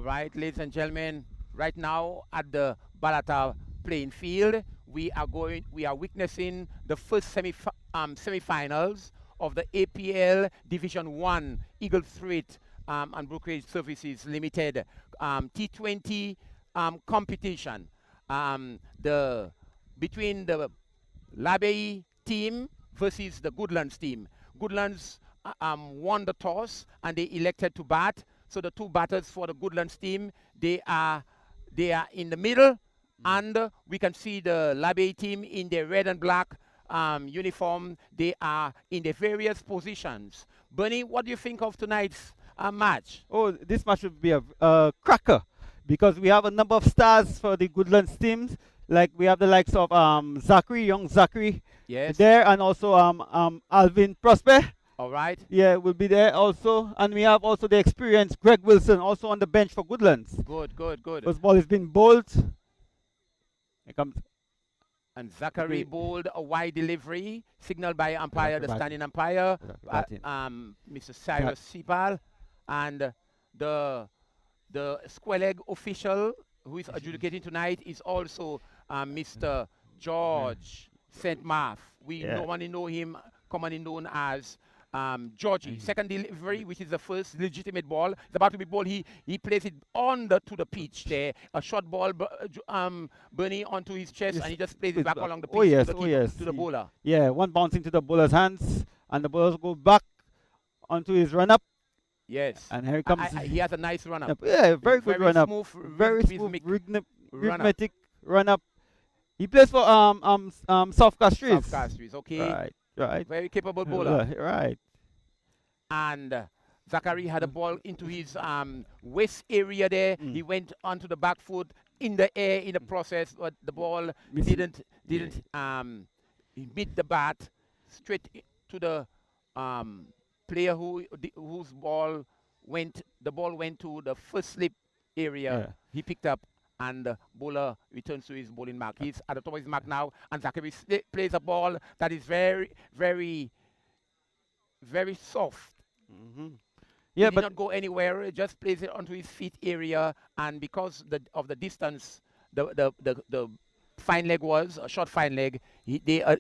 All right, ladies and gentlemen, right now at the Balata playing field, we are witnessing the first semi-finals of the APL Division 1 Eagle Threat and Brokerage Services Limited T20 competition. The between the Labey team versus the Goodlands team. Goodlands won the toss and they elected to bat. So the two batters for the Goodlands team, they are in the middle, and we can see the Labey team in their red and black uniform. They are in the various positions. Bernie, what do you think of tonight's match? Oh, this match would be a cracker because we have a number of stars for the Goodlands teams. Like we have the likes of Zachary, young Zachary, Yes. there, and also Alvin Prosper. All right. Yeah, will be there also, and we have also the experienced Greg Wilson also on the bench for Goodlands. Good, good, good. First ball has been bowled. Here comes. And Zachary Okay. bowled a wide delivery, signaled by umpire, the standing umpire, Mr. Cyrus Sipal, and the square leg official who is adjudicating tonight is also Mr. George St. Marth. We normally know him commonly known as Georgie. Second delivery, which is the first legitimate ball, it's about to be bowled. He plays it to the pitch there. A short ball, Bernie onto his chest, and he just plays it back along the pitch to the bowler. Yeah, one bouncing to the bowler's hands, and the bowlers go back onto his run-up. Yes. And here comes. He has a nice run-up. Yeah, very good run-up. Very smooth, rhythmic run-up. He plays for South Castries. South Castries, okay. Right. Right. Very capable bowler. Right. And Zachary had a ball into his waist area there. He went onto the back foot in the air in the process, but the ball didn't hit the bat straight to the player whose ball went. The ball went to the first slip area. Yeah. He picked up. And the bowler returns to his bowling mark. He's at the top of his mark now, and Zachary plays a ball that is very, very, very soft. Yeah, he did not go anywhere. Just plays it onto his feet area, and because of the distance, the fine leg was a short fine leg. They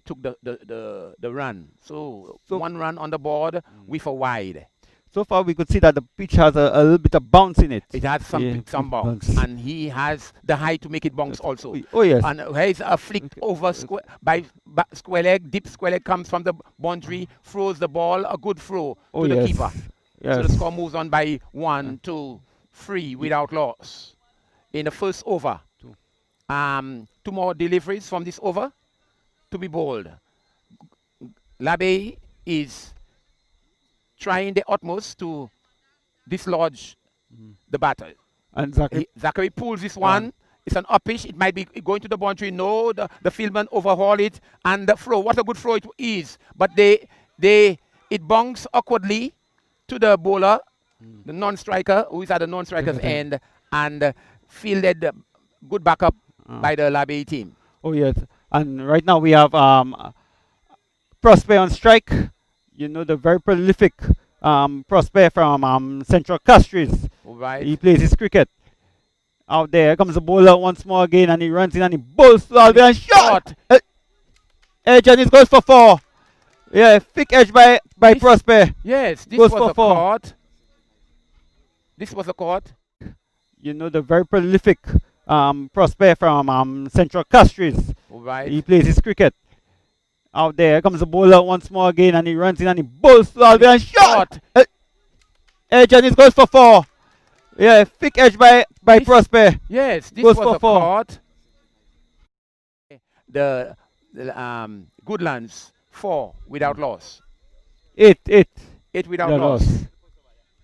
took the run. So one run on the board with a wide. So far, we could see that the pitch has a little bit of bounce in it. It has some bounce, and he has the height to make it bounce also. Oh yes. And here's a flick over square leg. Deep square leg comes from the boundary, throws the ball, a good throw to the keeper. Yes. So the score moves on by 1, 2, 3 without loss in the first over. Two more deliveries from this over to be bowled. Labey is trying the utmost to dislodge the batter. And Zachary pulls this one. It's an uppish. It might be going to the boundary. No, the fieldman overhaul it. And the throw, what a good throw it is. But it bunks awkwardly to the bowler, the non-striker, who is at the non-striker's end, and fielded good backup by the Labey team. Oh yes. And right now we have Prosper on strike. You know, the very prolific Prosper from Central Castries. Right. He plays his cricket. Out there comes the bowler once more again, and he runs in and he bowls to Alvin and shot! Edge, and it goes for 4. Yeah, thick edge by Prosper. Yes, this goes was for a 4. caught. This was a caught. You know, the very prolific Prosper from Central Castries. Right. He plays his cricket. Out there comes the bowler once more again, and he runs in and he bowls to Alvin and shot! Edge, and it goes for 4. Yeah, thick edge by Prosper. Yes, this goes was for a 4. caught. The Goodlands 4 without loss. 8 without loss.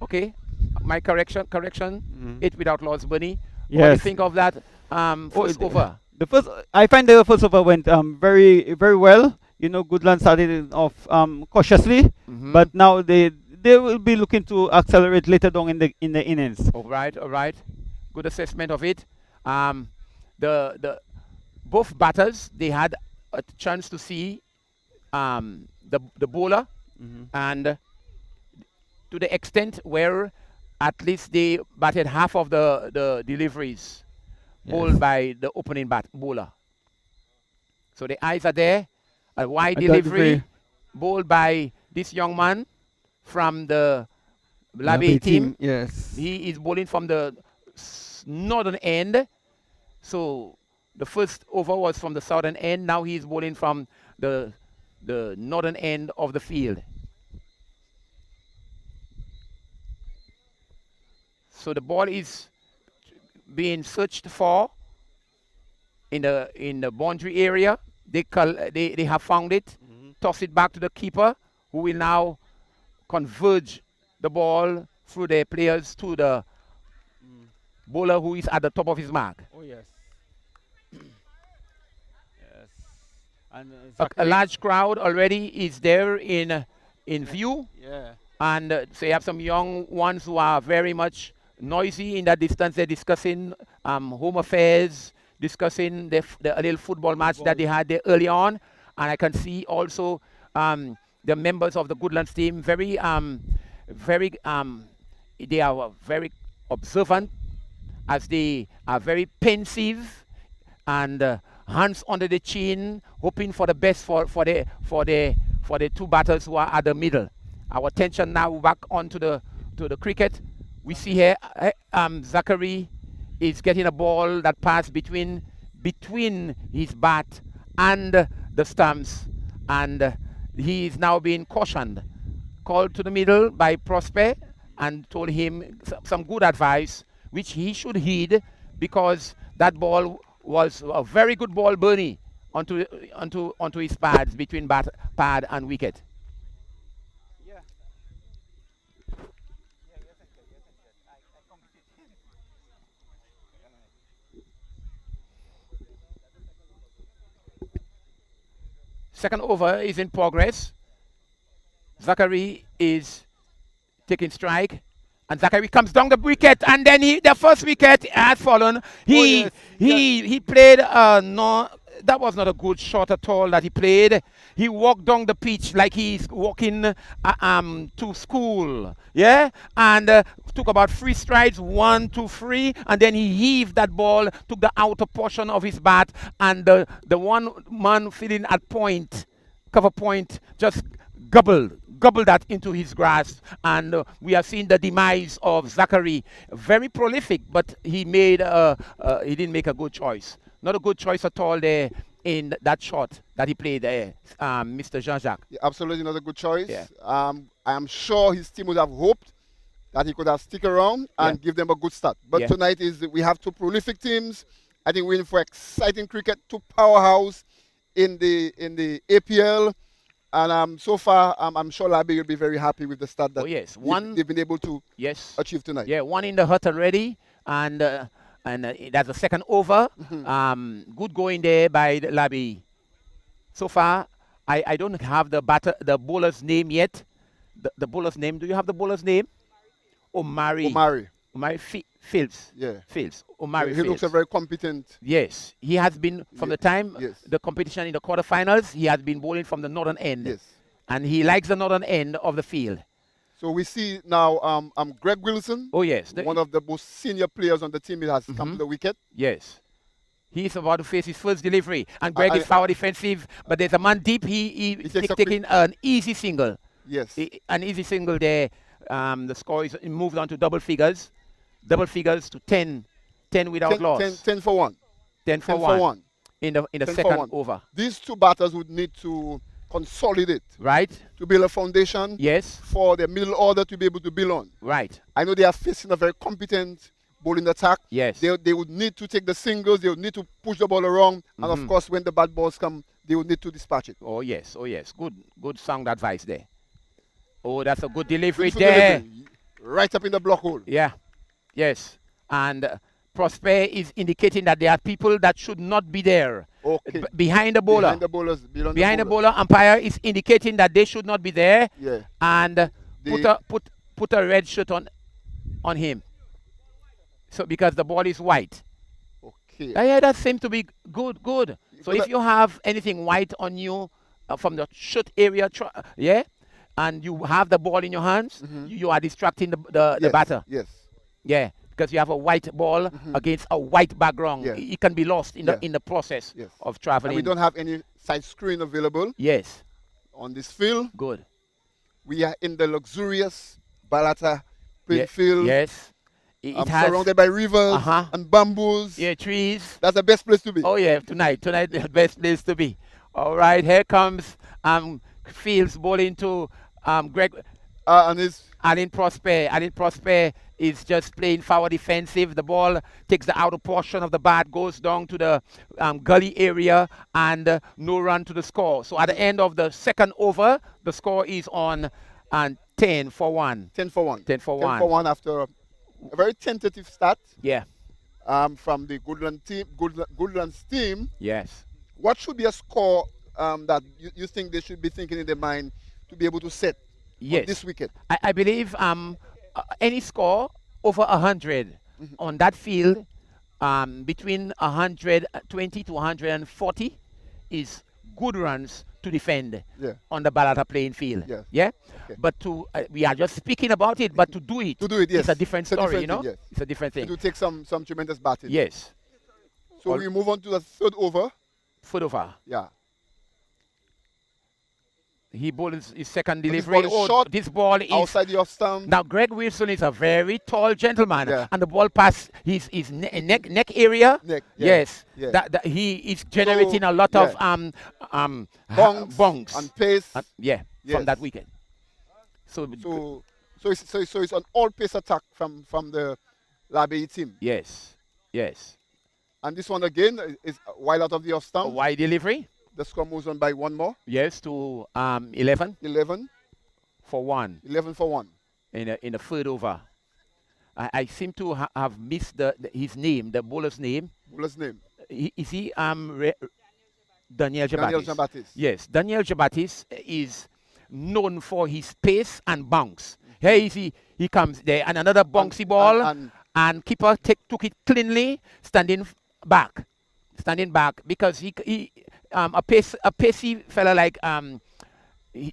Okay, my correction. 8 without loss, Bernie. Yes. What do you think of that first over? I find the first over went very, very well. You know, Goodland started off cautiously, but now they will be looking to accelerate later on in the innings. All right. Good assessment of it. The both batters, they had a chance to see the bowler, and to the extent where at least they batted half of the deliveries bowled by the opening bowler. So the eyes are there. A wide delivery bowled by this young man from the Labe team. Yes. He is bowling from the northern end. So the first over was from the southern end. Now he is bowling from the northern end of the field. So the ball is being searched for in the boundary area. They have found it. Toss it back to the keeper, who will now converge the ball through the players to the bowler who is at the top of his mark. Oh yes. Yes. And a large crowd already is there in view. Yeah. And so you have some young ones who are very much noisy in that distance. They're discussing home affairs, discussing the little football match that they had there early on. And I can see also the members of the Goodlands team they are very observant, as they are very pensive and hands under the chin, hoping for the best for the two batters who are at the middle. Our attention now back onto the cricket. We see here Zachary is getting a ball that passed between his bat and the stumps, and he is now being cautioned, called to the middle by Prosper, and told him some good advice, which he should heed, because that ball was a very good ball, Bernie, onto his pads, between pad and wicket. Second over is in progress. Zachary is taking strike, and Zachary comes down the wicket, and then the first wicket has fallen. He played that was not a good shot at all that he played. He walked down the pitch like he's walking to school, yeah, and took about 3 strides, 1, 2, 3, and then he heaved that ball, took the outer portion of his bat, and the one man feeling at point, cover point, just gobbled that into his grasp, and we have seen the demise of Zachary. Very prolific, but he didn't make a good choice. Not a good choice at all there in that shot that he played there, Mr. Jean-Jacques. Yeah, absolutely not a good choice. Yeah. I am sure his team would have hoped that he could have stick around and give them a good start. But tonight we have 2 prolific teams. I think we're in for exciting cricket, 2 powerhouse in the APL. And so far, I'm sure Labe will be very happy with the start that they've been able to achieve tonight. Yeah, 1 in the hut already, and that's the second over. Good going there by Labe. So far, I don't have the bowler's name yet. The bowler's name. Do you have the bowler's name? Omari Fields. Yeah. Fields. Omari He Fields. looks a very competent. Yes. He has been, from the time the competition in the quarterfinals, he has been bowling from the northern end. Yes. And he likes the northern end of the field. So we see now Greg Wilson. Oh, yes. One of the most senior players on the team. He has come to the wicket. Yes. He's about to face his first delivery. And Greg is power defensive, but there's a man deep. He's taking an easy single. Yes. An easy single there. The score is moved on to double figures. Double figures to 10 without loss. 10 for 1. 10 for 1 in the second over. These 2 batters would need to consolidate, right, to build a foundation, for the middle order to be able to build on. Right. I know they are facing a very competent bowling attack. Yes. They would need to take the singles. They would need to push the ball around, and of course, when the bad balls come, they would need to dispatch it. Oh yes. Good sound advice there. Oh, that's a good delivery there. Right up in the block hole. Yeah. Yes. And Prosper is indicating that there are people that should not be there. Okay. Behind the bowler. Behind the bowler, umpire is indicating that they should not be there. Yeah. And put a red shirt on him. So because the ball is white. Okay. Yeah, that seems to be good. So if you have anything white on you from the shirt area, and you have the ball in your hands, you are distracting the Yes, batter. yes. Yeah, because you have a white ball against a white background. Yeah. It can be lost in the process of traveling. And we don't have any side screen available. Yes. On this field. Good. We are in the luxurious Balata playing field. Yes. I'm surrounded by rivers and bamboos. Yeah, trees. That's the best place to be. Oh yeah, tonight the best place to be. All right, here comes Fields bowling to Greg and his Alan Prosper. Alan Prosper is just playing forward defensive. The ball takes the outer portion of the bat, goes down to the gully area, and no run to the score. So at the end of the second over, the score is on 10 for 1. 10 for 1. 10 for 1. 10 for 1 after a very tentative start. Yeah. From the Goodlands team. Yes. What should be a score that you think they should be thinking in their mind to be able to set on this wicket? I believe any score over 100 on that field, between 120 to 140 is good runs to defend on the Balata playing field. Yeah. Okay. But we are just speaking about it, but to do it, it's a different story, you know. It's a different thing. It will take some tremendous batting. Yes. So we move on to the third over. Third over. Yeah. He bowled his second delivery. This ball is short. This ball is outside the off stump. Now Greg Wilson is a very tall gentleman, and the ball past his neck area. Yes. That he is generating a lot of bonks and pace. From that wicket. So it's an all pace attack from the Labe team. Yes. Yes. And this one again is wide out of the off stump. A wide delivery. The score moves on by one more. Yes, to 11. 11 for 1. 11 for 1. In the third over. I seem to have missed his name, the bowler's name. Bowler's name. Is he Daniel Jabatis? Daniel Jabatis. Yes, Daniel Jabatis is known for his pace and bounce. Here is he comes there, and another bouncy ball, and keeper took it cleanly, standing back, because he a pacey fella like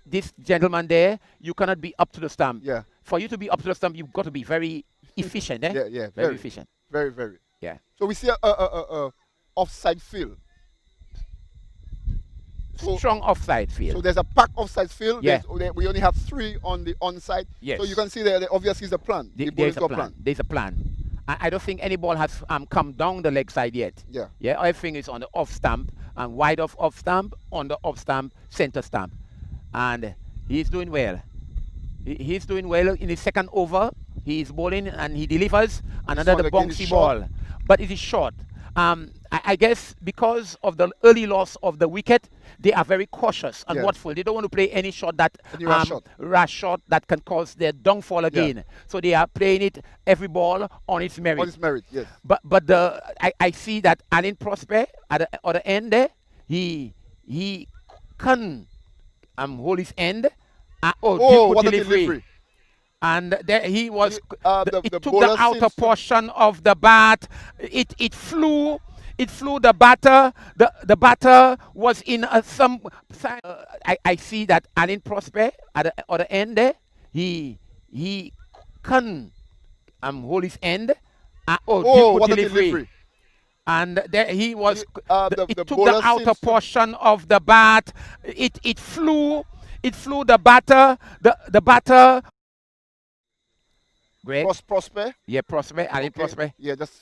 this gentleman there, you cannot be up to the stump. Yeah. For you to be up to the stump, you've got to be very efficient. Yeah. Very efficient. Very, very. Yeah. So we see a offside field. Strong offside field. So there's a packed offside field. Yeah. We only have 3 on the onside. Yes. So you can see there obviously is a plan. There's a plan. There's a plan. I don't think any ball has come down the leg side yet. Yeah. Yeah. Everything is on the off stump and wide off stump, on the off stump, center stump, and he's doing well. He's doing well in his second over. He is bowling and he delivers another bouncy ball, but it is short. I guess because of the early loss of the wicket, they are very cautious and watchful. They don't want to play any shot that rash shot that can cause their downfall again. Yeah. So they are playing it every ball on its merit. On its merit, yes. But I see that Alan Prosper at the other end there, he can hold his end. What a delivery. And there he was. It took the outer portion of the bat. It flew. It flew the batter. The batter was in some. I see that Alan Prosper at the other end there. He can hold his end. What a delivery. And there he was. It took the the outer portion of the bat. It flew. It flew the batter. The batter. Greg? Prosper. Yeah, Prosper. Ali Prosper. Yeah, just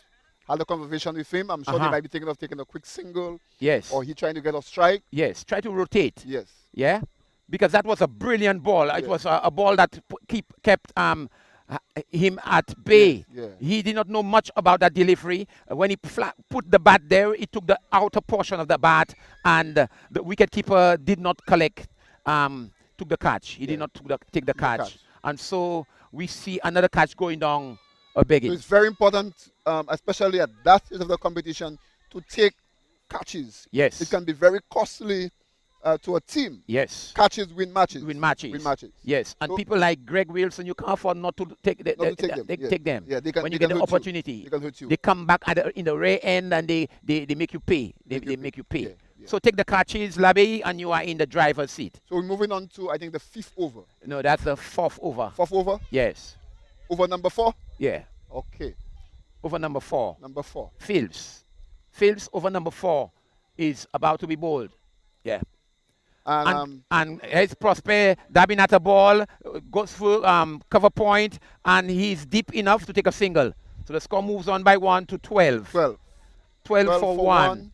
had a conversation with him. I'm sure they might be thinking of taking a quick single. Yes. Or he trying to get a strike. Yes, try to rotate. Yes. Yeah, because that was a brilliant ball. Yes. It was a ball that kept him at bay. Yeah. He did not know much about that delivery. When he put the bat there, it took the outer portion of the bat, and the wicketkeeper did not collect. Took the catch. He did not take the catch. And so we see another catch going down a begging. So it's very important, especially at that stage of the competition, to take catches. Yes. It can be very costly to a team. Yes. Catches win matches. Win matches. Yes. And so people like Greg Wilson, you can't afford not to take them. Take them. Yeah, when you get the opportunity. They can hurt you. They come back in the rear end and they make you pay. They make you pay. Yeah. So take the catches, Labby, and you are in the driver's seat. So we're moving on to, I think, the 5th over. No, that's the 4th over. 4th over? Yes. Over number 4? Yeah. Okay. Over number 4. Number 4. Fields. Fields over number 4 is about to be bowled. Yeah. And his Prosper dabbing at a ball, goes for cover point, and he's deep enough to take a single. So the score moves on by 1 to 12. 12 for 1.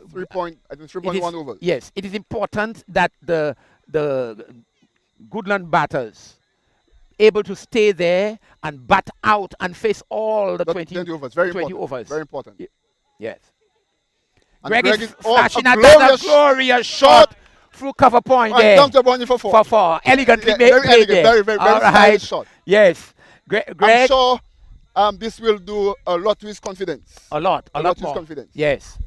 3.1 overs. Yes, it is important that the Goodland batters able to stay there and bat out and face all the 20 overs. Very 20 important. overs. Very important. Yes. And Greg is flashing a at a glorious shot through cover point there. Down to one for 4. For 4. Elegantly made. Very elegant. Very stylish shot. Yes. Greg. I'm sure this will do a lot to his confidence. A lot more. To his confidence. Yes.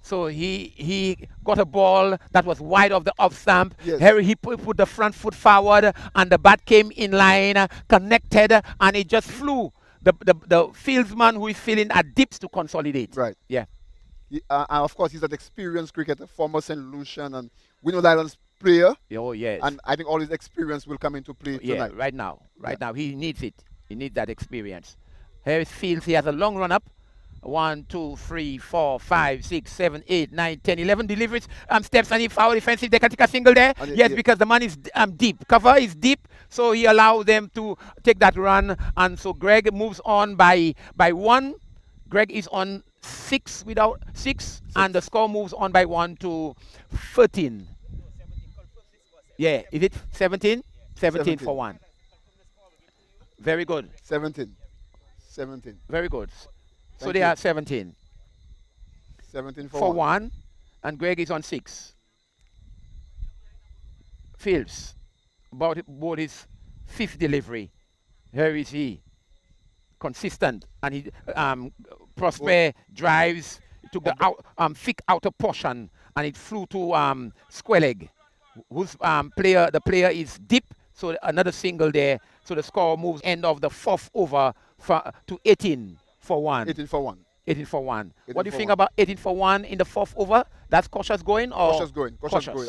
So he got a ball that was wide of the off stump. Yes. Harry, he put the front foot forward, and the bat came in line, connected, and it just flew. The fieldsman who is feeling at dips to consolidate. Right. Yeah. And of course, he's an experienced cricketer, former St. Lucian and Winwood Islands player. Oh, yes. And I think all his experience will come into play tonight. Yeah, right now. Now. He needs it. He needs that experience. Harry feels he has a long run up. 1, 2, 3, 4, 5, 6, 7, 8, 9, 10, 11 deliveries. Steps and he foul defensive. They can take a single there. Yes, because the man is deep. Cover is deep, so he allows them to take that run. And so Greg moves on by 1. Greg is on 6 without 6, and the score moves on by 1 to 13. Yeah, is it 17? 17 for 1. Very good. 17. Very good. So they are 17. 17 for 1, and Greg is on 6. Fields, about his 5th delivery. Here is he, consistent, and he Prosper drives, took the thick outer portion, and it flew to square leg, whose the player is deep. So another single there. So the score moves end of the 4th over to 18 for 1. 18 for 1. 18 for 1. What do you think about 18 for 1 in the 4th over? That's cautious going or? Cautious going.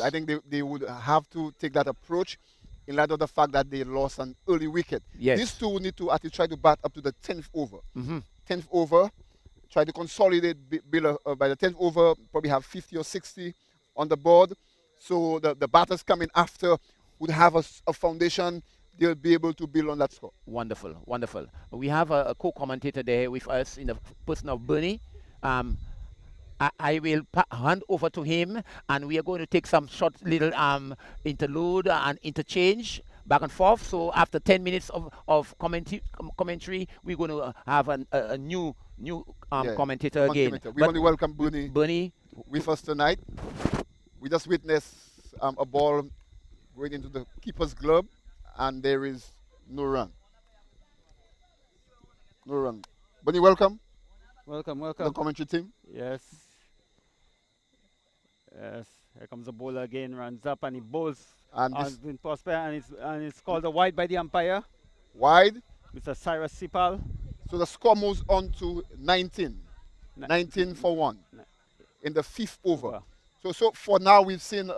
I think they would have to take that approach in light of the fact that they lost an early wicket. Yes. These two need to actually try to bat up to the 10th over. 10th over, try to consolidate by the 10th over, probably have 50 or 60 on the board. So the batters coming after would have a foundation. They'll be able to build on that score. Wonderful. We have a co-commentator there with us in the person of Bernie. I will hand over to him, and we are going to take some short little interlude and interchange back and forth. So after 10 minutes of commentary, we're going to have a new commentator again. We want to welcome Bernie with us tonight. We just witnessed a ball going into the keeper's glove, and there is no run. Bernie, welcome. Welcome. The commentary team. Yes. Here comes the bowler again, runs up and he bowls in Prosper, and it's called a wide by the umpire. Wide. Mr. Cyrus Sipal. So the score moves on to 19. 19 for 1 in the 5th over. So for now we've seen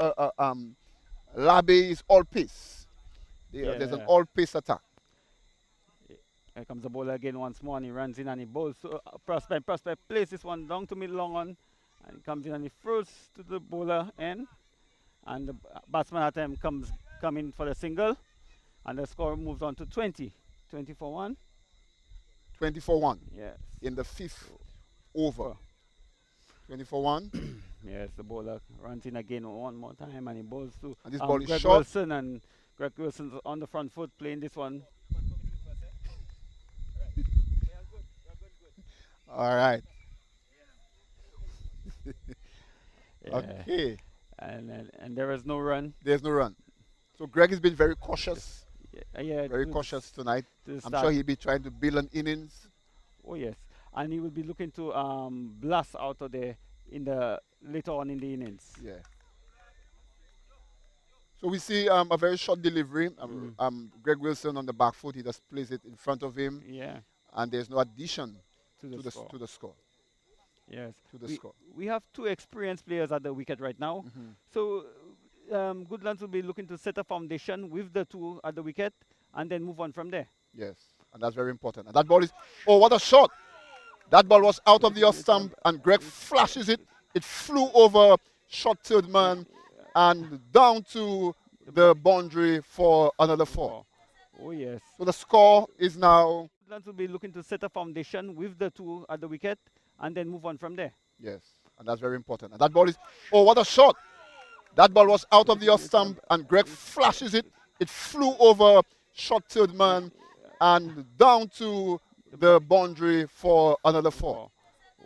Labbe is all pace. There's an all pace attack. Here comes the bowler again once more, and he runs in and he bowls. So Prosper plays this one down to mid long on, and he comes in and he throws to the bowler end, and the batsman at him come in for the single, and the score moves on to 20 for 1. 20 for 1. Yes. In the 5th over. 20 for 1. Yes, the bowler runs in again one more time, and he bowls to and this ball is Greg short. Wilson, and Greg Wilson's on the front foot playing this one. All right. Yeah. Okay. And there is no run. There's no run. So Greg has been very cautious. Very cautious tonight. I'm start. sure he'll be trying to build an innings. Oh yes, and he will be looking to blast out of there later on in the innings. Yeah. So we see a very short delivery. Greg Wilson on the back foot. He just plays it in front of him. Yeah. And there's no addition to the score. Yes. to the score. We have two experienced players at the wicket right now. So Goodlands will be looking to set a foundation with the two at the wicket and then move on from there. Yes, and that's very important. And that ball is, oh, what a shot! That ball was out of the off stump, and Greg flashes it. It flew over short third man and down to the boundary for another 4. Oh, yes. So the score is now. Goodlands will be looking to set a foundation with the two at the wicket and then move on from there. Yes, and that's very important. And that ball is, oh, what a shot! That ball was out of the off stump, and Greg flashes it. It flew over short third man and down to the boundary for another 4.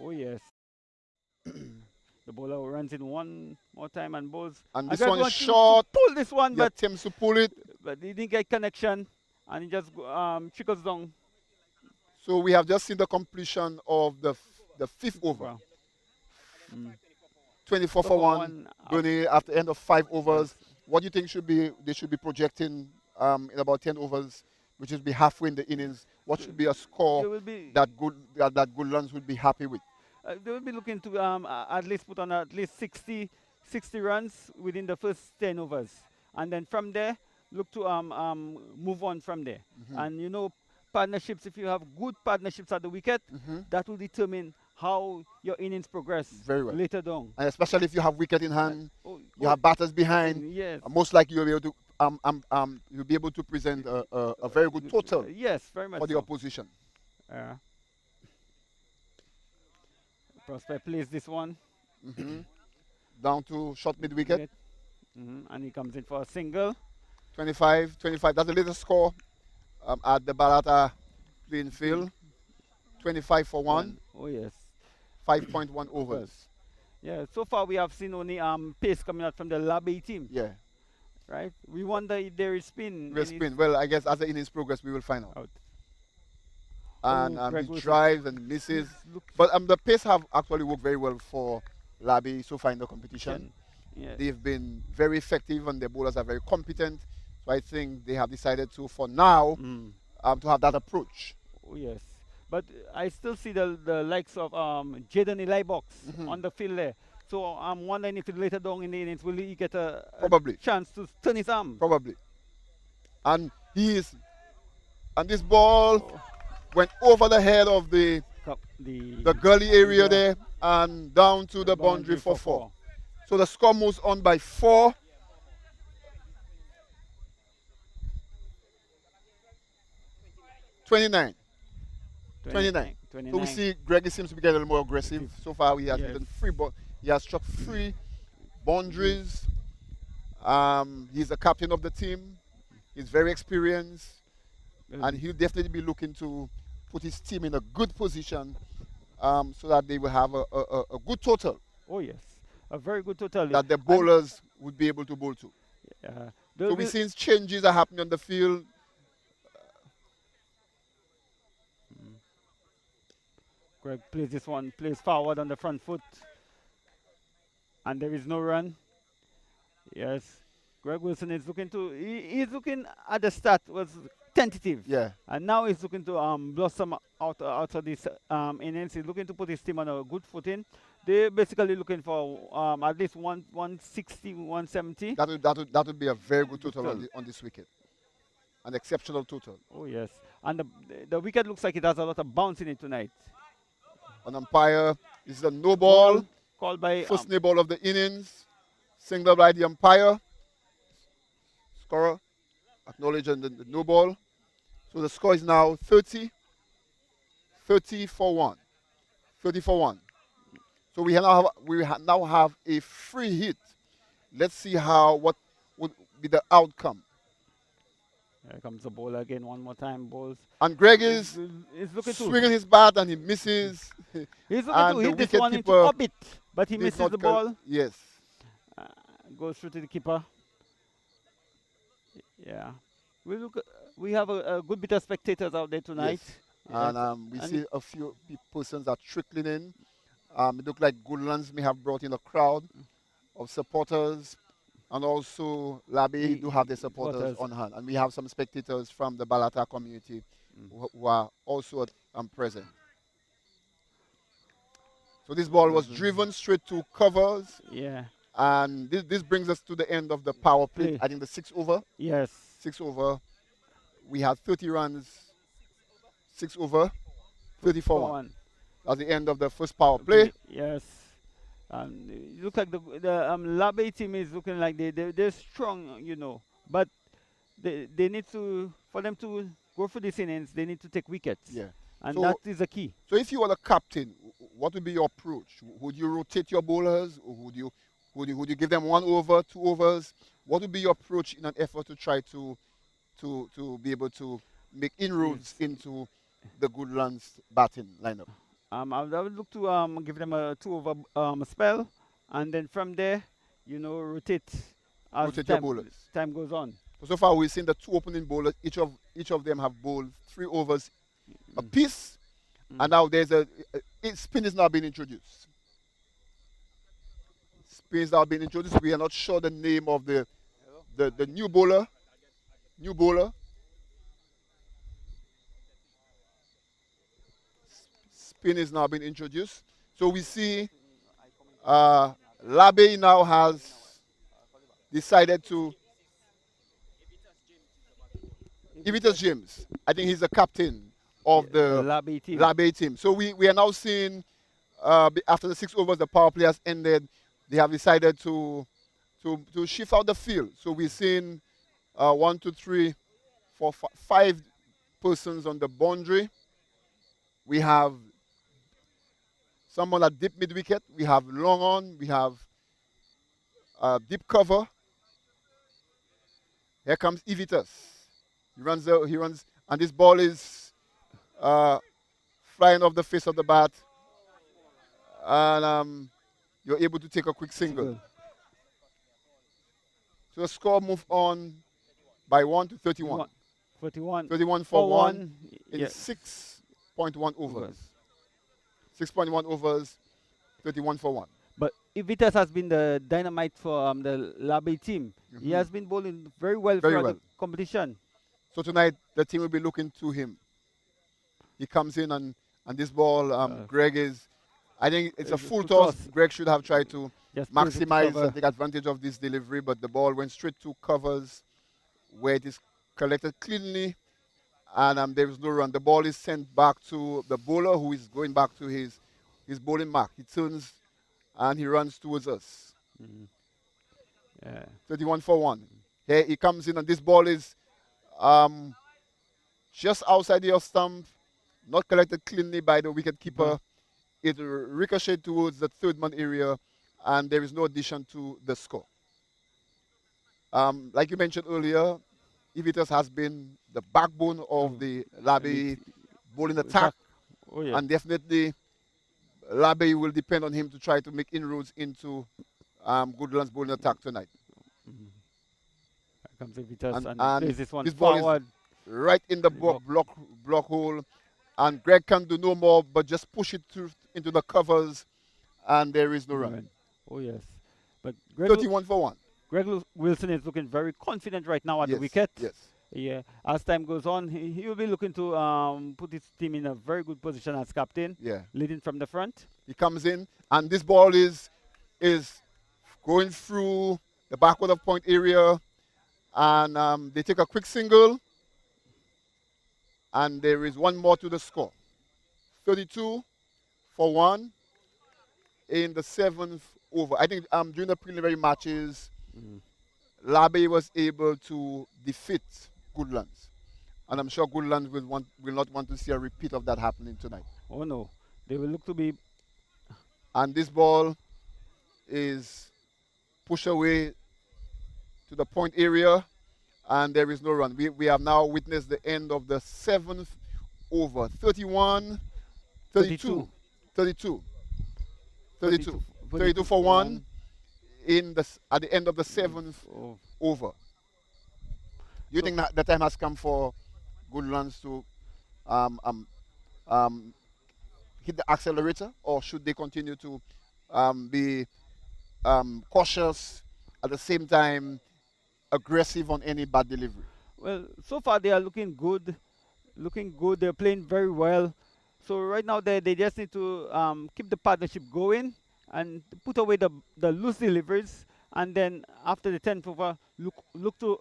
Oh, yes. The bowler runs in one more time and bowls. And this one is short. Pull this one, but attempts to pull it. But he didn't get connection, and he just trickles down. So we have just seen the completion of the fifth over. Wow. 24 for 1. Bernie, after the end of 5 overs. What do you think they should be projecting in about 10 overs, which will be halfway in the innings? What should be a score that Goodlands would be happy with? They will be looking to at least put on at least 60 runs within the first 10 overs. And then from there, look to move on from there. And you know, partnerships, if you have good partnerships at the wicket, that will determine how your innings progress very well later down. And especially if you have wicket in hand, you have batters behind. Yes. Most likely you'll be able to you'll be able to present a very good total. Yes, very much for the opposition. Prospect plays this one. Down to short mid wicket. And he comes in for a single. 25. That's the latest score at the Balata playing field. 25 for 1. Oh, yes. 5.1 overs. Yeah, so far we have seen only pace coming out from the Lab team. Yeah. Right? We wonder if there is spin. There's spin. Well, I guess as the innings progress, we will find out. And he drives and misses. But the pace have actually worked very well for Labby so far in the competition. Yeah. They've been very effective and their bowlers are very competent. So I think they have decided to, for now, to have that approach. Oh, yes. But I still see the likes of Jaden Eli Box on the field there. So I'm wondering if later down in the innings, will he get a chance to turn his arm? Probably. And and this ball went over the head of the gully area there and down to the boundary for 4. So the score moves on by 4. Twenty-nine. So we see Greggy seems to be getting a little more aggressive. So far he has hit he has struck 3 boundaries. He's the captain of the team. He's very experienced. And he'll definitely be looking to put his team in a good position so that they will have a good total. Oh, yes. A very good total. That the bowlers would be able to bowl to. So we're seeing changes are happening on the field. Greg plays this one, plays forward on the front foot. And there is no run. Yes. Greg Wilson is looking to, he's looking at the start, was tentative. Yeah. And now he's looking to blossom out of this innings. He's looking to put his team on a good footing. They're basically looking for at least 160, 170. That would be a very good total on this wicket. An exceptional total. Oh, yes. And the wicket looks like it has a lot of bounce in it tonight. An umpire, this is a no ball. Called by first no ball of the innings. Single by the umpire. Scorer acknowledging the no ball. So the score is now 30 for 1. 30 for 1. So we now have a free hit. Let's see what would be the outcome. Here comes the ball again one more time. Balls. And Greg is swinging his bat and he misses. He's looking to hit this one into orbit, but he misses the ball. Yes. Goes through to the keeper. Yeah. We have a good bit of spectators out there tonight. Yes. And we see a few persons are trickling in. It looks like Goodlands may have brought in a crowd of supporters. And also, Labby do have the supporters on hand. And we have some spectators from the Balata community who are also present. So this ball was driven straight to covers. Yeah. And this brings us to the end of the power play. I think the 6 over. Yes. 6 over. We had 30 runs. 6 over. 30 for 1. That's the end of the first power play. Yes. It looks like the Labe team is looking like they're strong, you know. But they need to, for them to go for these innings, they need to take wickets. Yeah. And that is the key. So if you were the captain, what would be your approach? Would you rotate your bowlers, or would you give them 1 over, 2 overs? What would be your approach in an effort to try to be able to make inroads into the Goodlands batting lineup? I would look to give them a 2 over spell, and then from there, you know, rotate as your bowlers. Time goes on. So far, we've seen the 2 opening bowlers. Each of them have bowled 3 overs a piece, and now there's spin is now being introduced. Spin is now being introduced. We are not sure the name of the new bowler. Spin is now being introduced. So we see Labe now has decided to. Ivitas James, I think he's the captain of the Labe team. So we are now seeing, after the 6 overs, the power play has ended. They have decided to shift out the field. So we're seeing 1, 2, 3, 4, 5 persons on the boundary. We have someone at deep mid wicket. We have long on. We have deep cover. Here comes Ivitas. He runs, and this ball is flying off the face of the bat, and you're able to take a quick single. So the score moved on by 1 to 31. 31 for 1 in 6.1 overs. 6.1 overs, 31 for 1. But Ivitas has been the dynamite for the Labe team. He has been bowling very well throughout the competition. So tonight, the team will be looking to him. He comes in, and this ball, Greg is, I think it's a full toss. Greg should have tried to maximize and take advantage of this delivery, but the ball went straight to covers where it is collected cleanly, and there is no run. The ball is sent back to the bowler, who is going back to his bowling mark. He turns, and he runs towards us. 31 for 1. Here he comes in, and this ball is just outside the off stump, not collected cleanly by the wicket keeper. It ricocheted towards the 3rd man area, and there is no addition to the score. Like you mentioned earlier, Ivitas has been the backbone of the Labe bowling attack, and definitely Labe will depend on him to try to make inroads into Goodlands bowling attack tonight. Comes Ivitas and plays this one this forward. Ball is right in the block hole, and Greg can do no more but just push it through into the covers, and there is no run. Oh yes, but Greg 31 for 1. Greg Wilson is looking very confident right now at the wicket. Yes. Yeah. As time goes on, he will be looking to put his team in a very good position as captain. Yeah. Leading from the front. He comes in, and this ball is going through the backward of point area. And they take a quick single, and there is 1 more to the score. 32 for 1 in the 7th over. I think during the preliminary matches, Labe was able to defeat Goodlands, and I'm sure Goodlands will not want to see a repeat of that happening tonight. Oh no, they will look to be. And this ball is pushed away to the point area, and there is no run. We have now witnessed the end of the 7th over. 32 for 1 at the end of the 7th over. Do you think that the time has come for Goodlands to hit the accelerator, or should they continue to be cautious, at the same time aggressive on any bad delivery? Well, so far they are looking good. They're playing very well. So right now they just need to keep the partnership going and put away the loose deliveries, and then after the 10th over, look to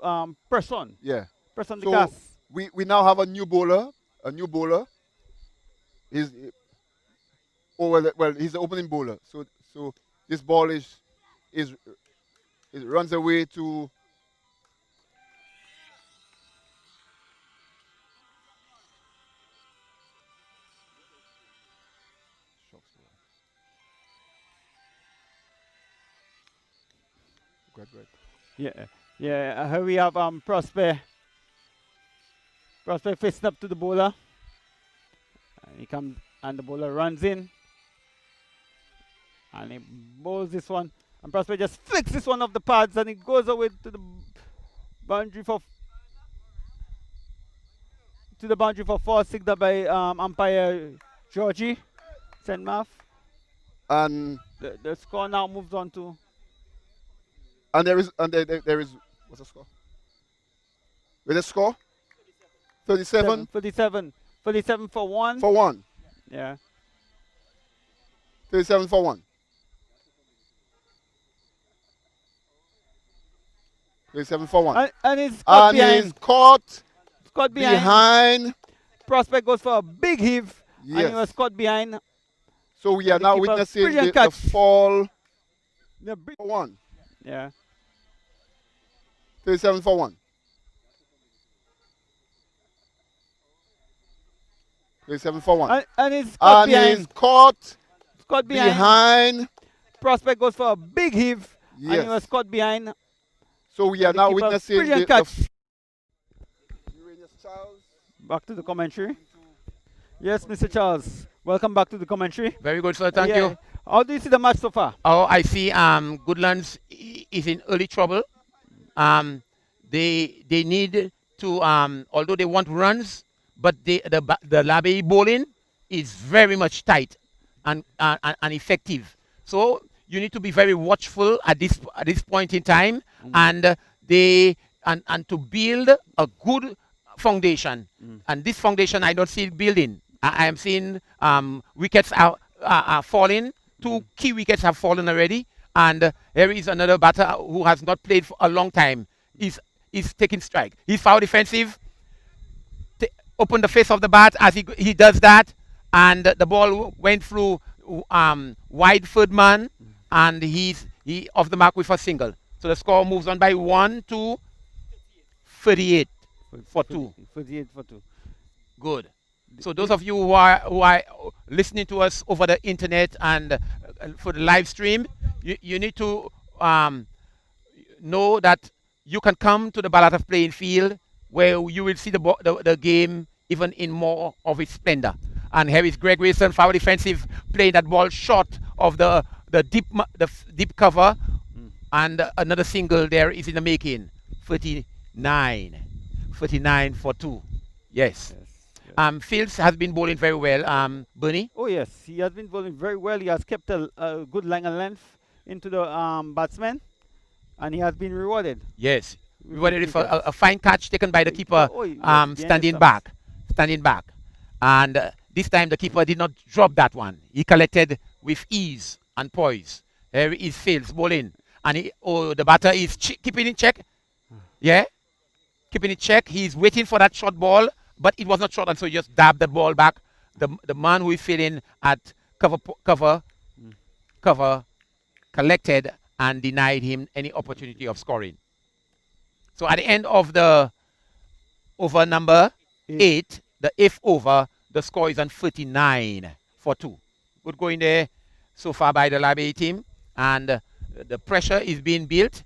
press on. Yeah. Press on the So gas. we now have a new bowler. A new bowler. He's well, he's the opening bowler. So this ball is it runs away to Good. Yeah, yeah. Here we have Prosper. Prosper facing up to the bowler. And he comes and the bowler runs in. And he bowls this one. And Prosper just flicks this one off the pads and it goes away to the boundary for four, signaled by umpire Georgie Senmath. and The score now moves on to there is what's the score? With the score? 37 37 for one. for 1. Yeah. 37 for 1. 37 for 1. And it's caught And behind. he's caught Caught behind. behind. Prospect goes for a big heave. And he was Yes. caught behind. So we are the now keeper, witnessing brilliant the catch. fall Yeah. for 1. Yeah. 37 for 1. 37 for 1. And it's caught And behind. he's caught Caught behind. behind. Prospect goes for a big heave. And he Yes. was caught behind. So we are the now keeper, witnessing brilliant the catch. Back Back to the commentary. Yes, Mr. Charles. Welcome back to the commentary. Very good, sir. Thank you. How do you see the match so far? Oh, I see. Goodlands is in early trouble. They need to although they want runs, but the Labe bowling is very much tight and effective. So you need to be very watchful at this point in time, and to build a good foundation. And this foundation, I don't see it building. I am seeing wickets are falling. 2 key wickets have fallen already, and here is another batter who has not played for a long time. He's taking strike. He's foul defensive. Open the face of the bat as he does that, and the ball went through wide third man, and he off the mark with a single. So the score moves on by 1 to 38 for 2. 38 for 2. Good. So those of you who are listening to us over the internet and for the live stream, you need to know that you can come to the Balata playing field where you will see the game even in more of its splendor. And here is Greg Wilson, foul defensive, playing that ball short of the deep cover, and another single there is in the making. 39 for 2. Yes. Fields has been bowling very well, Bernie. Oh yes, he has been bowling very well. He has kept a good line and length into the batsman, and he has been rewarded. Yes, rewarded for a fine catch taken by the keeper, standing back, and this time the keeper did not drop that one. He collected with ease and poise. Here is Fields bowling, and the batter is keeping in check. Yeah, keeping in check. He's waiting for that short ball. But it was not short, and so he just dabbed the ball back. The man who is feeling at cover collected and denied him any opportunity of scoring. So at the end of the over number 8, the 8th over, the score is on 39 for 2. Good going there so far by the Labe team, and the pressure is being built.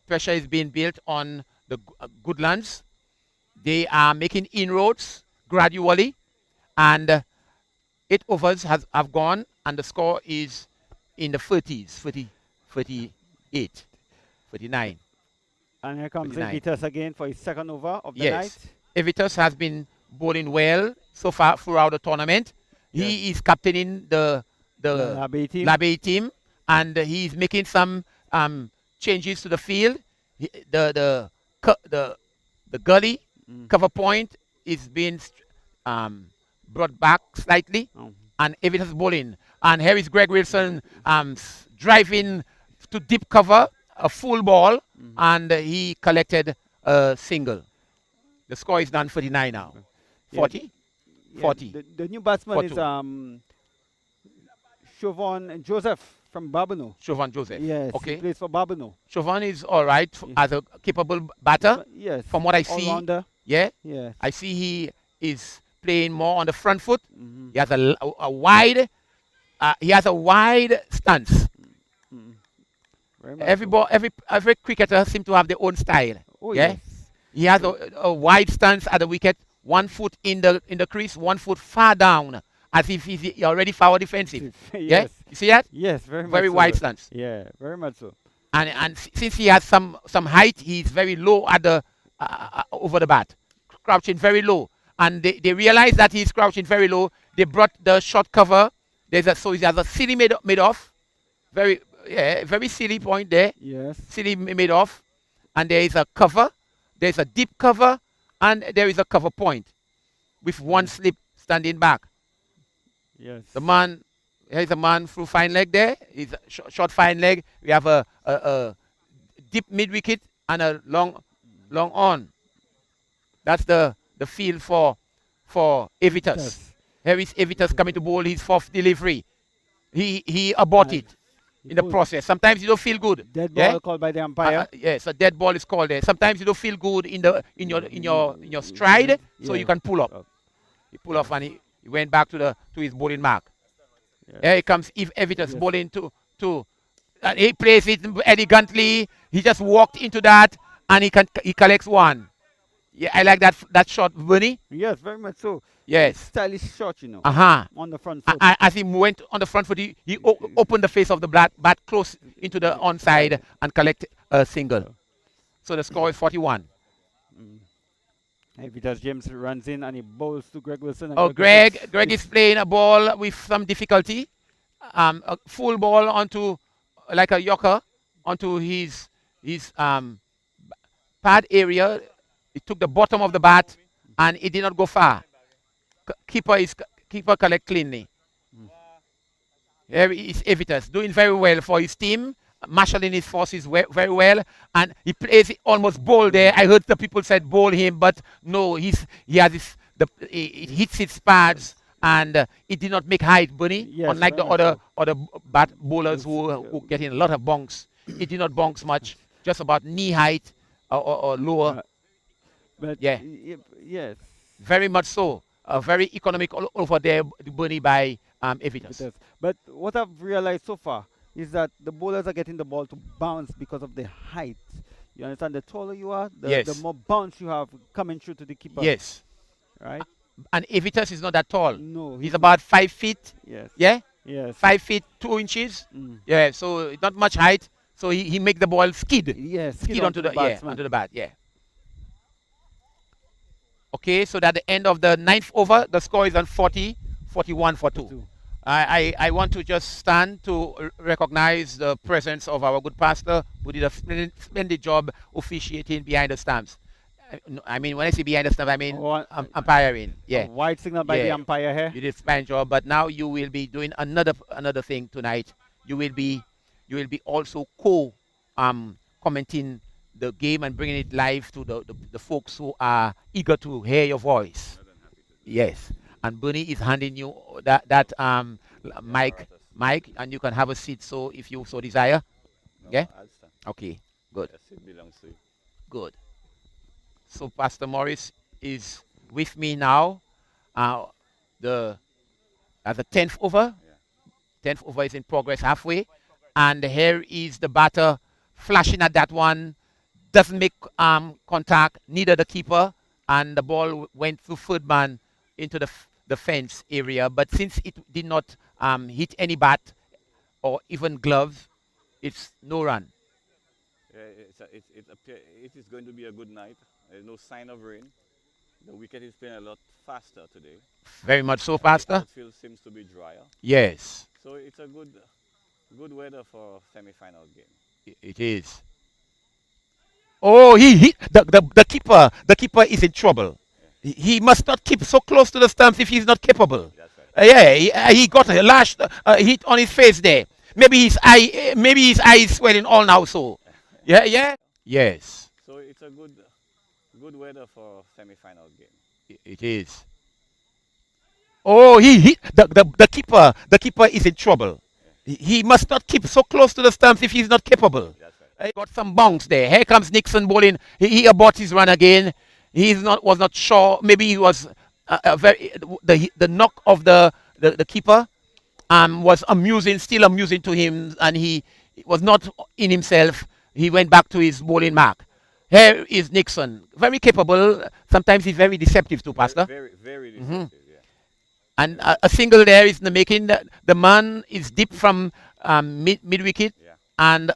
Pressure is being built on the Goodlands. They are making inroads gradually, and 8 overs have gone, and the score is in the 30s, 38, 39. And here comes 39. Evitas again for his second over of the night. Evitas has been bowling well so far throughout the tournament. He is captaining the Labe team, and he is making some changes to the field. The gully cover point is being brought back slightly, Oh. and Evitas bowling. And here is Greg Wilson driving to deep cover, a full ball, and he collected a single. The score is 49 now. Yeah, 40? yeah, 40. the new batsman is 42. Chauvin Joseph from Babano. Chauvin Joseph. Yes, he Okay. plays for Babano. Chauvin is all right Yeah. as a capable batter. Yes, From what I all see, rounder. yeah, Yes. I see he is playing more on the front foot. Mhm. He has a wide, he has a wide stance. Mhm. Very much Every so. ball, every cricketer seems to have their own style. Oh Yeah, yes. he has a wide stance at the wicket, 1 foot in the crease, 1 foot far down, as if he's already forward defensive. Yeah, Yes. you see that? Yes, very much Very so. wide stance. Yeah, very much so. And since he has some height, he's very low at the over the bat, crouching very low. And they realize that he's crouching very low. They brought the short cover. So he has a silly made off, very silly point there. Yes. Silly made off, and there is a cover. There's a deep cover, and there is a cover point with one slip standing back. Yes. The man, here's a man through fine leg there. He's a short fine leg. We have a deep mid wicket and a long on. That's the field for Evitas. Yes. Here is Evitas coming to bowl his fourth delivery. He aborted in the process. Sometimes you don't feel good. Dead ball called by the umpire. Yes, a dead ball is called there. Sometimes you don't feel good in your stride, so you can pull up. He pulled off and he went back to his bowling mark. Yes. Here comes Evitas bowling to and he plays it elegantly. He just walked into that and he collects one. Yeah, I like that shot, Bernie. Yes, very much so. Yes. Stylish shot, you know. On the front foot. As he went on the front foot, he opened the face of the bat close into the onside and collect a single. So the score is 41. If it does, James runs in and he bowls to Greg Wilson. And Oh, Greg is playing a ball with some difficulty. A full ball onto, like a yorker, onto his pad area. It took the bottom of the bat and it did not go far. Keeper collect cleanly. Here is Evitas doing very well for his team, marshalling his forces very well, and he plays it almost bowl there. I heard the people said bowl him, but no, it hits his pads and it did not make height, Bunny. Yes, unlike the other bat bowlers who get in a lot of bonks. It did not bonks much, just about knee height or lower. But Yeah. Yes. Very much so. Very economical over there, Bunny, by Evitas. It is. But what I've realized so far is that the bowlers are getting the ball to bounce because of the height. You understand? The taller you are, Yes. the more bounce you have coming through to the keeper. Yes. Right? And Evitas is not that tall. No. He's about 5 feet. Yes. Yeah? Yes. 5 feet 2 inches. Mm. Yeah, so not much height. So he make the ball skid. Yes. Skid onto the batsman. onto the bat. Yeah. Okay, so at the end of the 9th over, the score is on 40, 41 for 2. I want to just stand to recognize the presence of our good pastor who did a splendid job officiating behind the stumps. I mean, when I say behind the stump, I mean umpiring. Yeah. A wide signal by the umpire here. You did a fine job, but now you will be doing another thing tonight. You will be also commenting the game and bringing it live to the folks who are eager to hear your voice. Yes. And Bernie is handing you that mic, and you can have a seat. So if you so desire, yeah. Okay. Good. Good. So Pastor Morris is with me now. At the 10th over. 10th over is in progress halfway, and here is the batter flashing at that one. Doesn't make contact, neither the keeper, and the ball went through third man into the fence area. But since it did not hit any bat or even glove, it's no run. It is going to be a good night. There's no sign of rain. The wicket is playing a lot faster today. Very much so, Pastor. The outfield seems to be drier. Yes. So it's a good weather for a semi-final game. It is. Oh, he the keeper is in trouble. He must not keep so close to the stumps if he's not capable. That's right. Yeah, he got a lashed hit on his face there. Maybe his eye is swelling all now. So, yeah. Yes, So it's a good weather for semi-final game. it is. Oh, he hit the keeper. The keeper is in trouble. He must not keep so close to the stumps if he's not capable. That's right. He got some bounce there. Here comes Nixon bowling. He abort his run again. Was not sure. Maybe he was very the knock of the keeper was amusing, still amusing to him, and he was not in himself. He went back to his bowling mark. Here is Nixon, very capable. Sometimes he's very deceptive too, Pastor. Very deceptive. Yeah. And a single there is in the making. The man is deep from mid wicket, Yeah. and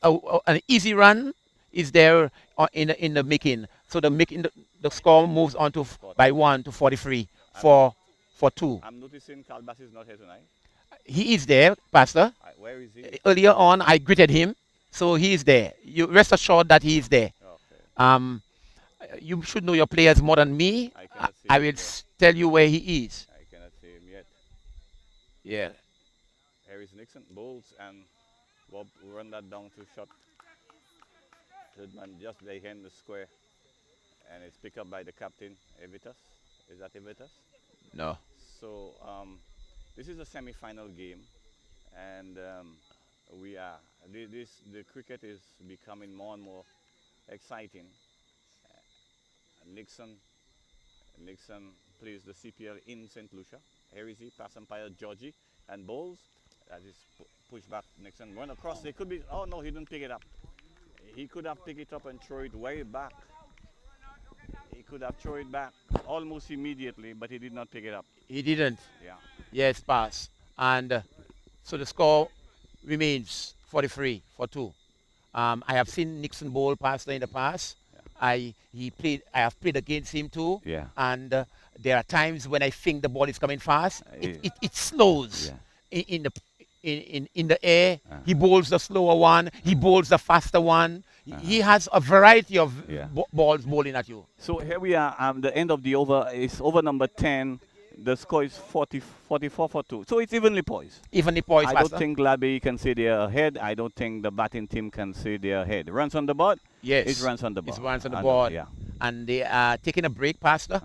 an easy run is there in the making. So the score moves on to by 1 to 43 for 2. I'm noticing Calbas is not here tonight. He is there, Pastor. Where is he? Earlier on, I greeted him, so he is there. You rest assured that he is there. Okay. You should know your players more than me. I cannot see I him will yet. tell you where he is. I cannot see him yet. Yeah. Here is Nixon, bowls, and Bob will run that down to shot. Third man just behind the square. And it's picked up by the captain, Evitas. Is that Evitas? No. So this is a semi-final game, and the cricket is becoming more and more exciting. Nixon plays the CPL in St. Lucia. Here is he, pass umpire Georgie, and bowls. That is pushed back. Nixon run across. It could be. Oh no, he didn't pick it up. He could have picked it up and throw it way back. He could have thrown it back almost immediately, but he did not pick it up. He didn't. Yeah. Yes, pass. And so the score remains 43 for 2. I have seen Nixon bowl Pastor in the past. Yeah. I have played against him too. Yeah. And there are times when I think the ball is coming fast. Yeah. It slows Yeah. in the air. He bowls the slower one. He bowls the faster one. He has a variety of balls bowling at you. So here we are. The end of the over is over number 10. The score is 44 for 2. So it's evenly poised. Evenly poised, I Pastor. don't think Gladby can say they're ahead. I don't think the batting team can say they're ahead. Runs on the board? Yes. It's runs on the board. It's runs on the board. Yeah. And they are taking a break, Pastor.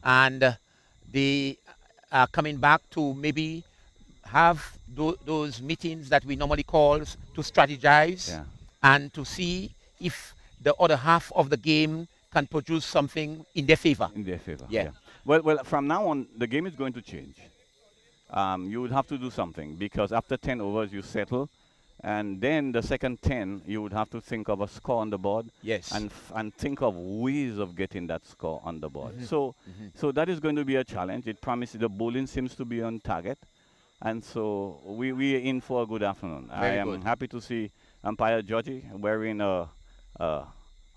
And they are coming back to maybe have those meetings that we normally call to strategize and to see if the other half of the game can produce something in their favor. In their favor. Yeah. Well, from now on, the game is going to change. You would have to do something because after 10 overs, you settle. And then the second 10, you would have to think of a score on the board. Yes. And think of ways of getting that score on the board. So that is going to be a challenge. It promises the bowling seems to be on target. And so we are in for a good afternoon. I am happy to see umpire Georgie wearing a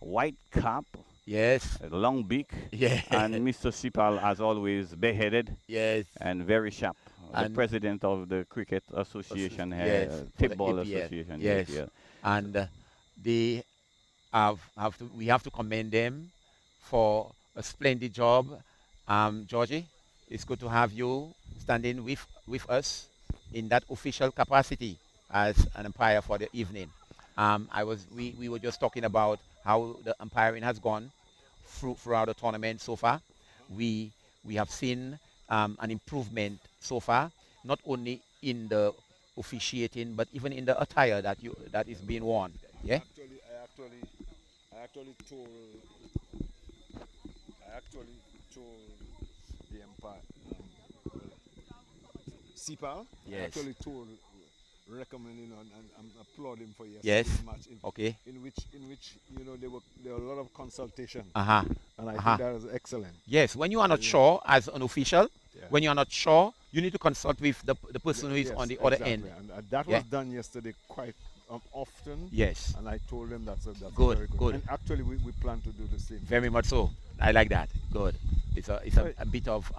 white cap. Yes. A long beak. Yeah. And Mr. Sipal, as always, bareheaded. Yes. And very sharp. And the president of the Cricket Association here, Tip Ball APL. Association. Yes. APL. And we have to commend them for a splendid job. Georgie, it's good to have you standing with us in that official capacity as an umpire for the evening. We were just talking about how the umpiring has gone throughout the tournament so far. We have seen an improvement so far, not only in the officiating but even in the attire that is being worn. Yeah. I actually told the umpire, Sipa. Yes. I actually told, recommending and applauding for Yes. yesterday's match. Okay. In which there were a lot of consultation. And And I think that was excellent. Yes, when you are not sure as an official, when you are not sure, you need to consult with the person who is on the other end. And that was done yesterday quite often. Yes. And I told them that's Good, very good. good. And actually, we plan to do the same. Very much so. I like that. Good. It's a bit of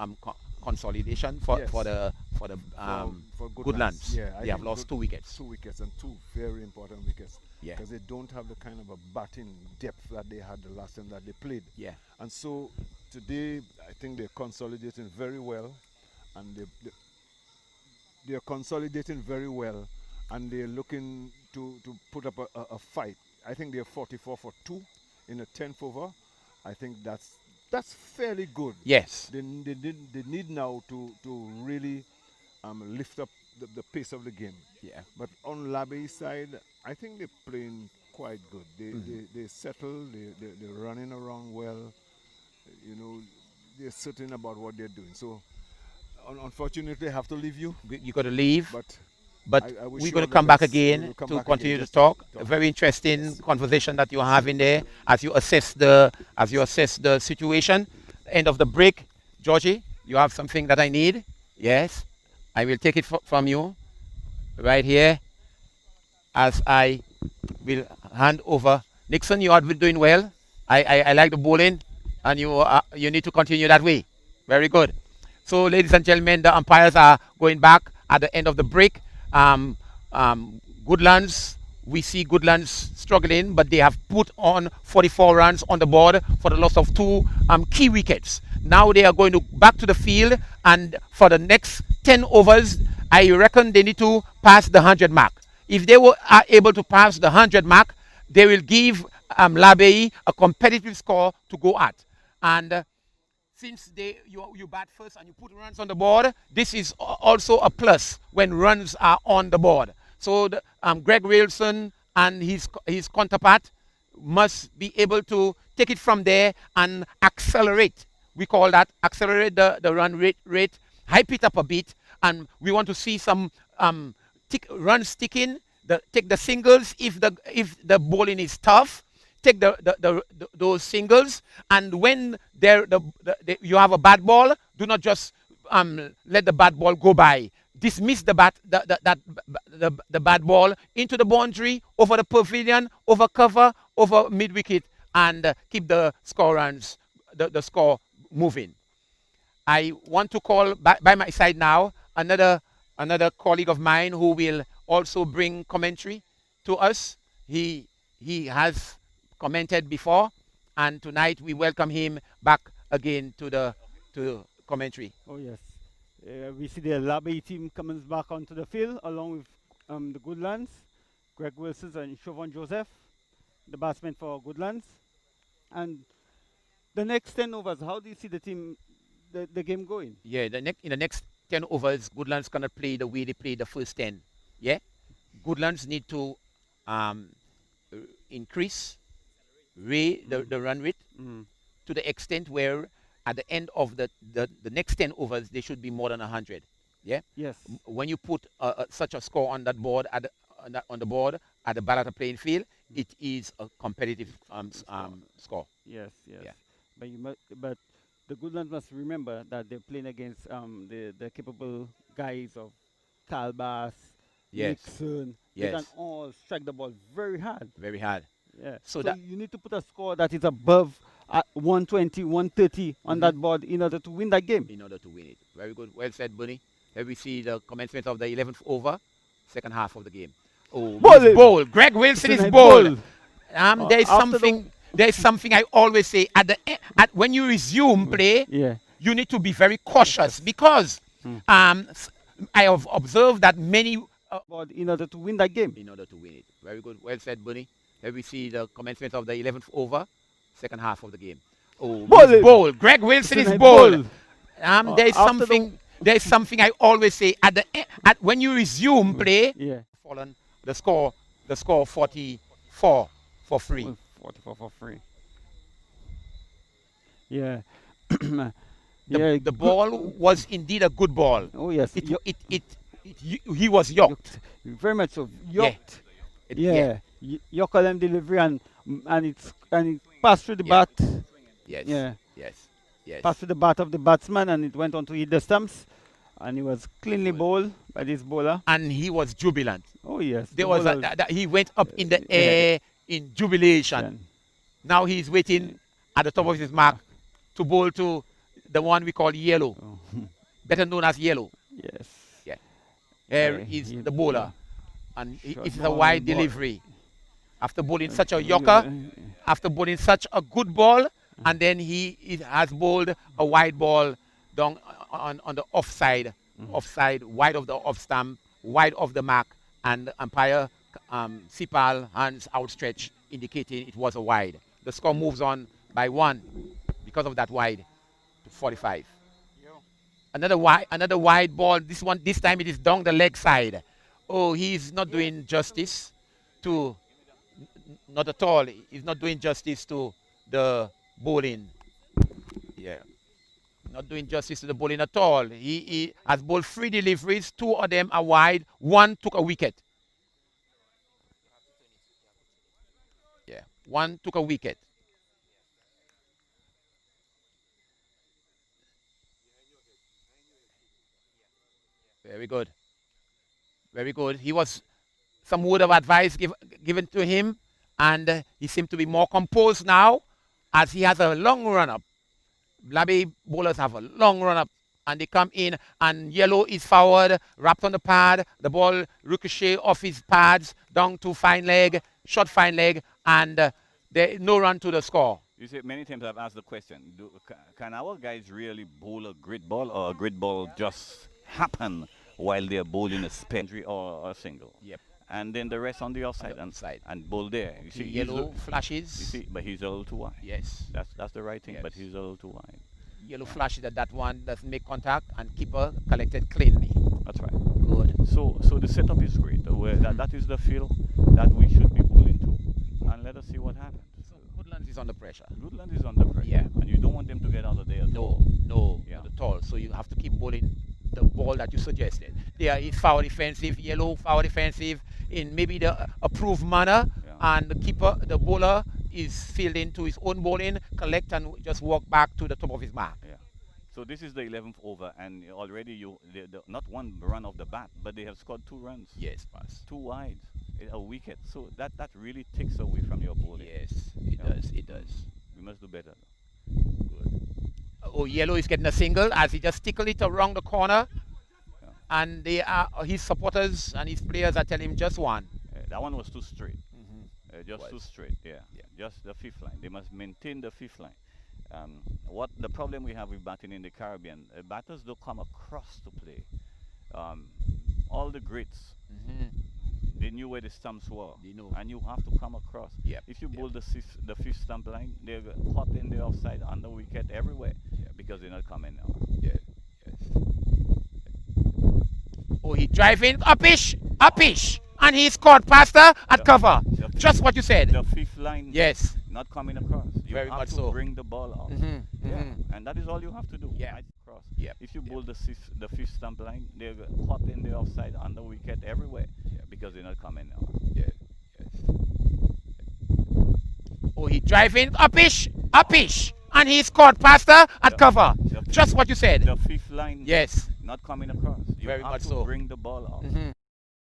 consolidation for the Goodlands. Yeah, they have lost 2 wickets. 2 wickets and 2 very important wickets. Yeah. Because they don't have the kind of a batting depth that they had the last time that they played. Yeah. And so today I think they're consolidating very well, and they're consolidating very well, and they're looking to put up a fight. I think they're 44 for 2 in a 10th over. I think that's fairly good. Yes. They need now to really lift up the pace of the game. Yeah. But on Labe's side, I think they're playing quite good. They settle. They're running around well. You know, they're certain about what they're doing. So unfortunately, I have to leave you. You got to leave. But We're going to come back again to continue to talk. A very interesting conversation that you're having there as you assess the situation. End of the break, Georgie, you have something that I need. Yes, I will take it from you right here as I will hand over. Nixon, you have been doing well. I like the bowling, and you need to continue that way. Very good. So, ladies and gentlemen, the umpires are going back at the end of the break. Goodlands, we see Goodlands struggling, but they have put on 44 runs on the board for the loss of 2 key wickets. Now they are going back to the field, and for the next 10 overs, I reckon they need to pass the 100 mark. If they are able to pass the 100 mark, they will give Labe a competitive score to go at. And since you bat first and you put runs on the board, this is also a plus when runs are on the board. So Greg Wilson and his counterpart must be able to take it from there and accelerate. We call that accelerate the run rate, hype it up a bit, and we want to see some runs ticking. Take the singles if the bowling is tough. Take those singles, and when you have a bad ball, do not just let the bad ball go by. Dismiss the bad ball into the boundary, over the pavilion, over cover, over mid wicket, and keep the score runs, the score moving. I want to call by my side now another colleague of mine who will also bring commentary to us. He has commented before, and tonight we welcome him back again to commentary. Oh yes, we see the Labe team coming back onto the field along with the Goodlands, Greg Wilson and Chauvin Joseph, the batsmen for Goodlands. And the next 10 overs, how do you see the team, the game going? Yeah, in the next 10 overs, Goodlands cannot play the way they played the first 10. Yeah, Goodlands need to increase the run rate to the extent where at the end of the next 10 overs they should be more than 100. Yeah. Yes. When you put such a score on that board on the board at the Balata playing field, it is a competitive score. Yes. Yes. Yeah. But the Goodlands must remember that they're playing against the capable guys of Calbas, Nixon. They can all strike the ball very hard. Very hard. Yeah. So you need to put a score that is above 120, 130 on that board in order to win that game. In order to win it. Very good. Well said, Bunny. Here we see the commencement of the 11th over, second half of the game. Oh, bowl. Greg Wilson is bold. There's something I always say when you resume play. You need to be very cautious because I have observed that many in order to win that game. In order to win it. Very good. Well said, Bunny. Here we see the commencement of the 11th over, second half of the game. Oh, bold. Greg Wilson is bold. There's something I always say when you resume play. Fallen the score 44 for free. 44 for free. Yeah. The ball was indeed a good ball. Oh yes. He was yoked. Very much so. Yoked. Yokalem delivery and it passed through the bat. Yes. Passed through the bat of the batsman and it went on to hit the stumps, and he was cleanly bowled by this bowler. And he was jubilant. Oh yes. He went up in the air in jubilation. Now he's waiting at the top of his mark to bowl to the one we call Yellow, better known as Yellow. Yes. Here is the bowler, and it's a wide delivery. After bowling such a yorker, after bowling such a good ball, and then he has bowled a wide ball down on the offside, wide of the off stump, wide of the mark, and the umpire Sipal hands outstretched indicating it was a wide. The score moves on by 1 because of that wide to 45. Another wide ball. This time it is down the leg side. Oh, he's not doing justice to, not at all. He's not doing justice to the bowling. Yeah. Not doing justice to the bowling at all. He has bowled 3 deliveries. 2 of them are wide. 1 took a wicket. Yeah. 1 took a wicket. Very good. Very good. He was some word of advice given to him, and he seemed to be more composed now as he has a long run up. Blabby bowlers have a long run up, and they come in, and Yellow is forward, wrapped on the pad. The ball ricochet off his pads down to fine leg, short fine leg, and there no run to the score. You see, many times I've asked the question, can our guys really bowl a grid ball, or a grid ball just happen while they're bowling a spin or a single? Yep. And then the rest on the offside and bowl there. You see, Yellow flashes. You see, but he's a little too wide. Yes. That's the right thing, yes. But he's a little too wide. Yellow flashes that one doesn't make contact, and keeper collected cleanly. That's right. Good. So the setup is great. That is the field that we should be bowling to. And let us see what happens. So Goodlands is under pressure. Goodlands is under pressure. Yeah. And you don't want them to get out of there at all. No, yeah. Not at all. So you have to keep bowling the ball that you suggested. There is foul defensive, Yellow foul defensive in maybe the approved manner, yeah. And the keeper, the bowler, is fielding to his own bowling, collect and just walk back to the top of his mark. Yeah. So this is the 11th over, and already not one run off the bat, but they have scored 2 runs. Yes, pass. 2 wide, a wicket. So that really takes away from your bowling. Yes, it does. It does. We must do better. Good. Oh, Yellow is getting a single as he just tickle it around the corner. Yeah. And they are his supporters and his players are telling him just one. That one was too straight. Just too straight, yeah. Just the 5th line. They must maintain the 5th line. What the problem we have with batting in the Caribbean, batters don't come across to play. All the greats, they knew where the stumps were. They know. And you have to come across. Yep. If you bowl the 5th stump line, they're caught in the offside, on the wicket, everywhere, because they're not coming now. Yeah. Yes. Oh, he driving upish, and he scored past her at cover. Just what you said. The 5th line. Yes. Not coming across. You Very have much to so. Bring the ball out. And that is all you have to do. Yeah. Right across. If you bowl the 5th stump line, they're caught in the offside, on the wicket, everywhere, because they're not coming now. Yeah. Yes. Oh, he driving upish, and he scored past her at cover. Just what you said. The 5th line. Yes. Not coming across. You Very have much to so. Bring the ball out.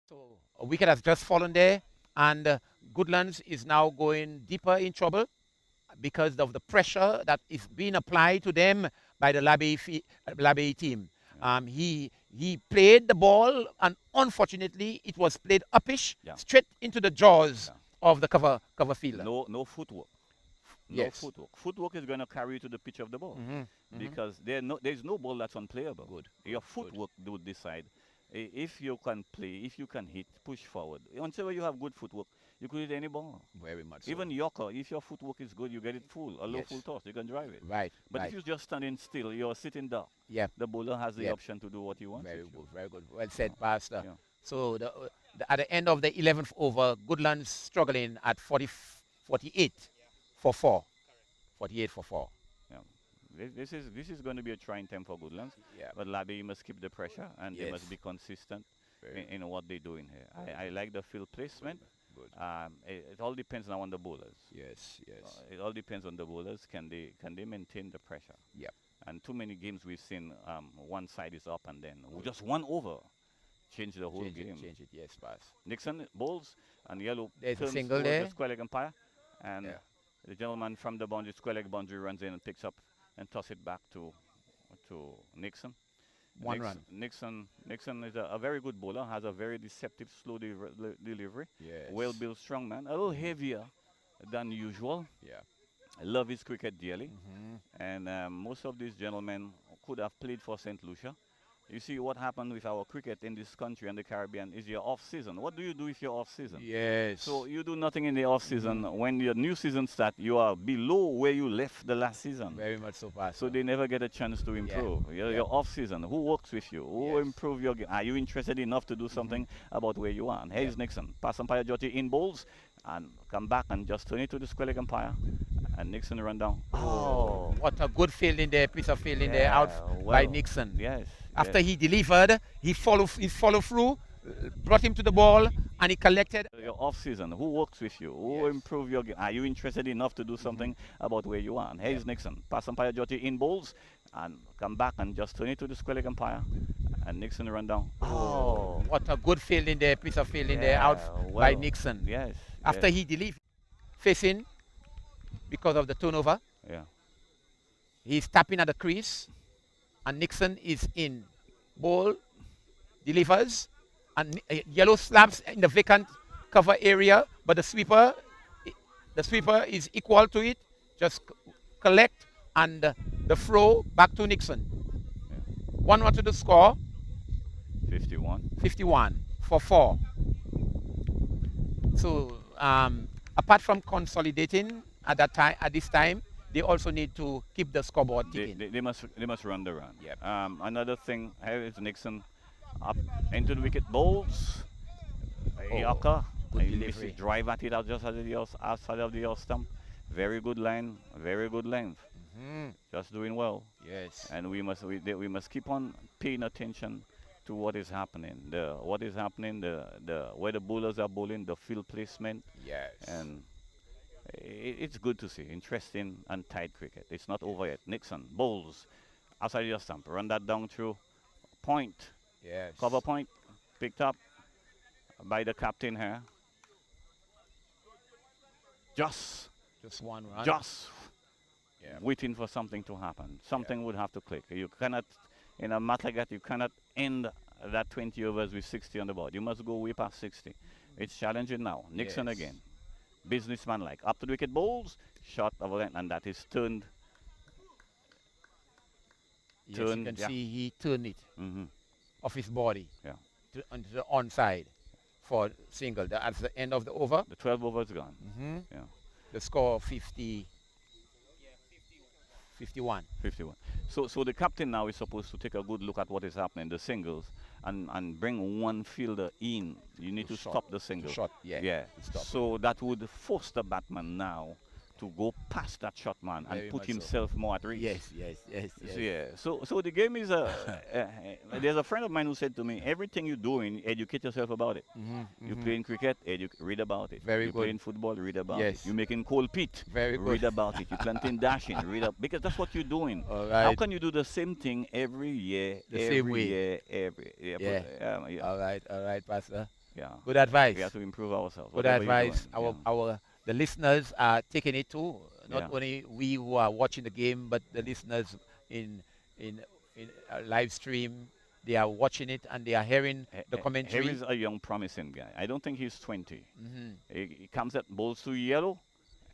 So a wicket has just fallen there, and Goodlands is now going deeper in trouble because of the pressure that is being applied to them by the Labby team. He played the ball, and unfortunately, it was played upish, straight into the jaws of the cover fielder. No footwork. No footwork. Footwork is going to carry you to the pitch of the ball because there's no ball that's unplayable. Good. Your footwork would decide if you can play, if you can hit, push forward. Until you have good footwork, you could hit any ball. Very much. Even Yorker, if your footwork is good, you get it full, a low full toss, you can drive it. Right. But if you're just standing still, you're sitting down. Yeah. The bowler has the option to do what he wants. Very good. Very good. Well said, Pastor. Yeah. So at the end of the 11th over, Goodlands struggling at 48 for 4. 48 for 4. Yeah. This is going to be a trying time for Goodlands. Yeah. But Labby must keep the pressure, and they must be consistent in what they're doing here. I like the field placement. Good. It all depends now on the bowlers. Yes. It all depends on the bowlers. Can they maintain the pressure? Yeah. And too many games we've seen one side is up and then just one over change the whole game. Change it. Yes, pass. Nixon bowls and Yellow there's turns a single there. The square leg umpire, and the gentleman from the boundary, square leg boundary, runs in and picks up and toss it back to Nixon. One run. Nixon is a very good bowler, has a very deceptive, slow delivery. Yes. Well-built, strong man, a little heavier than usual. Yeah. love his cricket dearly. And most of these gentlemen could have played for St. Lucia. You see what happened with our cricket in this country and the Caribbean is your off season. What do you do if you're off season? Yes. So you do nothing in the off season. When your new season starts, you are below where you left the last season. Very much so, Pastor. So they never get a chance to improve. You're off season. Who works with you? Who improve your game? Are you interested enough to do something about where you are? And here's Nixon. Pass umpire Jyoti in bowls and come back and just turn it to the square leg umpire. And Nixon run down. Oh, what a good fielding there, piece of fielding there out by Nixon. Yes. After he delivered, he followed through, brought him to the ball, and he collected. Your off season. Who works with you? Who improve your game? Are you interested enough to do something about where you are? And here's Nixon. Pass umpire Jyoti in bowls and come back and just turn it to the square leg umpire. And Nixon run down. Oh, what a good fielding there, piece of fielding there out by Nixon. Yes. After he delivered, facing because of the turnover. Yeah. He's tapping at the crease, and Nixon is in. Ball delivers, and yellow slabs in the vacant cover area, but the sweeper is equal to it. Just collect, and the throw back to Nixon. 1-1 to the score. 51 for 4. So apart from consolidating at this time, they also need to keep the scoreboard ticking. They must run the run. Yep. Another thing, here is Nixon up into the wicket, bowls. Yorker. Good He delivery. drive at it out just outside of the off stump. Very good line, very good length. Just doing well. Yes. And we must keep on paying attention to what is happening. Where the bowlers are bowling, the field placement. Yes. And it's good to see. Interesting and tight cricket. It's not over yet. Nixon bowls outside your stump. Run that down through point. Yes. Cover point. Picked up by the captain here. Just one run. waiting for something to happen. Something would have to click. You cannot, in a match like that, you cannot end that 20 overs with 60 on the board. You must go way past 60. It's challenging now. Nixon again. Businessman-like. Up to the wicket bowls, shot of a length, and that is turned. Yes, you can see he turned it off his body onto the onside for single. That's the end of the over. The 12 overs gone. Yeah. The score 51. 51. So the captain now is supposed to take a good look at what is happening, the singles, and bring one fielder in. You need to stop the single. Shot, So that would force the batsman now to go past that shot man and put himself more at risk. Yes. So the game is there's a friend of mine who said to me, everything you do, educate yourself about it. You play in cricket, read about it. Very you good. play in football, read about it. Yes. You making cold peat, Very good. read about it. You planting dashing, read up, because that's what you're doing. All right. How can you do the same thing every year, every year? All right, Pastor. Yeah. Good advice. We have to improve ourselves. Good whatever you're advice. doing. The listeners are taking it too. Not only we who are watching the game, but the listeners in live stream. They are watching it and they are hearing the commentary. Here is a young promising guy. I don't think he's 20. He comes at balls to yellow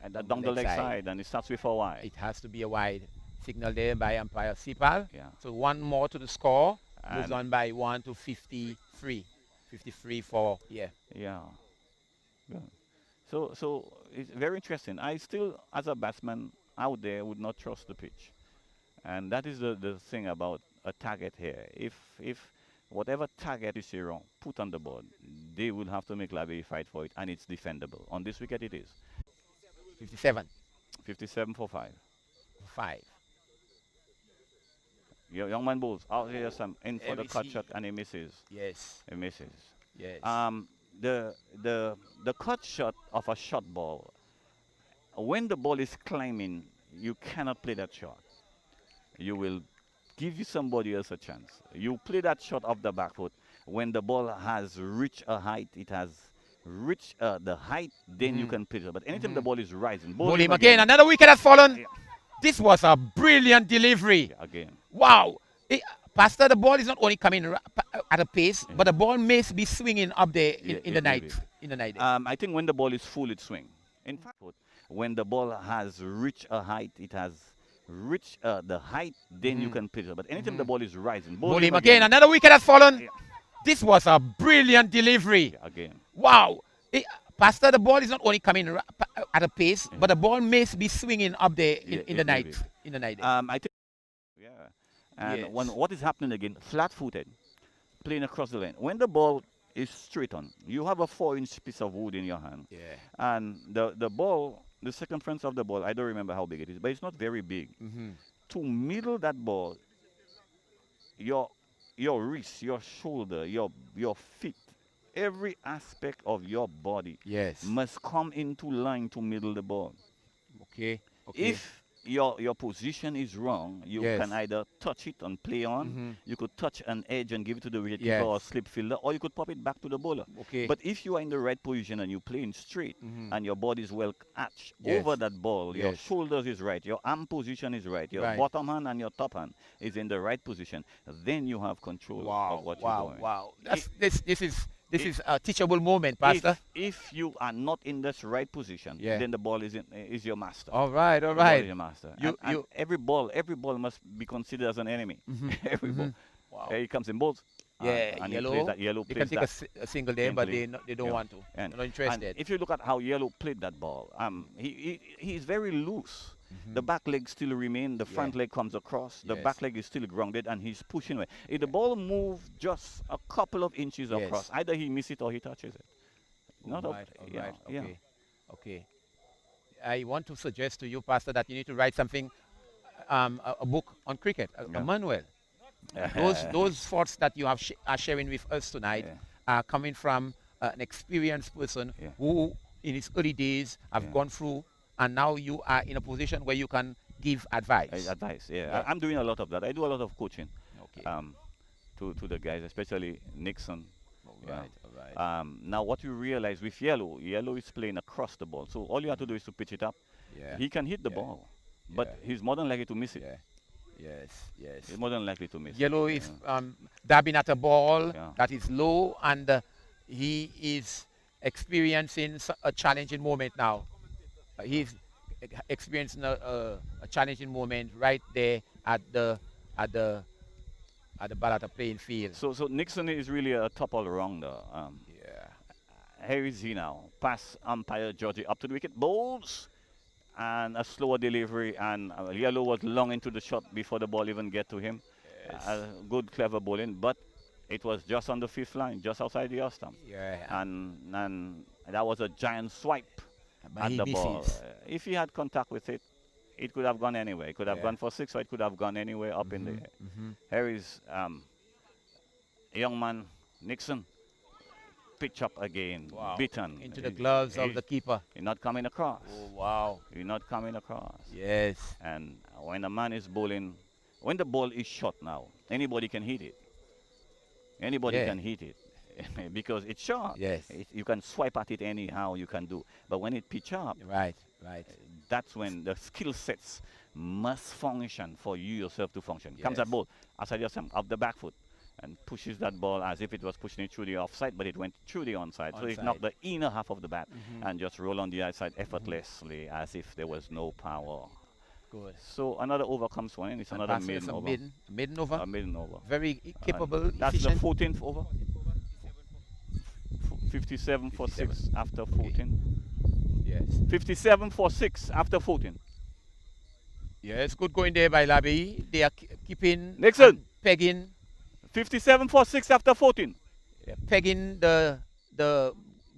and down the leg side, and he starts with a wide. It has to be a wide signal there by umpire Sipal. Yeah. So one more to the score. Moves on by 1 to 53. 53 for Yeah. So it's very interesting. I still, as a batsman out there, would not trust the pitch, and that is the thing about a target here. If whatever target you see wrong, put on the board, they will have to make liability fight for it, and it's defendable. On this wicket, it is 57. 57 for 5. 5. Young man bowls out here, some in for the cut shot, and he misses. Yes. He misses. Yes. The cut shot of a shot ball, when the ball is climbing, you cannot play that shot. You will give you somebody else a chance. You play that shot off the back foot when the ball has reached a height. It has reached the height, then you can play it. But anytime the ball is rising, ball him again. Another wicket has fallen. Yeah. This was a brilliant delivery. Yeah, again. Wow. Pastor, the ball is not only coming at a pace, but the ball may be swinging up there in the night. In the night. I think when the ball is full, it swings. In fact, when the ball has reached a height, it has reached the height, then you can pitch it. But anytime the ball is rising, Ball him again. Another wicket has fallen. Yeah. This was a brilliant delivery. Yeah, again. Wow. Pastor, the ball is not only coming at a pace, but the ball may be swinging up there in the night. In the night. I think. Yeah. And Yes. what is happening again? Flat-footed, playing across the lane. When the ball is straight on, you have a 4-inch piece of wood in your hand. Yeah. And the ball, the circumference of the ball, I don't remember how big it is, but it's not very big. To middle that ball, your wrist, your shoulder, your feet, every aspect of your body must come into line to middle the ball. Okay. If your position is wrong, you can either touch it and play on, you could touch an edge and give it to the wicketkeeper or slip fielder, or you could pop it back to the bowler. Okay. But if you are in the right position and you're playing straight and your body is well arched over that ball, your shoulders is right, your arm position is right, your bottom hand and your top hand is in the right position, then you have control of what you're doing. Wow. This is a teachable moment, Pastor. If you are not in this right position, then the ball is your master. All right. The ball is your master. And every ball must be considered as an enemy. Every ball. Wow. Here he comes in balls. And yellow. he plays that yellow. They can take a single there, but they don't want to. They're not interested. And if you look at how yellow played that ball, he's very loose. The back leg still remains. The front leg comes across. The back leg is still grounded, and he's pushing away. If the ball moves just a couple of inches across, either he misses it or he touches it. Okay. I want to suggest to you, Pastor, that you need to write something, a book on cricket, a manual. Those thoughts that you have are sharing with us tonight are coming from an experienced person who, in his early days, have gone through, and now you are in a position where you can give advice. I'm doing a lot of that. I do a lot of coaching to the guys, especially Nixon. All right. Now, what you realize with yellow is playing across the ball. So all you have to do is to pitch it up. He can hit the ball, but he's more than likely to miss it. Yes. He's more than likely to miss Yellow it. is dabbing at a ball that is low, and he is experiencing a challenging moment now. He's experiencing a challenging moment right there at the Balata playing field. So Nixon is really a top all-rounder. Here is he now. Pass umpire Georgie up to the wicket. Bowls. And a slower delivery, and Yellow was long into the shot before the ball even get to him. Good, clever bowling, but it was just on the 5th line, just outside the off stump. And that was a giant swipe at the ball. If he had contact with it, it could have gone anywhere. It could have gone for 6, or it could have gone anywhere up in the air. Here is a young man, Nixon. Pitch up again, beaten. Into the gloves of the keeper. You're not coming across. Oh, wow. You're not coming across. Yes. And when a man is bowling, when the ball is shot now, anybody can hit it. Anybody can hit it. Because it's short. Yes. You can swipe at it anyhow you can do. But when it pitch up, right. That's when the skill sets must function for you yourself to function. Comes that ball, outside yourself, up the back foot, and pushes that ball as if it was pushing it through the offside, but it went through the onside. So it knocked the inner half of the bat and just rolled on the outside effortlessly as if there was no power. Good. So another over comes one, and it's another maiden over. Maiden over? A maiden over. Very capable, that's efficient. the 14th over. 57 for 6 after 14. Yes. 57 for 6 after 14. Yes, good going there by Labby. They are keeping Nixon. Pegging. 57 for 6 after 14. Pegging the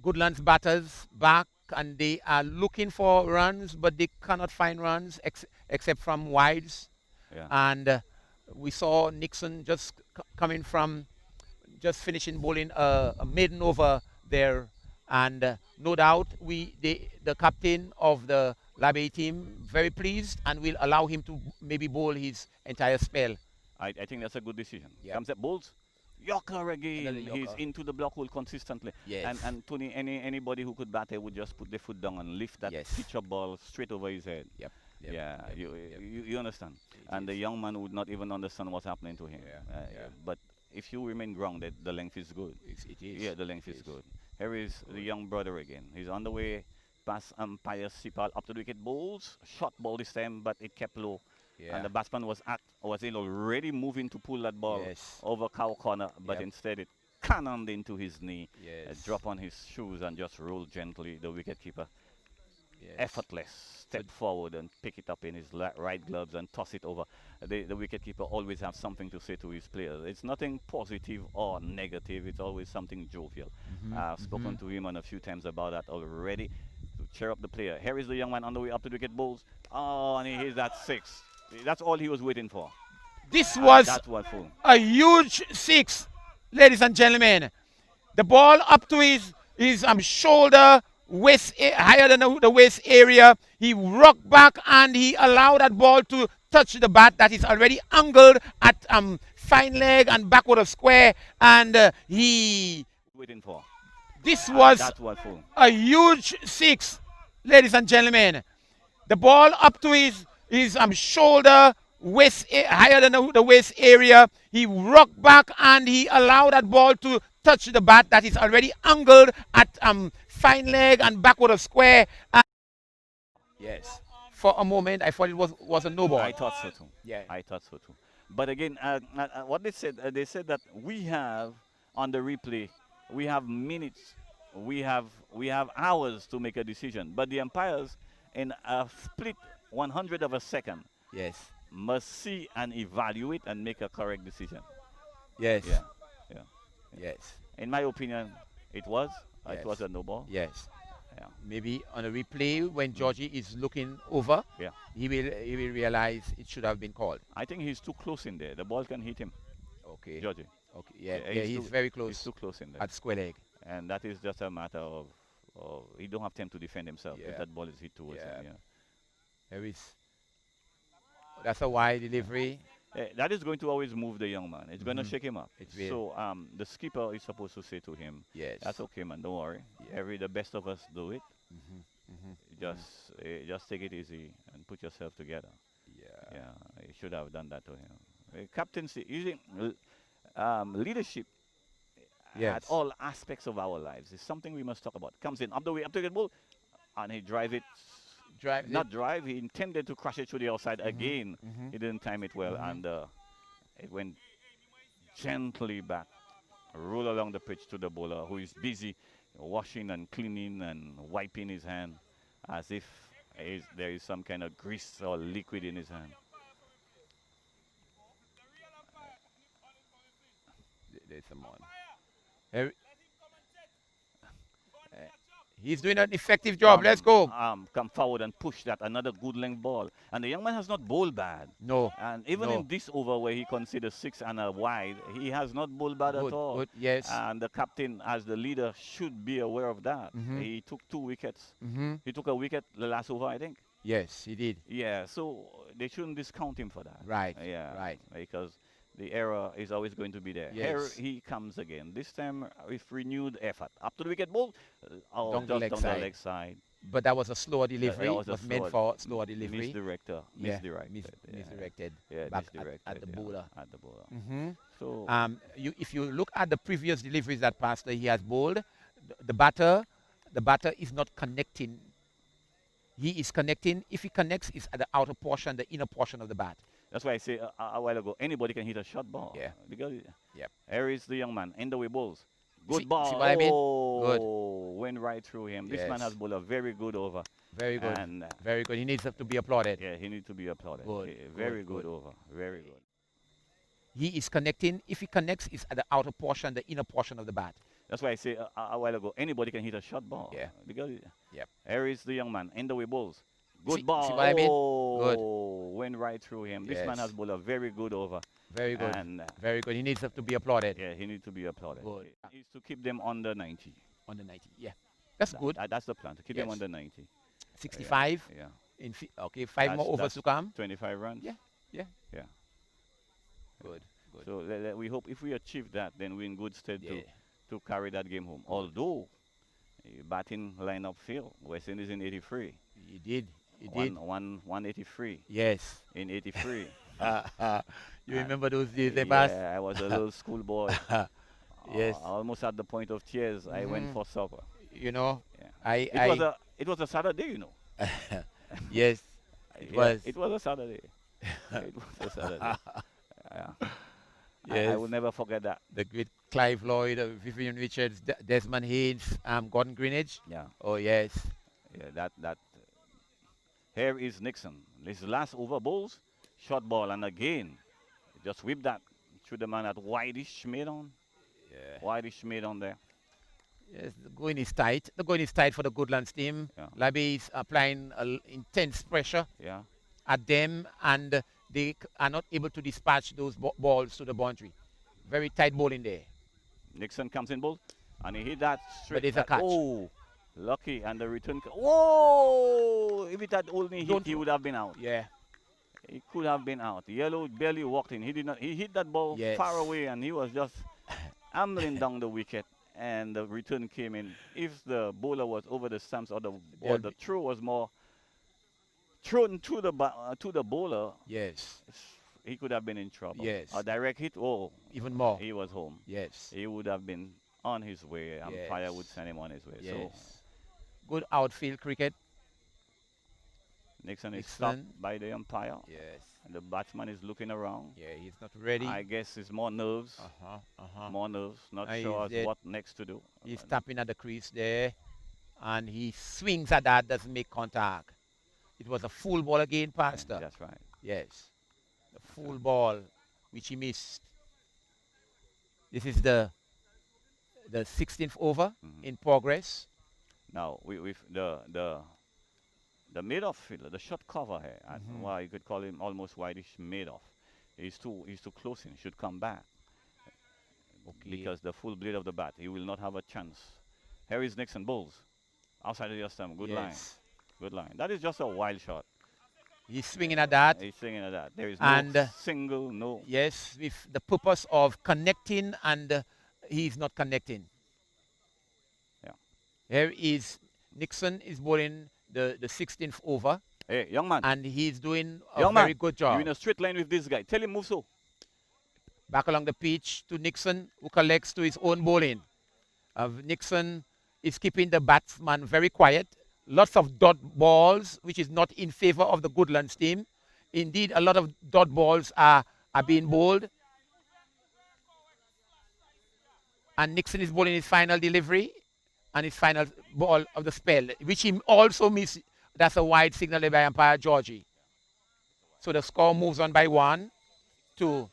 Goodlands batters back, and they are looking for runs, but they cannot find runs except from wides. And we saw Nixon just coming from just finishing bowling a maiden over there, and no doubt the captain of the Labby team very pleased and will allow him to maybe bowl his entire spell. I think that's a good decision. Comes at bowls. Yorker again. He's into the block hole consistently. Yes. And Tony, anybody who could bat it would just put their foot down and lift that pitcher ball straight over his head. You understand. And the young man would not even understand what's happening to him. But if you remain grounded, the length is good. It is. Yeah, the length is good. Here is the young brother again. He's on the way Pass umpire Sipal up to the wicket. Bowls. Short ball this time, but it kept low. Yeah. And the batsman was already moving to pull that ball over cow corner, but instead it cannoned into his knee. Drop on his shoes and just roll gently. The wicketkeeper, effortless, step forward and pick it up in his right gloves and toss it over. The wicketkeeper always has something to say to his players. It's nothing positive or negative. It's always something jovial. I've spoken to him on a few times about that already to cheer up the player. Here is the young man on the way up to the wicket. Bowls. Oh, and he hits that 6. That's all he was waiting for. This was a huge 6, ladies and gentlemen. The ball up to his shoulder, waist, higher than the waist area. He rocked back and he allowed that ball to touch the bat that is already angled at fine leg and backward of square. And he waiting for. This was a huge 6, ladies and gentlemen. The ball up to his shoulder, waist, higher than the waist area. He rocked back and he allowed that ball to touch the bat that is already angled at fine leg and backward of square. Yes. For a moment, I thought it was a no ball. I thought so too. Yeah. I thought so too. But again, what they said that we have on the replay, we have minutes, we have hours to make a decision. But the umpires, in a split 100 of a second, must see and evaluate and make a correct decision. Yes. Yeah. Yes. In my opinion, it was a no ball. Yes. Yeah. Maybe on a replay when Georgie is looking over, he will realize it should have been called. I think he's too close in there. The ball can hit him. Okay. Georgie. Okay. Yeah. He's very close. He's too close in there. At square leg. And that is just a matter of he don't have time to defend himself if that ball is hit towards him. That's a wide delivery. That is going to always move the young man. It's going to shake him up. So the skipper is supposed to say to him, "That's okay, man. Don't worry. The best of us do it. Just take it easy and put yourself together." Yeah. He should have done that to him. Captaincy, using leadership at all aspects of our lives is something we must talk about. Comes in up the way, up to the ball, and he he intended to crash it through the outside again. He didn't time it well, and it went gently back, roll along the pitch to the bowler, who is busy washing and cleaning and wiping his hand as if there is some kind of grease or liquid in his hand. There's someone. He's doing an effective job. Let's go. Come forward and push that. Another good length ball. And the young man has not bowled bad. No. And even in this over where he considers 6 and a wide, he has not bowled bad at all. Good. Yes. And the captain, as the leader, should be aware of that. He took 2 wickets. He took a wicket the last over, I think. Yes, he did. Yeah, so they shouldn't discount him for that. Right. Yeah. Right. Because the error is always going to be there. Yes. Here he comes again. This time with renewed effort. Up to the wicket ball. Down the leg side. But that was a slower delivery. It was meant for slower delivery. Misdirected. Back at the bowler. So if you look at the previous deliveries that Pastor he has bowled, the batter is not connecting. He is connecting. If he connects, it's at the outer portion, the inner portion of the bat. That's why I say a while ago, anybody can hit a short ball. Yeah. Because here is the young man in the way balls. Good ball. See what I mean? Good. Went right through him. This man has bowled a very good over. Very good. And very good. He needs to be applauded. Yeah, he needs to be applauded. Good. Very good over. Very good. He is connecting. If he connects, it's at the outer portion, the inner portion of the bat. That's why I say a while ago, anybody can hit a short ball. Yeah. Because here is the young man in the way balls. Good ball. See what I mean? Good. Went right through him. This man has bowled a very good over. Very good. And very good. He needs to be applauded. Yeah, he needs to be applauded. Good. He needs to keep them under 90. Under 90. Yeah. That's good. That's the plan, to keep them under 90. 65. Yeah. Okay, 5 more overs to come. 25 runs. Yeah. Good. So we hope if we achieve that, then we're in good stead to carry that game home. Although batting lineup failed. West Indies in 83. He did. 183. Yes. In 83. You remember those days they passed? Yeah, I was a little schoolboy. Yes. Almost at the point of tears. I went for supper. You know, it It was a Saturday, you know. Yes, it was. It was a Saturday. It was a Saturday. Yeah. Yes. I will never forget that. The great Clive Lloyd, Vivian Richards, Desmond Haynes, Gordon Greenidge. Yeah. Oh, yes. Yeah, that. Here is Nixon. His last over balls, short ball, and again, just whip that through the man at Whitish made on. Yeah. Whitish made on there. Yes, the going is tight. The going is tight for the Goodlands team. Yeah. Labbe is applying intense pressure Yeah. at them, and they are not able to dispatch those balls to the boundary. Very tight ball in there. Nixon comes in ball, and he hit that straight. But it's a catch. Oh, lucky, and the return. Whoa! If it had only hit, he would have been out. Yeah. He could have been out. Yellow barely walked in. He did not. He hit that ball far away, and he was just ambling down the wicket. And the return came in. If the bowler was over the stumps, or the throw was more thrown to the bowler, yes, he could have been in trouble. Yes. A direct hit, even more. He was home. Yes. He would have been on his way. Umpire would send him on his way. Yes. So good outfield cricket. Nixon is stopped by the umpire. Yes. And the batsman is looking around. Yeah, he's not ready. I guess it's more nerves. More nerves. Not sure what next to do. He's tapping at the crease there, and he swings at that, doesn't make contact. It was a full ball again, Pastor. That's right. Yes. The full ball, which he missed. This is the 16th over in progress. Now, with the mid-off fielder, the short cover here, well, you could call him almost whitish mid-off. He's too close in. He should come back. Okay. Because the full blade of the bat, he will not have a chance. Here is Nixon bowls. Outside of your stump. Good line. Good line. That is just a wild shot. He's swinging at that. He's swinging at that. There is no single, no. Yes, with the purpose of connecting, and he's not connecting. Yeah. Here is Nixon is bowling the 16th over. Hey, young man. And he's doing a very good job. You're in a straight line with this guy. Tell him move so. Back along the pitch to Nixon, who collects to his own bowling. Nixon is keeping the batsman very quiet. Lots of dot balls, which is not in favor of the Goodlands team. Indeed, a lot of dot balls are being bowled. And Nixon is bowling his final delivery and his final ball of the spell, which he also missed. That's a wide signal by umpire Georgie. So the score moves on by 1 to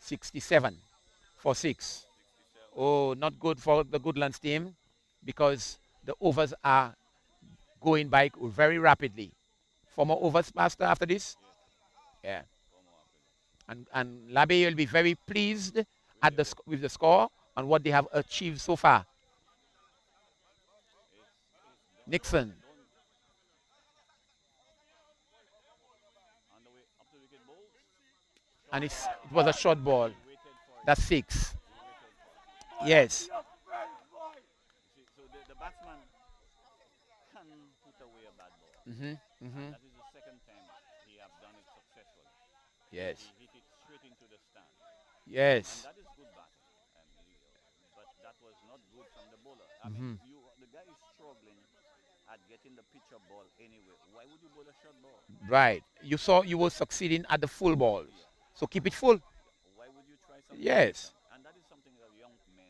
67 for 6. Oh, not good for the Goodlands team because the overs are going by very rapidly. 4 more overs, Pastor, after this? Yeah. And Labbe will be very pleased at with the score and what they have achieved so far. Nixon. And it was a short ball. That's 6. Yes. So the batsman can put away a bad ball. That is the second time he has done it successfully. Yes. He hit it straight into the stand. Yes. And that is good batting. But that was not good from the bowler. I mean, the guy is struggling at getting the pitcher ball anyway. Why would you bowl a short ball? Right. You saw you were succeeding at the full balls. So keep it full. Why would you try something? Yes. And that is something that young men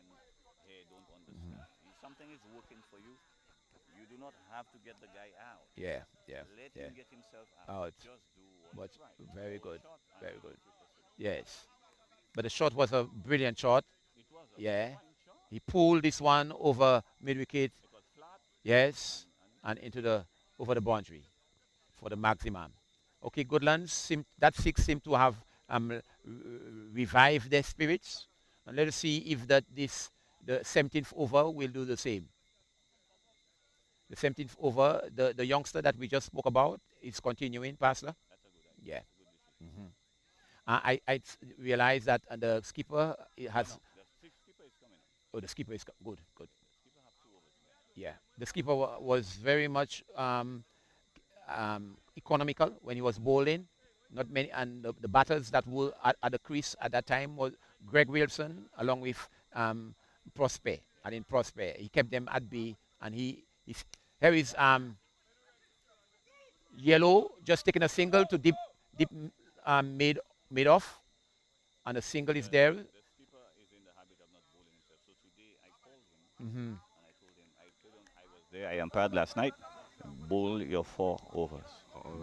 here don't understand. If something is working for you, you do not have to get the guy out. Yeah. Let him get himself out. Just do what's right. Very good. Very good. Yes. But the shot was a brilliant shot. It was a fine shot. He pulled this one over mid-wicket. It was flat. Yes. And over the boundary for the maximum. Okay, Goodlands, that 6 seemed to have revive their spirits, and let us see if the 17th over will do the same. The 17th over, the youngster that we just spoke about is continuing, Pastor. That's a good idea. Yeah. I realized that the skipper has. No, the skipper is coming. Oh, the skipper is good. The skipper have 2 overs there. Yeah, the skipper was very much economical when he was bowling. Not many, and the batters that were at the crease at that time was Greg Wilson along with Prosper. And in Prosper, he kept them at bay. And here is Yellow just taking a single to deep made off, and a single is there. The skipper is in the habit of not bowling himself. So today I called him and I told him, I was there, I umpired last night. Bowl your 4 overs.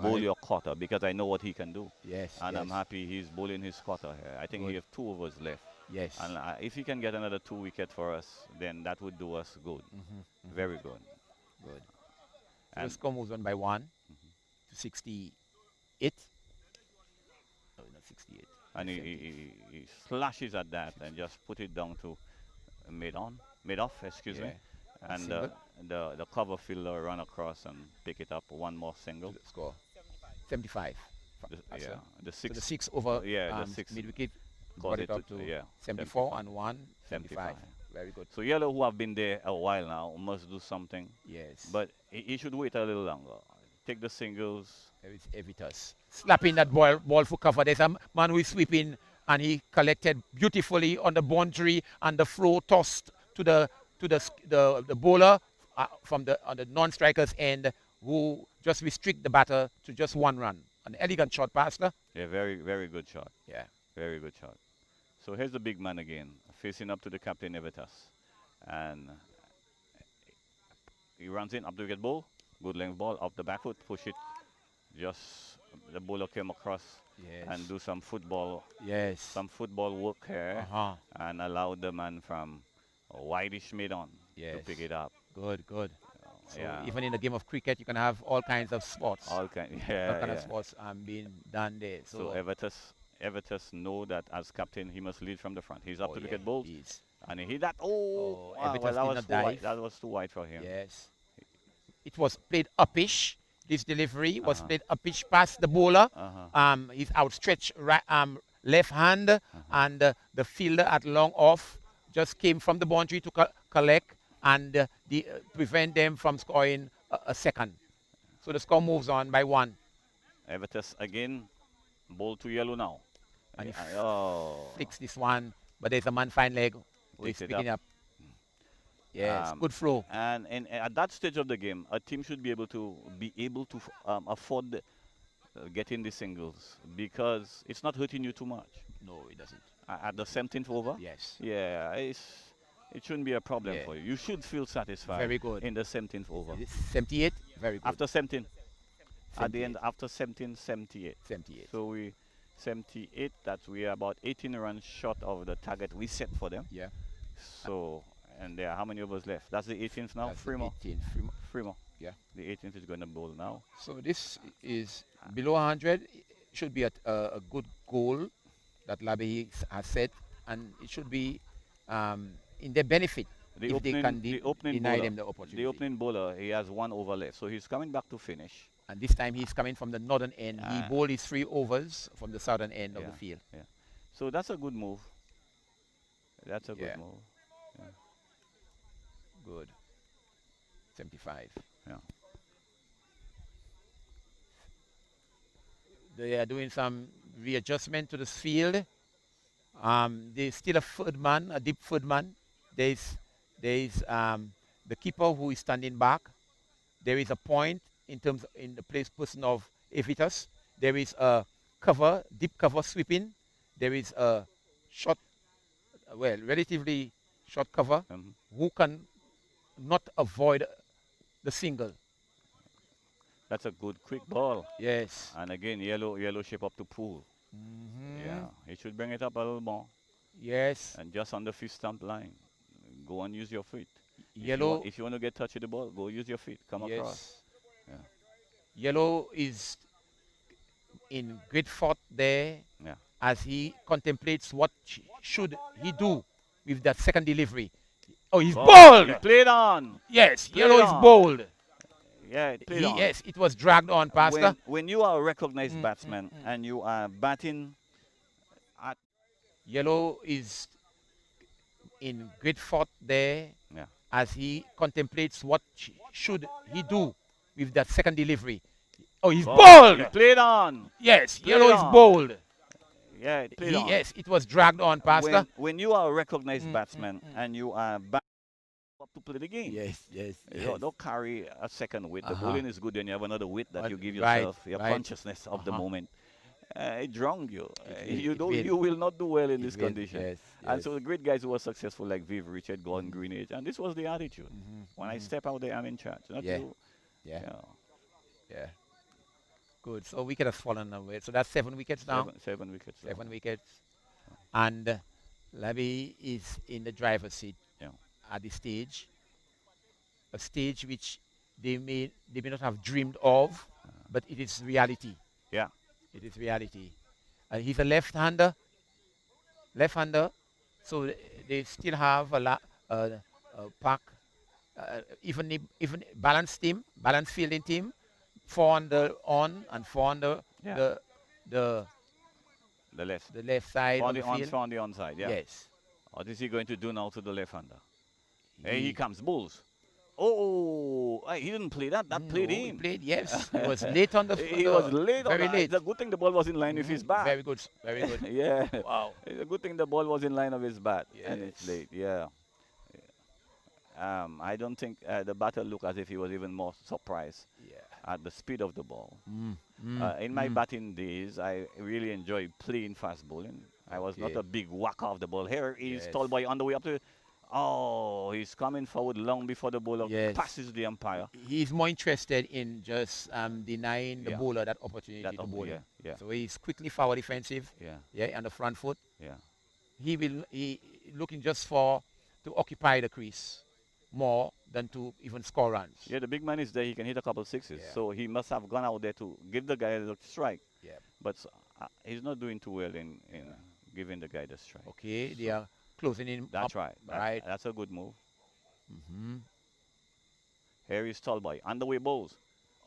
Bowl your quarter because I know what he can do. Yes. And yes. I'm happy he's bowling his quarter here. I think he has 2 overs left. Yes. And if he can get another 2 wicket for us, then that would do us good. Very good. Good. So the score moves on by 1 to 68. No, not 68. And he slashes at that and just put it down to mid-off, excuse me. And the cover fielder run across and pick it up. 1 more single. Score 75. The 6. So the 6 over the 6 mid wicket got it up to 74 and 1 75. Very good. So Yellow, who have been there a while now, must do something. Yes. But he should wait a little longer. Take the singles. There is Evitas slapping that ball for cover. There's a man who is sweeping, and he collected beautifully on the boundary, and the throw tossed to the bowler on the non-striker's end, who just restrict the batter to just 1 run. An elegant shot, Pastor. Yeah, very, very good shot. Yeah. Very good shot. So here's the big man again, facing up to the captain Evitas. And he runs in, up to get ball. Good length ball, up the back foot, push it. Just the bowler came across and do some football. Yes. Some football work here. And allow the man from wideish mid-on to pick it up. Good, good. So even in the game of cricket, you can have all kinds of sports. All kinds of sports being done there. So Evitas know that as captain, he must lead from the front. He's up to get balls. And he hit that. Well, that was too wide for him. Yes. It was played uppish. This delivery was played uppish past the bowler. His outstretched left hand, and the fielder at long off just came from the boundary to collect and prevent them from scoring a second. So the score moves on by 1. Evitas again, ball to Yellow now. And he flicks this one, but there's a man fine leg who is picking up. Yes, good flow. And at that stage of the game, a team should be able to afford getting the singles because it's not hurting you too much. No, it doesn't. At the 17th over? Yes. Yeah, it shouldn't be a problem for you. You should feel satisfied. Very good. In the 17th over. 78? Very good. After 17. At the end, after 17, 78. 78. So we 78, that we are about 18 runs short of the target we set for them. Yeah. So, and there are how many overs left? That's the 18th now? That's 3 more. 18. 3 more. Yeah. The 18th is going to bowl now. So this is below 100. Should be a good goal that Labi has set, and it should be in their benefit if they can deny them the opportunity. The opening bowler, he has 1 over left, so he's coming back to finish. And this time he's coming from the northern end. He bowled his 3 overs from the southern end of the field. Yeah. So that's a good move. That's a good move. Yeah. Good. 75. Yeah. They are doing some readjustment to this field. There's still a third man, a deep third man. There's the keeper who is standing back. There is a point in the person of Evitas. There is a cover, deep cover sweeping. There is a short, relatively short cover who can not avoid the single. That's a good quick ball. Yes. And again, yellow shape up to pull. Yeah, he should bring it up a little more. Yes. And just on the 5th stump line, go and use your feet. Yellow. If you want to get touch with the ball, go use your feet. Come across. Yeah. Yellow is in great thought there as he contemplates what should he do with that second delivery. Oh, he's bold. He played on. Yes, Yellow is bold. Yeah, it played on. Yes, it was dragged on, Pastor. When you are a recognized batsman and you are batting at... Yellow is in great thought there as he contemplates what should he do with that second delivery. Oh, he's bold. He played on. Yes, Yellow is bold. Yeah, it played on. Yes, it was dragged on, Pastor. When you are a recognized batsman and you are up to play the game. Yes, yes, You yes. don't carry a second weight. The Uh-huh. bowling is good, then you have another weight that you give Right, yourself, your right. consciousness of the moment. It drowned you. It will. You will not do well in It this will. condition. Yes, And yes. so the great guys who were successful like Viv, Richard, Gordon, Greenidge, and this was the attitude. When I step out there, I'm in charge. Not Yeah. you. Yeah, You know, yeah. Good. So wicket has fallen away. So that's 7 wickets now. seven wickets. 7 wickets. And Labby is in the driver's seat Yeah. at this stage. A stage which they may not have dreamed of, but it is reality. Yeah. It is reality. He's a left-hander. Left-hander. So they still have a pack, even balanced team, balanced fielding team. 4 on the on and 4 on the Yeah. the The left. the left side On of the the field. on the onside. Yeah. Yes. What is he going to do now to the left-hander? Hey, He- he comes. Bulls. Oh, he didn't play that. That played No, he him. played, yes. He was late on the He was late. Very on late. It's a good thing the ball was in line with his bat. Very good. Very good. Yeah. Wow. It's a good thing the ball was in line of his bat. And it's Yes. late. Yeah. I don't think the batter looked as if he was even more surprised Yeah. at the speed of the ball. Mm. In my batting days, I really enjoyed playing fast bowling. I was not Okay. a big whacker of the ball. Here is Yes. tall boy on the way up to. Oh, he's coming forward long before the bowler Yes. passes the umpire. He's more interested in just denying the Yeah. bowler that opportunity That to bowl. yeah, yeah, So he's quickly forward defensive. yeah, Yeah, on the front foot. yeah. He looking just to occupy the crease more than to even score runs. Yeah, the big man is there. He can hit a couple sixes. Yeah. So he must have gone out there to give the guy the strike. Yeah. But he's not doing too well in giving the guy the strike. Okay, they are closing in. That's up. right. Right. That's a good move. Mm-hmm. Here is tall boy. Underway balls.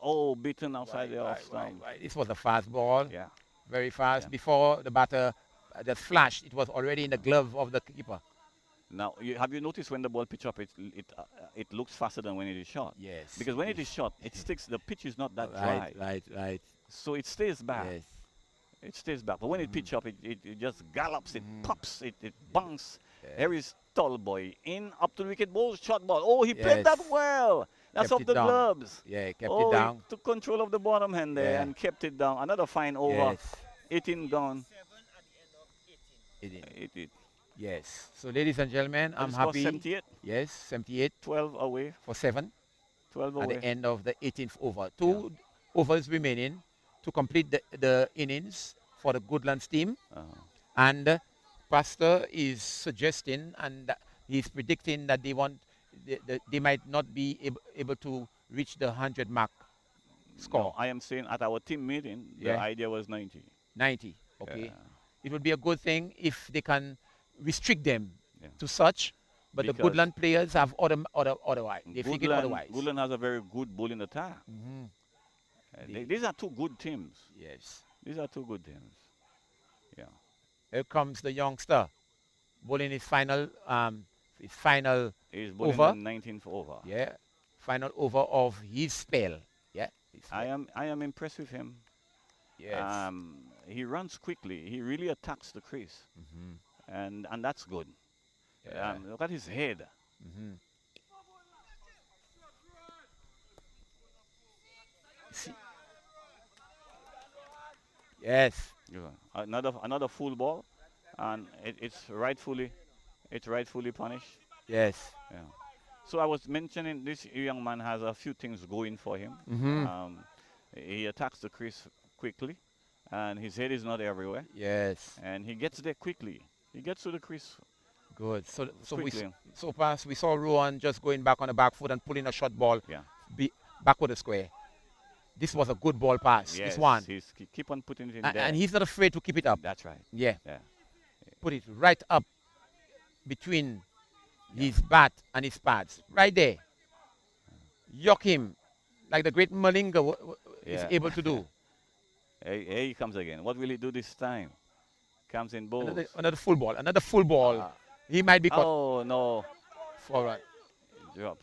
Oh, beaten outside the off stump. This was a fast ball. Yeah. Very fast. Yeah. Before the batter just flashed, it was already in the glove of the keeper. Now, have you noticed when the ball pitch up, it looks faster than when it is shot? Yes. Because when it is shot, it sticks. The pitch is not that dry, Right. so it stays back. Yes. It stays back. But when it pitch up, it just gallops. It pops. It bunks. Yeah. Here is tall boy in up to the wicket. Ball, shot ball. Oh, he played that Yes. well. That's Kept off it the down. gloves. Yeah, kept Oh, it down. he took control of the bottom hand there Yeah. and kept it down. Another fine over. Yes. 18 gone. It. Yes. So, ladies and gentlemen, I'm The score happy. 78. Yes, 78 12 away. for 7 12 at away. the end of the 18th over. 2 overs remaining to complete the innings for the Goodlands team. And Pastor is suggesting and he's predicting that they might not be able to reach the 100 mark score. No, I am saying at our team meeting, the Yeah. idea was 90. 90. Okay. Yeah. It would be a good thing if they can restrict them Yeah. to such. But the Because Goodland players have otherwise. They figured otherwise. Goodland has a very good bowling attack. These are two good teams. Yes. These are two good teams. Yeah. Here comes the youngster, bowling his final He's bowling over. the 19th over. Yeah, final over of his spell. Yeah. I am impressed with him. Yes. He runs quickly. He really attacks the crease, and that's good. Yeah. Look at his head. See. Yes. Yeah. Another full ball, and it's rightfully punished. Yes. Yeah. So I was mentioning this young man has a few things going for him. He attacks the crease quickly, and his head is not everywhere. Yes. And he gets there quickly. He gets to the crease. Good. So quickly. we saw Rowan just going back on the back foot and pulling a short ball. Yeah. Back with the square. This was a good ball pass. Yes, This one. keep on putting it in there. And he's not afraid to keep it up. That's right. Yeah. Yeah. Put it right up between his bat and his pads. Right there. Yoke him like the great Malinga is Yeah. able to do. Here he comes again. What will he do this time? Comes in balls. Another full ball. Another full ball. He might be caught. Oh, no. Forward. Drop.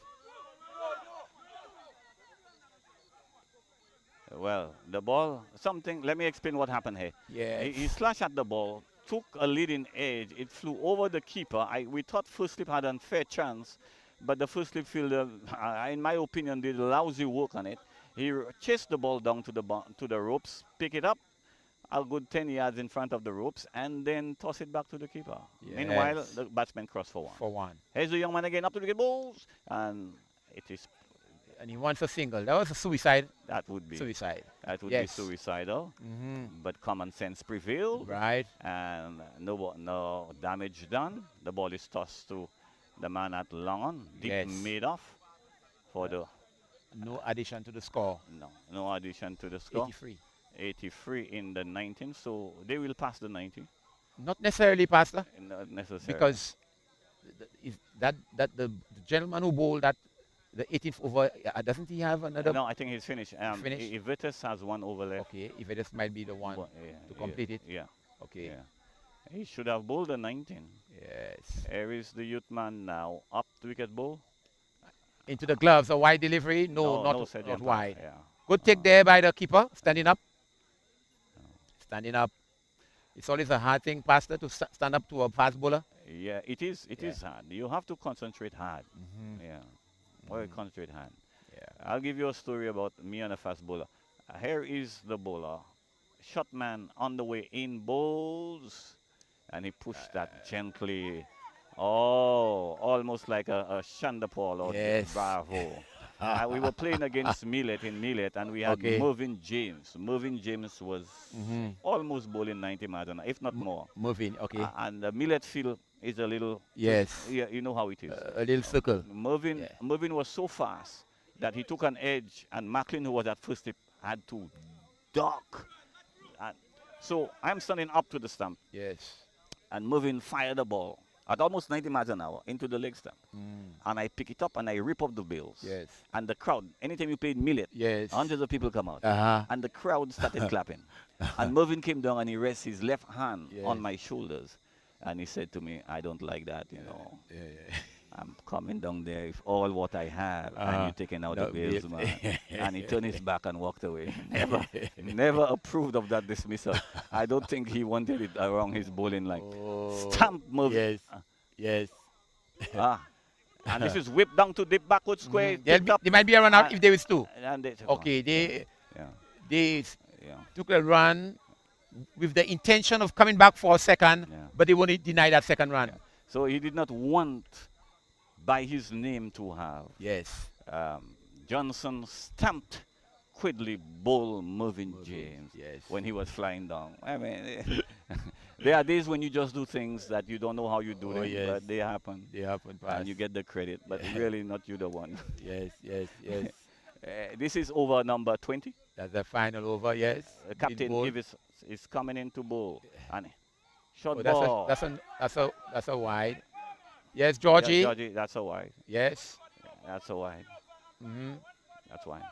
Well, the ball, let me explain what happened here. Yeah. He slashed at the ball, took a leading edge. It flew over the keeper. We thought First Slip had a fair chance but the first slip fielder, in my opinion, did lousy work on it. He chased the ball down to the ropes, pick it up, a good 10 yards in front of the ropes, and then toss it back to the keeper. Yes. Meanwhile, the batsman crossed for one. For one. Here's the young man again, up to the wicket, balls, and it is. And he wants a single. That was a suicide. That would be suicide. That would Yes. be suicidal. But common sense prevailed. Right. And no damage done. The ball is tossed to the man at long on, deep Yes. mid off for the. No addition to the score. No addition to the score. 83. 83 in the 19th, so they will pass the 90. Not necessarily, Pastor. Not necessarily. Because the gentleman who bowled that the 18th over, doesn't he have another? No, I think he's finished. Finished? Ivitas has one over left. Okay, if it might be the one to complete it. Yeah. Okay. Yeah. He should have bowled the 19. Yes. Here is the youth man now, up to wicket bowl. Into the gloves, a wide delivery? No, not Sergeant. wide. Yeah. Good take there by the keeper, standing up. Standing up. It's always a hard thing, Pastor, to stand up to a fast bowler. Yeah, it is. It is hard. You have to concentrate hard. Yeah. Well, concentrate hard. Yeah. I'll give you a story about me and a fast bowler. Here is the bowler. Shot man on the way in, bowls, and he pushed that gently. Oh, almost like a Shandapal or Bravo. We were playing against Millet in Millet, and we had Mervyn James. Mervyn James was almost bowling 90 miles an hour, if not more. Mervyn, okay. And the Millet field is a little. Yes. Yeah, you know how it is. A little circle. Mervyn was so fast that he took an edge, and Macklin, who was at first tip, had to duck. And so I'm standing up to the stump. Yes. And Mervyn fired the ball at almost 90 miles an hour into the leg stump. And I pick it up and I rip up the bills. Yes. And the crowd, anytime you played Millet, hundreds of people come out. And the crowd started clapping. And Mervyn came down and he rests his left hand on my shoulders. And he said to me, I don't like that, you know. I'm coming down there with all what I have, and you're taking out the bills, man. And he turned his back and walked away. Never approved of that dismissal. I don't think he wanted it around his bowling line. Stamp Mervyn. Yes. And this is whipped down to deep backward square. There might be a run out if there is two. And they took a run with the intention of coming back for a second, but they won't deny that second run. So he did not want by his name to have. Yes. Johnson stamped Quidley bowl Mervyn James when he was flying down. I mean, there are days when you just do things that you don't know how you do them, but they happen. They happen, and you get the credit, but really not you the one. Yes. This is over number 20. That's the final over, yes. Captain Davis is coming in to bowl. And short ball. That's a wide. Yes, Georgie. Yeah, Georgie, that's a wide. Yes. That's a wide. That's wide.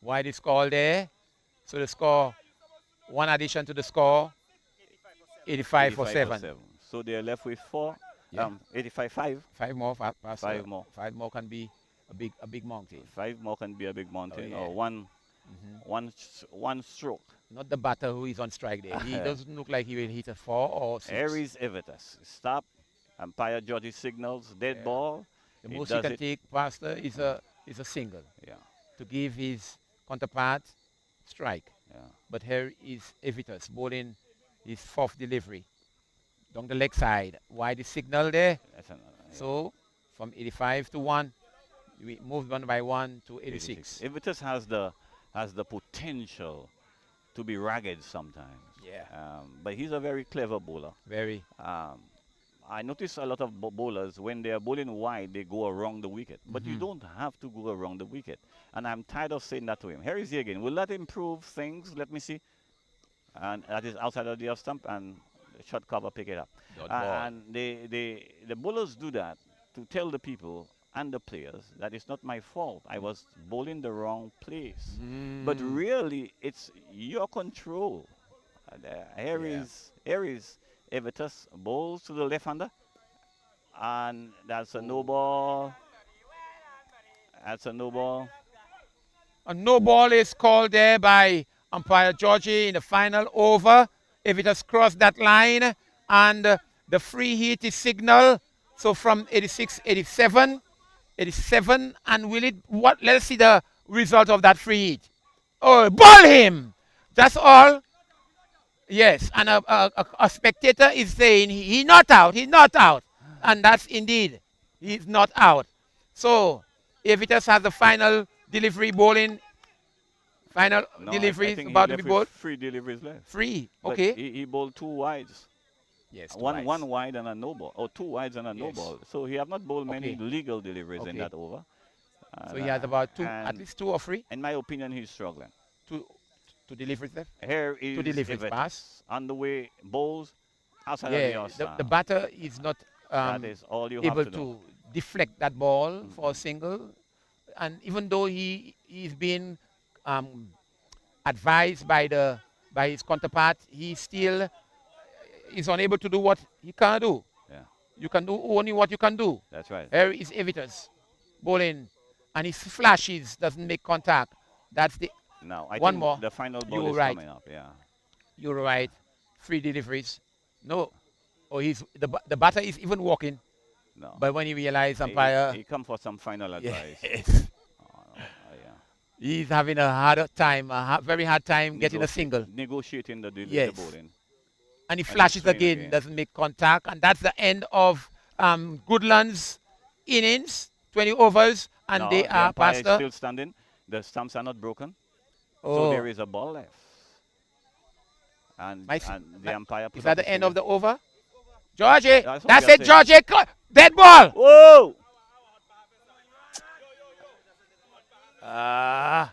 Wide is called there. So the score, one addition to the score, 85 for 7. So they're left with 4. 85-5. 5 more. 5 more. 5 more can be a big mountain. 5 more can be a big mountain, or one stroke. Not the batter who is on strike there. He doesn't look like he will hit a 4 or 6. Aries Evitas. Stop. Umpire Georgie signals. Dead ball. The most he can take, Pastor, is a single. To give his counterpart strike. But here is Evitas bowling his 4th delivery. Down the leg side. Wide is signal there. So from 85 to 1, we moved 1 by 1 to 86. Evitas has the potential to be ragged sometimes. But he's a very clever bowler. Very. I notice a lot of bowlers, when they are bowling wide, they go around the wicket. But you don't have to go around the wicket. And I'm tired of saying that to him. Here is he again. Will that improve things? Let me see. And that is outside of the off stump, and the short cover pick it up. And the bowlers do that to tell the people and the players that it's not my fault. I was bowling the wrong place. But really, it's your control. Here is Evitas bowls to the left-hander. And that's a no ball. That's a no ball. A no ball is called there by umpire Georgie in the final over. Evitas crossed that line, and the free hit is signal So from 86, 87, 87, and will it, what, let's see the result of that free hit. Oh, ball him! That's all. Yes, and a spectator is saying he not out, he's not out. And that's indeed, he's not out. So, Avitas has the final delivery bowling. Final No, delivery I is think he about to be left bowled. with 3 deliveries left. Free, But okay. he bowled 2 wides. Yes, One wide and a no ball. Or 2 wides and a no Yes. ball. So he have not bowled many Okay. legal deliveries in Okay. that over. So he has about two, at and least 2 or 3 in my opinion, he's struggling. to deliver it left. Here is To deliver his Everett pass. on the way, bowls outside of Yeah, the batter is not that is all you have able to do. to deflect that ball for a single. And even though he's been advised by his counterpart, he still is unable to do what he can do. Yeah, You can do only what you can do. that's right. Here is Evitas bowling, and his flashes doesn't make contact. That's the Now, I one think more. the final ball You're is right. coming up. Yeah. You're right. 3 deliveries. No. Oh, the batter is even walking. No. But when he realized He- umpire, He come for some final advice. yes, Oh, no. Yeah. he's having a harder time, very hard time getting a single. Negotiating the Yes. bowling. And he And flashes swing again, again. doesn't make contact. And that's the end of Goodlands' innings, 20 overs, and No, they the are umpire past is the. still standing. The stumps are not broken. So Oh, there is a ball left. And, My- and the umpire put is that up the his end finger. of the over? Georgie, That's what that's we are it, saying. Georgie. Dead ball. Whoa! Ah.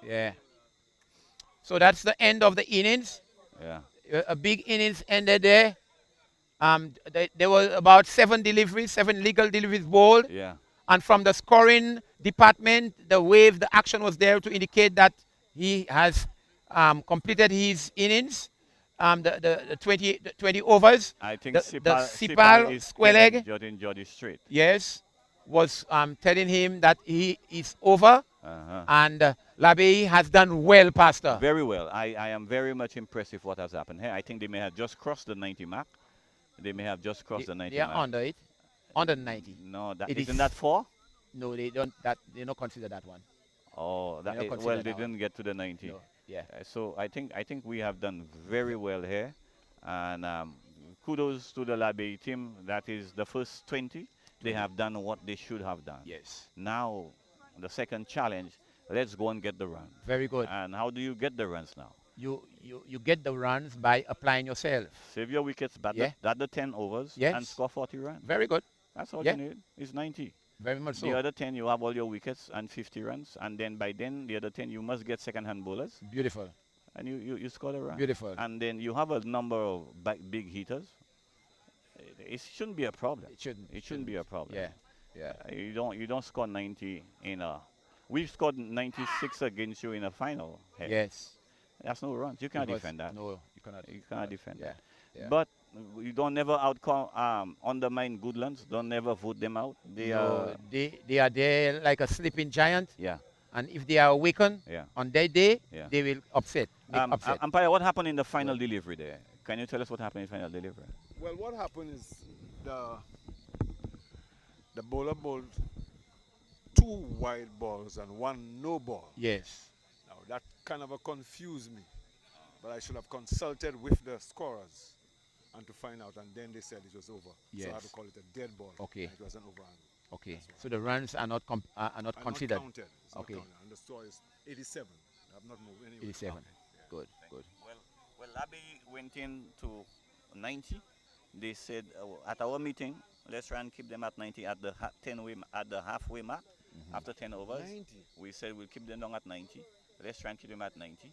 Yeah. So that's the end of the innings. Yeah. A big innings ended there. There were about 7 deliveries, 7 legal deliveries bowled. Yeah. And from the scoring department, the action was there to indicate that he has completed his innings, the 20 overs. I think The Sipal is square leg, judging Jody straight. yes, was telling him that he is over. Uh-huh. And Labey has done well, Pastor. Very well. I am very much impressed with what has happened here. I think they may have just crossed the 90 mark. They may have just crossed the 90 They are mark. under it, under 90. No, that It isn't is- that 4? No, they don't. They don't consider that one. Oh, They don't consider well, that they one. didn't get to the 90. No. Yeah. So I think we have done very well here, and kudos to the Labey team. That is the first 20. They have done what they should have done. Yes. Now, the second challenge. Let's go and get the run. Very good. And how do you get the runs now? You get the runs by applying yourself. Save your wickets, bat Yeah. the 10 overs, Yes. and score 40 runs. Very good. That's all Yeah. you need. It's 90. Very much so. The other 10, you have all your wickets and 50 runs. And then by then, the other 10, you must get second-hand bowlers. Beautiful. And you score the run. Beautiful. And then you have a number of big hitters. It shouldn't be a problem. It shouldn't. It shouldn't be a problem. Yeah. Yeah. You don't score 90 in a. We've scored 96 against you in a final. Hey, Yes. that's no runs. You can't Because- defend that. No, you cannot. You cannot defend Yeah. that. Yeah. But you don't never undermine Goodlands. Don't never vote them out. They are. They are there like a sleeping giant, Yeah. and if they are awakened Yeah. on their day, Yeah. they will make upset. Umpire, what happened in the final delivery there? Can you tell us what happened in final delivery? Well, what happened is the bowler bowled 2 wide balls and 1 no ball. Yes. Now that kind of confused me, but I should have consulted with the scorers and to find out, and then they said it was over. So I had to Yes. call it a dead ball. Okay. And it was an overhand. Okay. That's why. So the runs are not considered. Not counted. It's Okay. not counted. And the score is 87. I have not moved anywhere. 87. Good. Good. Well, Labby went in to 90. They said at our meeting, let's try and keep them at 90 at the at the halfway mark. After 10 overs, 90. we said we'll keep them down at 90. Let's try and keep them at 90.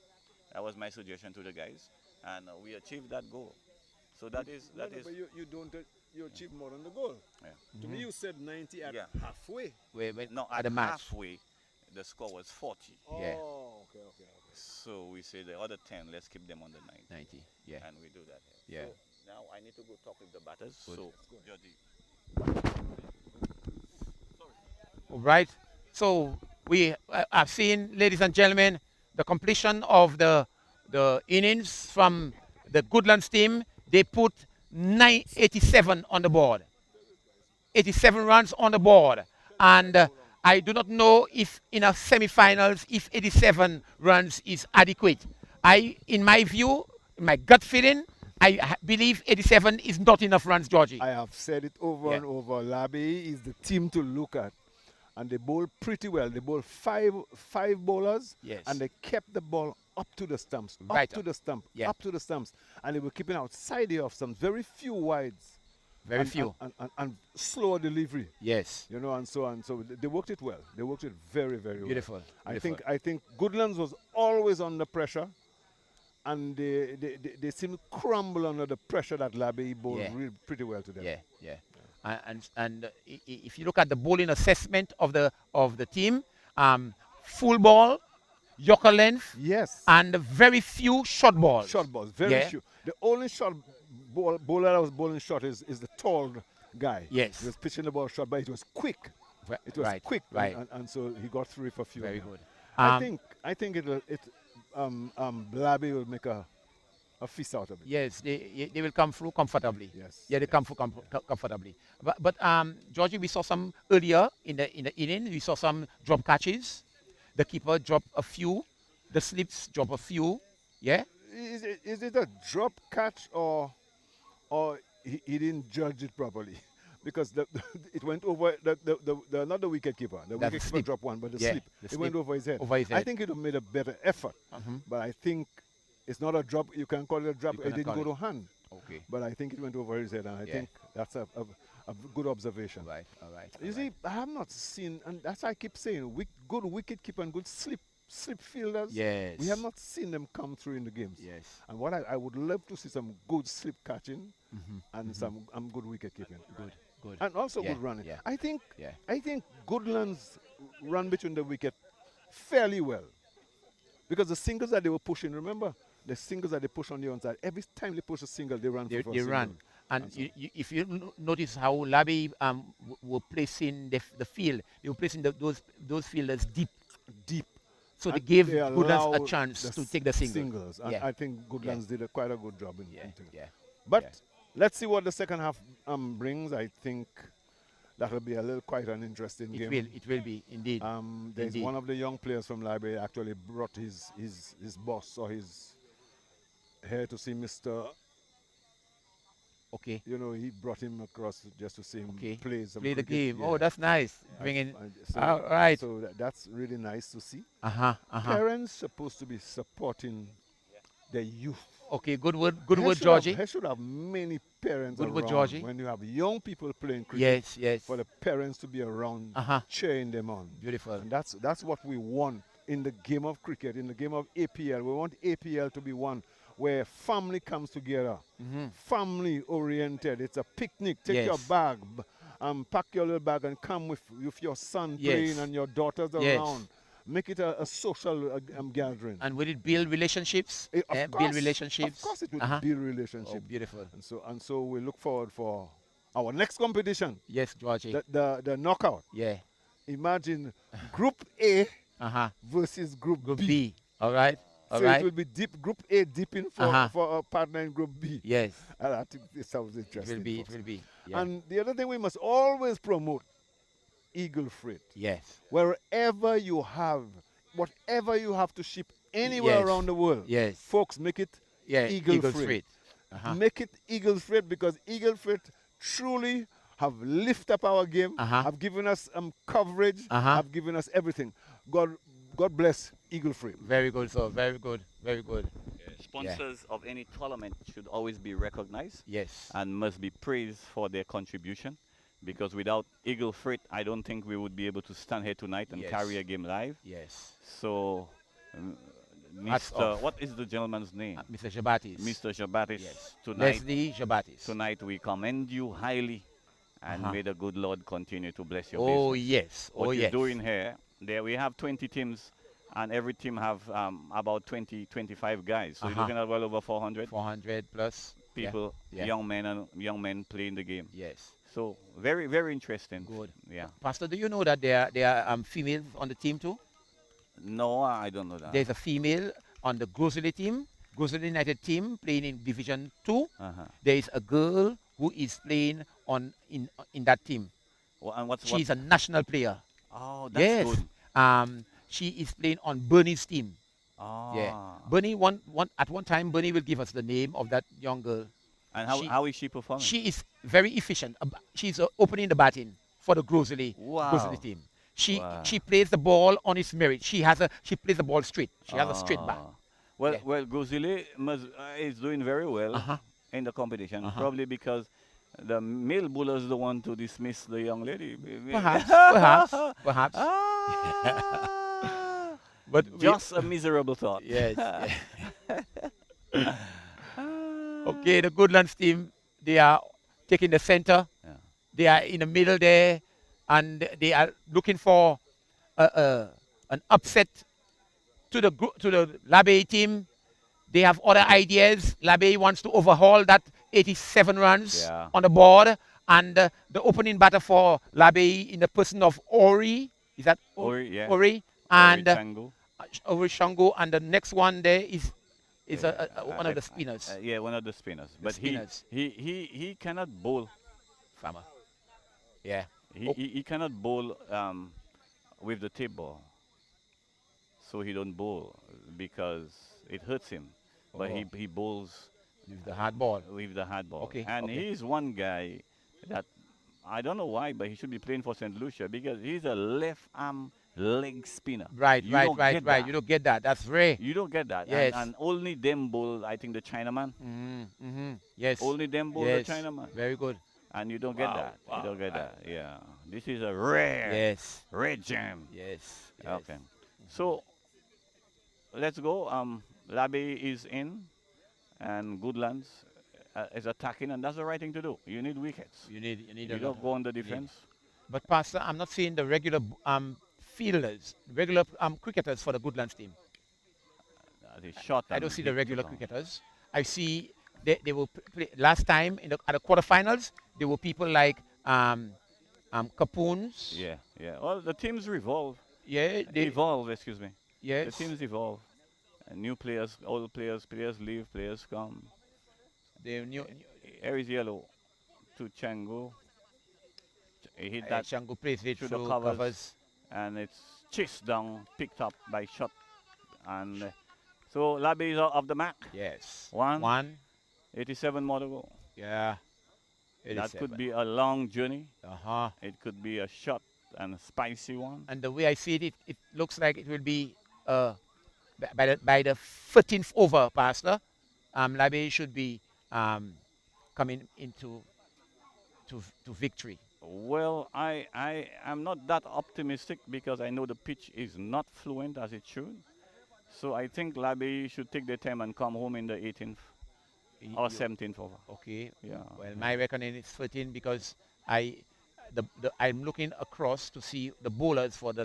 That was my suggestion to the guys, and we achieved that goal. So that is. But you don't you achieve more than the goal. Yeah. To me, you said 90 at Yeah. halfway. Wait, No, at at the match. halfway, the score was 40. Yeah. Oh, okay. So we say the other 10, let's keep them on the 90. 90. Yeah. And we do that. Yeah. So now I need to go talk with the batters. Good. So, Jody. All right. So we have seen, ladies and gentlemen, the completion of the innings from the Goodlands team. They put 987 on the board. 87 runs on the board. And I do not know if in a semi-finals, if 87 runs is adequate. In my view, in my gut feeling, I believe 87 is not enough runs, Georgie. I have said it over and over. Labe is the team to look at. And they bowl pretty well. They bowled five bowlers, and they kept the ball up to the stumps, up to the stumps. And they were keeping outside the off stumps. Very few wides. Very few. And slower delivery. Yes. You know, and so on. So they worked it well. They worked it very, very Beautiful. well. Beautiful. I think Goodlands was always under pressure. And they seem to crumble under the pressure that Labe bowled really pretty well to them. Yeah. And if you look at the bowling assessment of the team, full ball, yorker length, and very few short balls. Short balls, very few. The only short bowler that was bowling short is the tall guy. Yes. He was pitching the ball short, but it was quick. It was quick, and so he got through it for a few. Very good. I think Labe will make a feast out of it. Yes, they will come through comfortably. Yes. Yeah, they come through comfortably. But Georgie, we saw some earlier in the inning. We saw some drop catches. The keeper dropped a few. The slips drop a few. Yeah. Is it a drop catch or he didn't judge it properly? Because it went over not the wicket keeper. The wicket keeper dropped one, but the slip. It went over his head. I think it would have made a better effort. But I think it's not a drop. You can call it a drop. It didn't go to hand. Okay. But I think it went over his head, and I think that's a good observation. Right. All right. You see, I have not seen, and that's why I keep saying, good wicket keeper and good slip fielders. Yes. We have not seen them come through in the games. Yes. And what I would love to see some good slip catching and some good wicket keeping. Good. And also good running. Yeah. I think Goodlands run between the wicket fairly well. Because the singles that they were pushing, remember, the singles that they push on the onside, every time they push a single, they run for They run. And if you notice how Labe were placing the field, they were placing those fielders deep. So they gave Goodlands a chance to take the singles. And I think Goodlands did quite a good job in it. But let's see what the second half brings. I think that will be quite an interesting game. It will be, indeed. There's one of the young players from Liberia actually brought his boss or his here to see Mr. Okay. You know, he brought him across just to see him play the game. Yeah. Oh, that's nice. All right. So that's really nice to see. Parents supposed to be supporting their youth. Okay, good word, Georgie. They should have many parents good around. Word, Georgie. When you have young people playing cricket, yes. For the parents to be around, cheering them on. Beautiful. And that's what we want in the game of cricket, in the game of APL. We want APL to be one where family comes together, family oriented. It's a picnic. Take your bag, pack your little bag and come with your son playing and your daughters around. Make it a social gathering. And will it build relationships? Build relationships. Of course it will build relationships. Oh, beautiful. And so we look forward for our next competition. Yes, Georgie. The knockout. Yeah. Imagine Group A versus Group B. All right. It will be deep. Group A dipping for a partner in Group B. Yes. And I think this sounds interesting. It will be. Yeah. And the other thing we must always promote, Eagle Freight. Yes. Wherever you have, whatever you have to ship anywhere around the world. Yes. Folks, make it Eagle Freight. Make it Eagle Freight, because Eagle Freight truly have lifted up our game, have given us coverage, have given us everything. God bless Eagle Freight. Very good, sir. Very good. Very good. Sponsors of any tournament should always be recognized. Yes. And must be praised for their contribution. Because without Eagle Freight, I don't think we would be able to stand here tonight and carry a game live. Yes. So, what is the gentleman's name? Mr. Jabatis. Mr. Jabatis. Yes. Tonight, Leslie Jabatis. Tonight we commend you highly, and may the good Lord continue to bless your business. Yes. What you're doing here, there we have 20 teams, and every team have about 25 guys. So you're looking at well over 400. 400 plus people, young men playing the game. Yes. So very, very interesting. Good. Yeah. Pastor, do you know that there are females on the team too? No, I don't know that. There's a female on the Grizzly team, Grizzly United team playing in Division 2. Uh-huh. There is a girl who is playing in that team. And what's what? She's a national player. Oh, that's Yes. good. She is playing on Bernie's team. Oh. Yeah. Bernie at one time Bernie will give us the name of that young girl. And She- how is she performing? She is very efficient. She's opening the batting for the Grizzly Wow. team. Wow. She plays the ball on its merit. She plays the ball straight. She has a straight bat. Well, Yeah. well, Gozile is doing very well Uh-huh. in the competition, Uh-huh. probably because the male bowler is the one to dismiss the young lady. Perhaps. Ah. But Just a miserable thought. yes. Okay, the Goodlands team, they are taking the center. Yeah. They are in the middle there, and they are looking for an upset to the Labe team. They have other ideas. Labe wants to overhaul that 87 runs Yeah. on the board, and the opening batter for Labe in the person of Ori. Is that Ori, yeah. Ori? And Tango. Ori Shango, and the next one there is one of the spinners. Yeah, one of the spinners. But spinners. he cannot bowl. Farmer. Yeah. He cannot bowl with the tape ball. So he don't bowl because it hurts him. But Oh. he bowls With the hard ball. with the hard ball. Okay, And okay. he's one guy that I don't know why, but he should be playing for St. Lucia because he's a left arm leg spinner. Right. You don't get that. You don't get that. That's rare. You don't get that. Yes. And only them bowl, I think, the Chinaman. Yes. Only them bowl yes. the Chinaman. Very good. And you don't get that. Wow. You don't get that. Yeah. This is a rare, Yes. rare gem. Yes. Okay. So let's go. Labe is in, and Goodlands is attacking, and that's the right thing to do. You need wickets. You need You a don't lot. go on the defense. But Pastor, I'm not seeing the regular fielders, regular cricketers for the Goodlands team. That is short. I and don't see the hit regular down. cricketers. I see they will play last time at the quarterfinals. There were people like Capoons. Yeah, yeah. Well, the teams revolve. Yeah. They evolve, excuse me. Yes. The teams evolve. And new players, old players, players leave, players come. They new. Here is yellow to Chango. He hit that Shango plays it through through the covers. covers. and it's chased down, picked up by shot. And so Labe is off the mark. Yes. One. 87 more to go. Yeah. That could be a long journey. Uh-huh. It could be a short and a spicy one. And the way I see it, it looks like it will be by the 13th over, Pastor. Labe should be coming into to victory. Well, I am not that optimistic because I know the pitch is not fluent as it should. So I think Labe should take their time and come home in the 18th or 17th over. Okay. Yeah. Well, my reckoning is 13 because I'm looking across to see the bowlers for the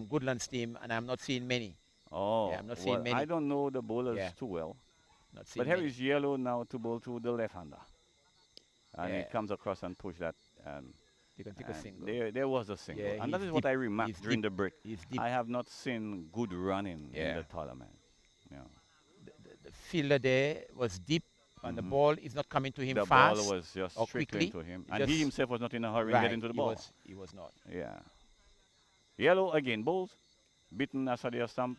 Goodlands team, and I'm not seeing many. Oh, Yeah, I'm not seeing well, many. I don't know the bowlers Yeah. too well. Not seeing But here many. is yellow now to bowl to the left-hander. And Yeah. he comes across and push that. You can take a And single. there was a single. Yeah, and that he's is what deep. I remarked He's during deep. the break. He's deep. I have not seen good running in Yeah. the tournament. Yeah. The fielder there was deep, and the Mhm. ball is not coming to him The fast. ball was just or trickling quickly. to him. It And he just- himself was not in a hurry right, to get into the ball. He was not. Yeah. Yellow again, balls. Beaten as a stamp.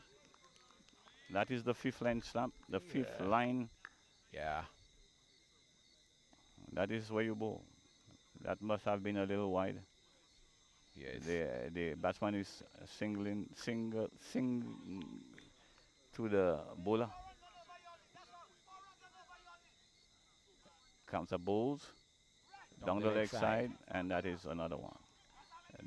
That is the fifth line stamp. The fifth line. Yeah. That is where you bowl. That must have been a little wide. Yes. The batsman is sing to the bowler. Comes the balls down the leg side, and that is another one.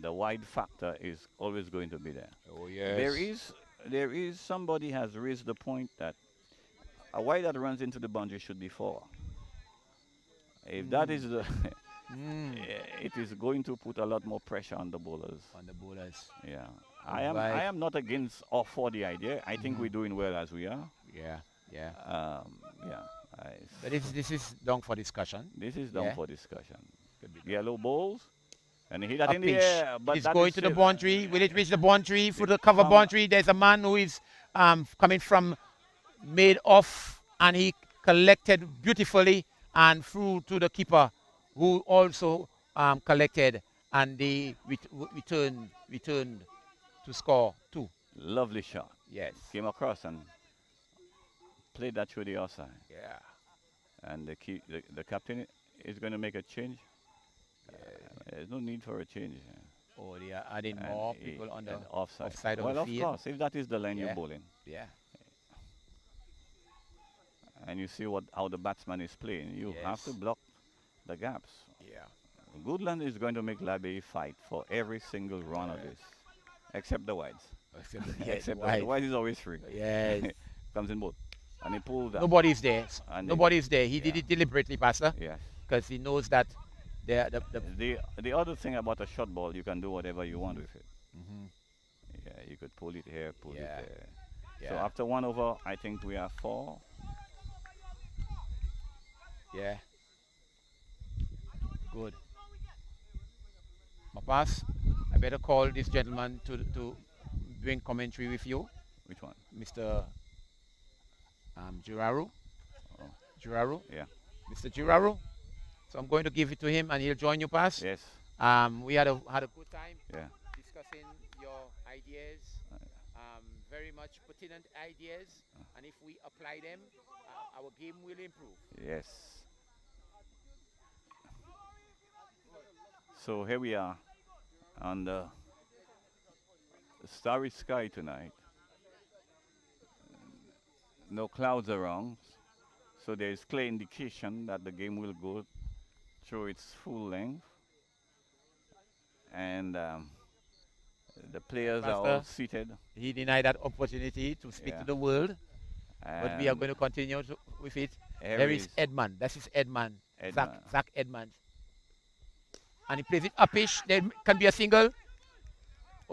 The wide factor is always going to be there. Oh yes. There is somebody has raised the point that a wide that runs into the boundary should be 4. If that is the it is going to put a lot more pressure on the bowlers. On the bowlers. Yeah. Right. I am not against or for the idea. I think we're doing well as we are. Yeah. Yeah. Yeah. But this is down for discussion. This is down Yeah. for discussion. Could be Yellow balls, and he hit that a in the pinch. air, It but is that going is to the safe. boundary. Will it reach the boundary? For They the cover come- boundary, there's a man who is coming from made off, and he collected beautifully and through to the keeper, who also collected, and they returned to score two. Lovely shot. Yes. Came across and played that through the outside. Yeah. And the captain is going to make a change. There's no need for a change. Oh, they are adding And more he- people on the and offside. offside of Well, the of field. course, if that is the line Yeah. you're bowling, Yeah. and you see how the batsman is playing, you have to Yes. block the gaps. Yeah. Goodland is going to make Labby fight for every single run of this, except the wides. Except the wide is always free. Yes. Comes in both, and he pulls that. Nobody's there. And Nobody's there. He did yeah. it deliberately, Pastor, Yes. because he knows that the The other thing about a short ball, you can do whatever you want with it. Mhm. Yeah, you could pull it here, pull Yeah. it there. So Yeah. after 1 over, I think we are 4. Yeah. Good. Mapas, I better call this gentleman to bring commentary with you, Which one? Mr. Juraru. Oh. Juraru. Yeah. Mr. Juraru. So I'm going to give it to him, and he'll join you, Pass. Yes. We had a good time Yeah. discussing your ideas, very much pertinent ideas, and if we apply them, our game will improve. Yes. So here we are on the starry sky tonight. No clouds around, so there is clear indication that the game will go through its full length. And the players are all Pastor, seated. he denied that opportunity to speak Yeah. to the world, but we are and going to continue with it. here There is is Edman. That is Edman. Edman. Zach Edman. And he plays it uppish. There can be a single.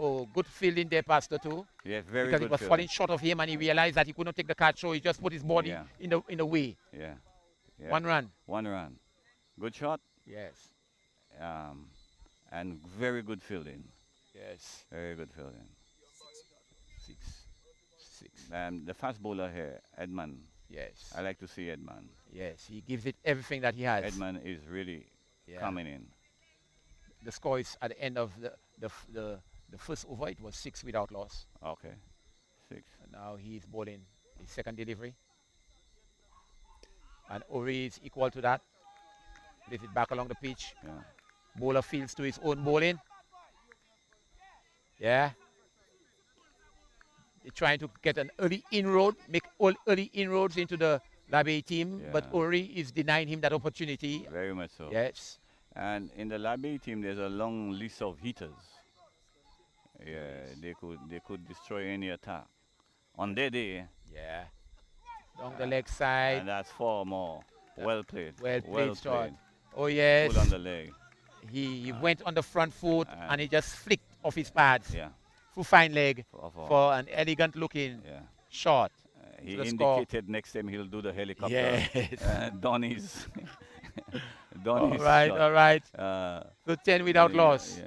Oh, good fielding there, Pastor, too. Yeah, very Because good it was fielding. falling short of him, and he realized that he could not take the catch, so he just put his body Yeah. in the way. Yeah. Yeah. 1 run. 1 run. Good shot. Yes. And very good fielding. Yes. Very good fielding. 6. And the fast bowler here, Edman. Yes. I like to see Edman. Yes. He gives it everything that he has. Edman is really Yeah. coming in. The score is at the end of the first over. It was 6 without loss. Okay. 6. And now he's bowling his second delivery. And Ori is equal to that. Plays it back along the pitch. Yeah. Bowler fields to his own bowling. Yeah. They're trying to get an early inroad, make all early inroads into the Labe team, but Yeah. Ori is denying him that opportunity. Very much so. Yes. And in the Labby team, there's a long list of hitters. Yeah, they could destroy any attack. On their day, Yeah. Down the leg side. and that's 4 more. Well played. Well played shot. played. Oh, yes. Pull on the leg. He went on the front foot and- and he just flicked off his pads. Yeah. Full fine leg For for an elegant looking yeah. shot. He the score. indicated next time he'll do the helicopter. Yes. Donny's. All Donny's right, shot. all right. Uh, So 10 without yeah, loss. Yeah.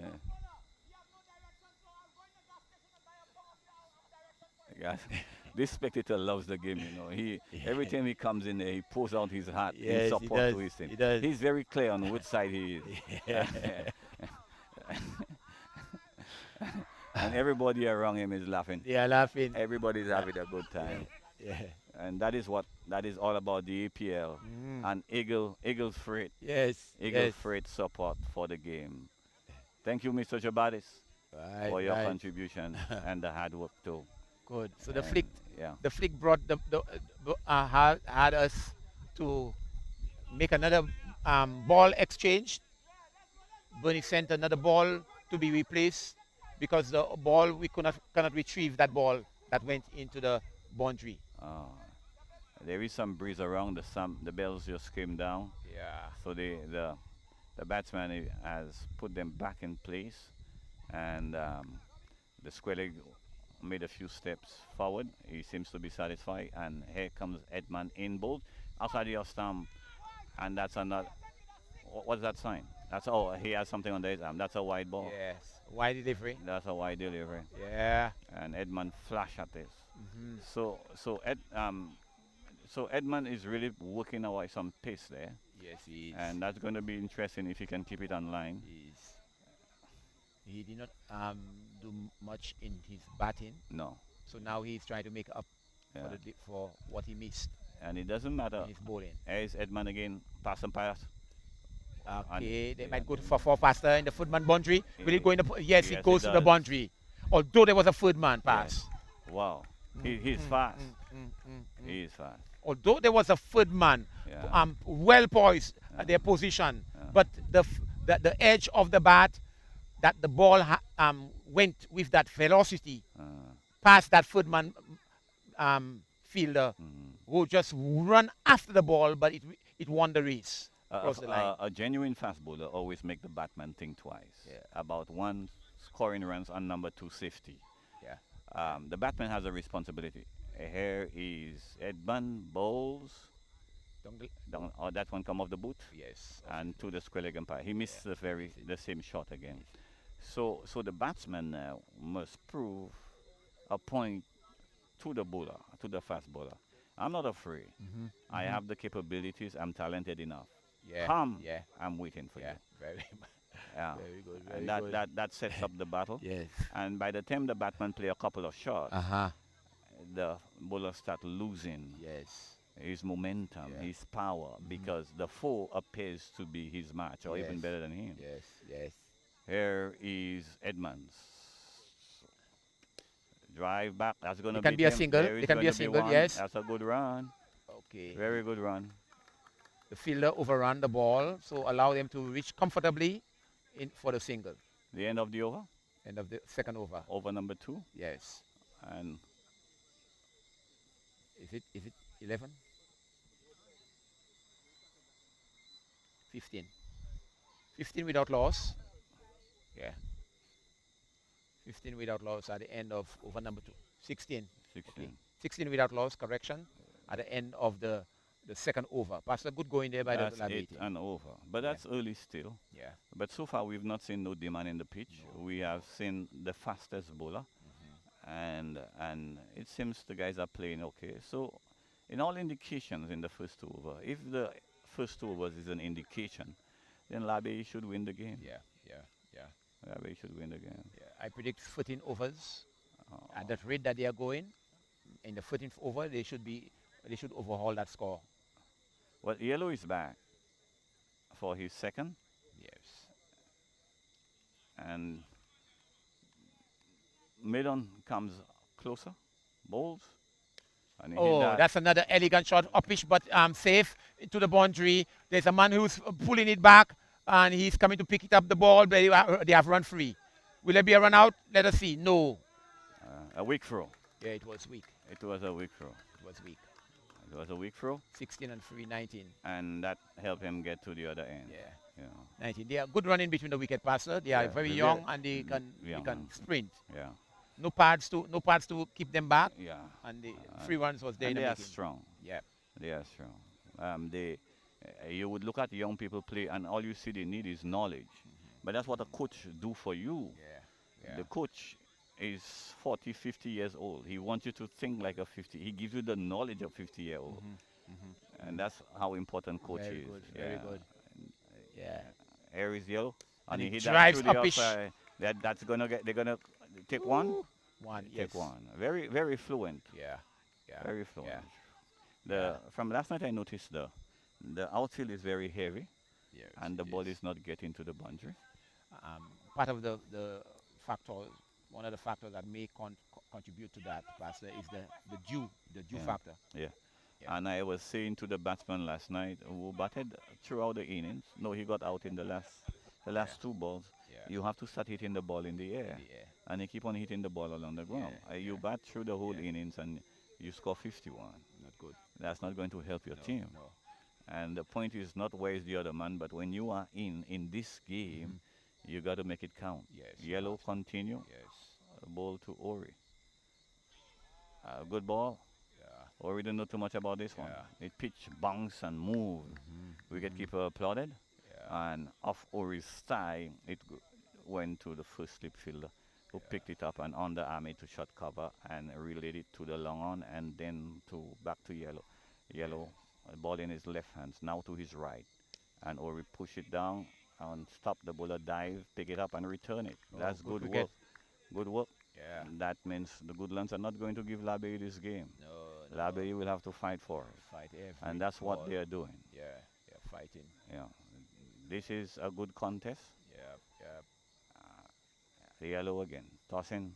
Yeah. This spectator loves the game, you know. Every time he comes in there, he pulls out his hat in Yes, he support does, to his team. he does. He's very clear on which side he is. And everybody around him is laughing. They are laughing. Everybody's having a good time. Yeah. And that is all about the APL and Eagles Freight. Yes. Eagle yes. Freight support for the game. Thank you, Mr. Jabadis, Right, for your right. contribution and the hard work too. Good. So the And, flick, yeah, the flick brought had us to make another ball exchange. Bernie sent another ball to be replaced because the ball we cannot retrieve that ball that went into the boundary. there is some breeze around. The bells just came down, Yeah. so the batsman has put them back in place, and the square leg made a few steps forward. He seems to be satisfied, and here comes Edman in bold. outside the off stump, and that's another. What's that sign? That's oh he has something on the arm. That's a wide ball. Yes. Wide delivery. That's a wide delivery. Yeah. And Edmund flash at this. Mm-hmm. So Edmund is really working away some pace there, Yes, he is. and that's going to be interesting if he can keep it online. He did not do much in his batting, No, so now he's trying to make up yeah. for what he missed And it doesn't matter. in his bowling. Here's Edmund again, pass and pass. Okay, they yeah. might go for four faster in the footman boundary. Will it go in the? Yes, Yes, it goes it to the does. boundary. Although there was a footman pass. Wow, he's fast. He is fast. Although there was a footman, Yeah. well poised at their position, but the edge of the bat, that the ball went with that velocity past that footman fielder who just run after the ball, but it won the race across the line. A genuine fast bowler always make the batsman think twice about one scoring runs and number two safety. Yeah. The batsman has a responsibility. Here is Edmund bowls. That one come off the boot. Yes. And to the square leg umpire. He missed the same shot again. So the batsman now must prove a point to the bowler, to the fast bowler. I'm not afraid. I have the capabilities. I'm talented enough. Yeah. Come. Yeah. I'm waiting for Yeah. you. Very. Yeah. Very good. And Very good. that sets up the battle. Yes. And by the time the batsman play a couple of shots, Uh-huh. the bowler start losing Yes. his momentum, his power, because the foe appears to be his match or even Yes. better than him. Yes. Yes. Here is Edmonds. Drive back. That's going to It can be a single. There It is can be a gonna single, one. yes. That's a good run. Okay. Very good run. The fielder overrun the ball, so allow them to reach comfortably in for the single. The end of the over. End of the second over. Over number 2. Yes. And Is it 11? 15. 15 without loss. Yeah. 15 without loss at the end of over number 2. 16. 16. Okay. 16 without loss, correction, at the end of the second over. Pastor, good going there by that's the 8 lady. and over. But that's early still. Yeah. But so far we've not seen no demand in the pitch. We have seen the fastest bowler. And it seems the guys are playing okay. So in all indications in the first 2 over, if the first 2 overs is an indication, then Labe should win the game. Yeah. Labe should win the game. Yeah. I predict 14 overs. At that rate that they are going, in the 14th over, they should overhaul that score. Well, Yellow is back for his second, Yes. and Midon comes closer, bowls. And he hit Oh, that. that's another elegant shot, uppish but safe to the boundary. There's a man who's pulling it back, and he's coming to pick it up the ball, but they have run free. Will there be a run out? Let us see. No. A weak throw. Yeah, it was weak. It was a weak throw. It was weak. It was a weak throw, 16 and 3, 19. and that helped him get to the other end. Yeah. You know. 19. They are good running between the wicket passer. They are Yeah, very they're young, very and they young. can sprint. Yeah. No pads to keep them back, Yeah. and the 3 runs was there. And in they the are making. strong. Yeah. They are strong. You would look at young people play, and all you see they need is knowledge. But that's what a coach do for you. Yeah. The coach is 40, 50 years old. He wants you to think like a 50. He gives you the knowledge of 50-year-old. And that's how important coach Very is. good. Very good. Yeah. Air is yellow. And he he hit that drives through the uppish. outside. That's gonna get. They're gonna take one. One. Take Yes. one. Very, very fluent. Yeah. Yeah. Very fluent. Yeah. From last night I noticed the outfield is very heavy, Yes, and the it ball is. is not getting to the boundary. Part of the factors, one of the factors that may contribute to that, Pastor, is the dew Yeah. factor. Yeah. Yeah. And I was saying to the batsman last night who batted throughout the innings. No, he got out in the last 2 balls. Yeah. You have to start hitting the ball in the air. Yeah. And you keep on hitting the ball along the ground. You bat through the whole innings and you score 51. Not good. That's not going to help your team. No. And the point is not where is the other man, but when you are in this game, you got to make it count. Yes. Yellow continue. Yes. Ball to Ori. Good ball. Yeah. Or we don't know too much about this one. It pitch, bounce, and move. Wicketkeeper applauded. And off Ori's thigh, it went to the first slip fielder, who picked it up and underarm it to short cover and relayed it to the long on and then to back to Yellow. Yellow, ball in his left hand, now to his right. And Ori push it down and stop the bowler, dive, pick it up and return it. That's good work. Good work. Yeah. That means the Goodlands are not going to give Labey this game. No. Labey will have to fight for it. Fight every And that's what ball. they are doing. Yeah, fighting. Yeah. This is a good contest. Yellow again. Tossing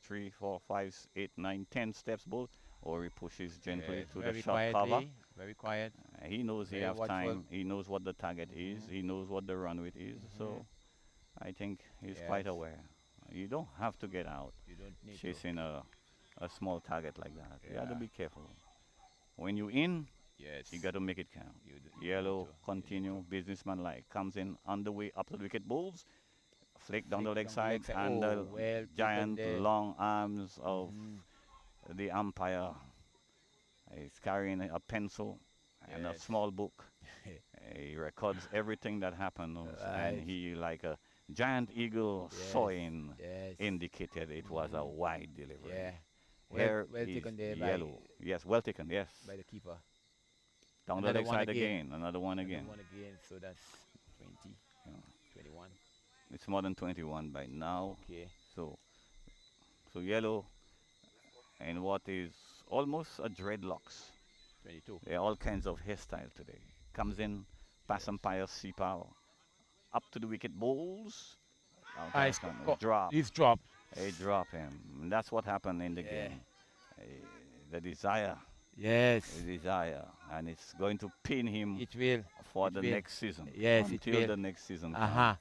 3, 4, 5, 8, 9, 10 steps ball. Or he pushes gently to the short cover. Very quiet. He knows he Very has watchful. time. He knows what the target is. He knows what the run width is. So I think he's quite aware. You don't have to get out You don't need chasing a small target like that. You have to be careful. When you in, Yes. you got to make it count. You Yellow, need to. continue, businessman-like. Comes in on the way up to the wicket, bowls. Flick down the Flick leg down the side, leg side. and Oh, the well taken giant there. long arms of the umpire is carrying a pencil and a Yes. small book. He records everything that happens, and Right. he, like a giant eagle soaring, Yes. indicated it was a wide delivery. Yeah. Here Well is taken there Yellow. Yes, well taken, yes. by the keeper. Down the Another leg one side again. again, another one Another again. one again. So that's 20, Yeah. 21. It's more than 21 by now. Okay. So Yellow and what is almost a dreadlocks. 22. There are all kinds of hairstyles today. Comes in, pass umpire, sea power. Up to the wicket, bowls. Down to Ice the corner, co- drop. He's dropped. They drop him. And that's what happened in the Yeah. game. The desire, Yes. and it's going to pin him It will. for it the will. next season. Yes, it until will. the next season. Uh-huh.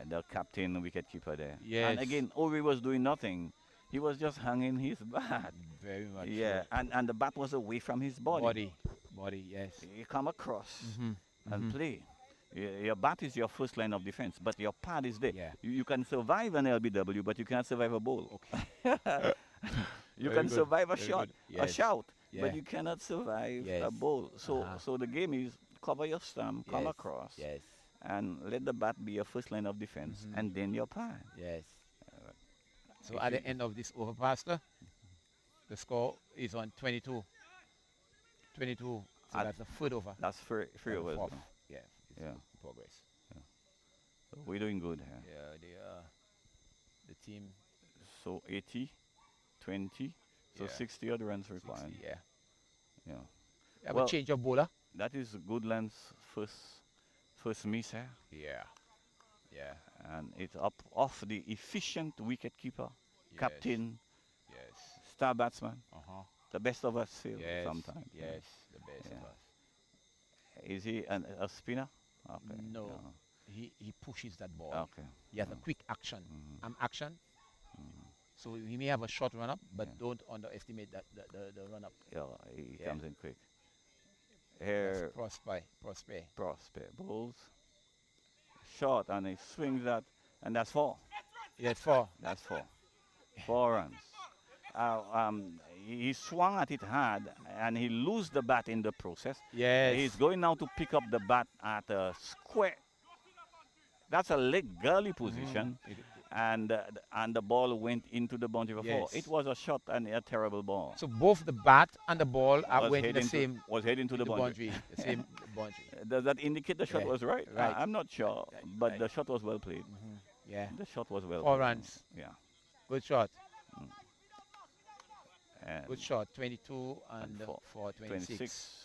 The captain, wicketkeeper there. Yes. And again, Ori was doing nothing. He was just hanging his bat. Very much. Yeah, and the bat was away from his body. Body, yes. You come across Mhm, and mhm. play. Your bat is your first line of defense, but your pad is there. Yeah. You can survive an LBW, but you cannot survive a bowl. Okay. You Very can good, survive a very shot, good. a Yes. shout, Yeah. but you cannot survive a Yes. bowl. So, Uh-huh. so the game is cover your stump, come Yes. across, Yes. and let the bat be your first line of defense, Mhm. and then your pad. Yes. So if at you- the end of this over, Pastor, the score is on 22. 22. So At- that's the third over. That's free and the overs. fourth. now. Yeah. It's Yeah. in progress. So we're doing good here. Yeah, they are. The team. So 80, 20, so Yeah. 60 odd runs 60, required. yeah. Yeah. Have Well- a change of bowler. That is Goodlands' first miss here. Yeah. Yeah. And it's up off the efficient wicketkeeper, captain, Yes. star batsman. Uh-huh. The best of us fail Yes. sometimes. Yes. The best Yeah. of us. Is he a spinner? Okay. No. He pushes that ball. Okay. He has a quick action. Mhm. Action. Mhm. So he may have a short run up, but Yeah. don't underestimate that the run up. Yeah, he Yeah. comes in quick. Here, Prosper. prospect bowls. Short, and he swings that, and that's 4. Yes, 4. That's 4. 4 runs. He swung at it hard, and he lose the bat in the process. Yes. He's going now to pick up the bat at a square. That's a leg gully position, and the ball went into the boundary for 4. Yes. It was a shot and a terrible ball. So both the bat and the ball are went in the heading same was heading to the boundary. boundary. The same boundary. Does that indicate the shot Yeah, was right? right. I'm not sure, Right, but right. the shot was well played. Yeah. The shot was well 4 played. runs. Yeah. Good shot. And Good shot. 22 and four- 4, 26. 26.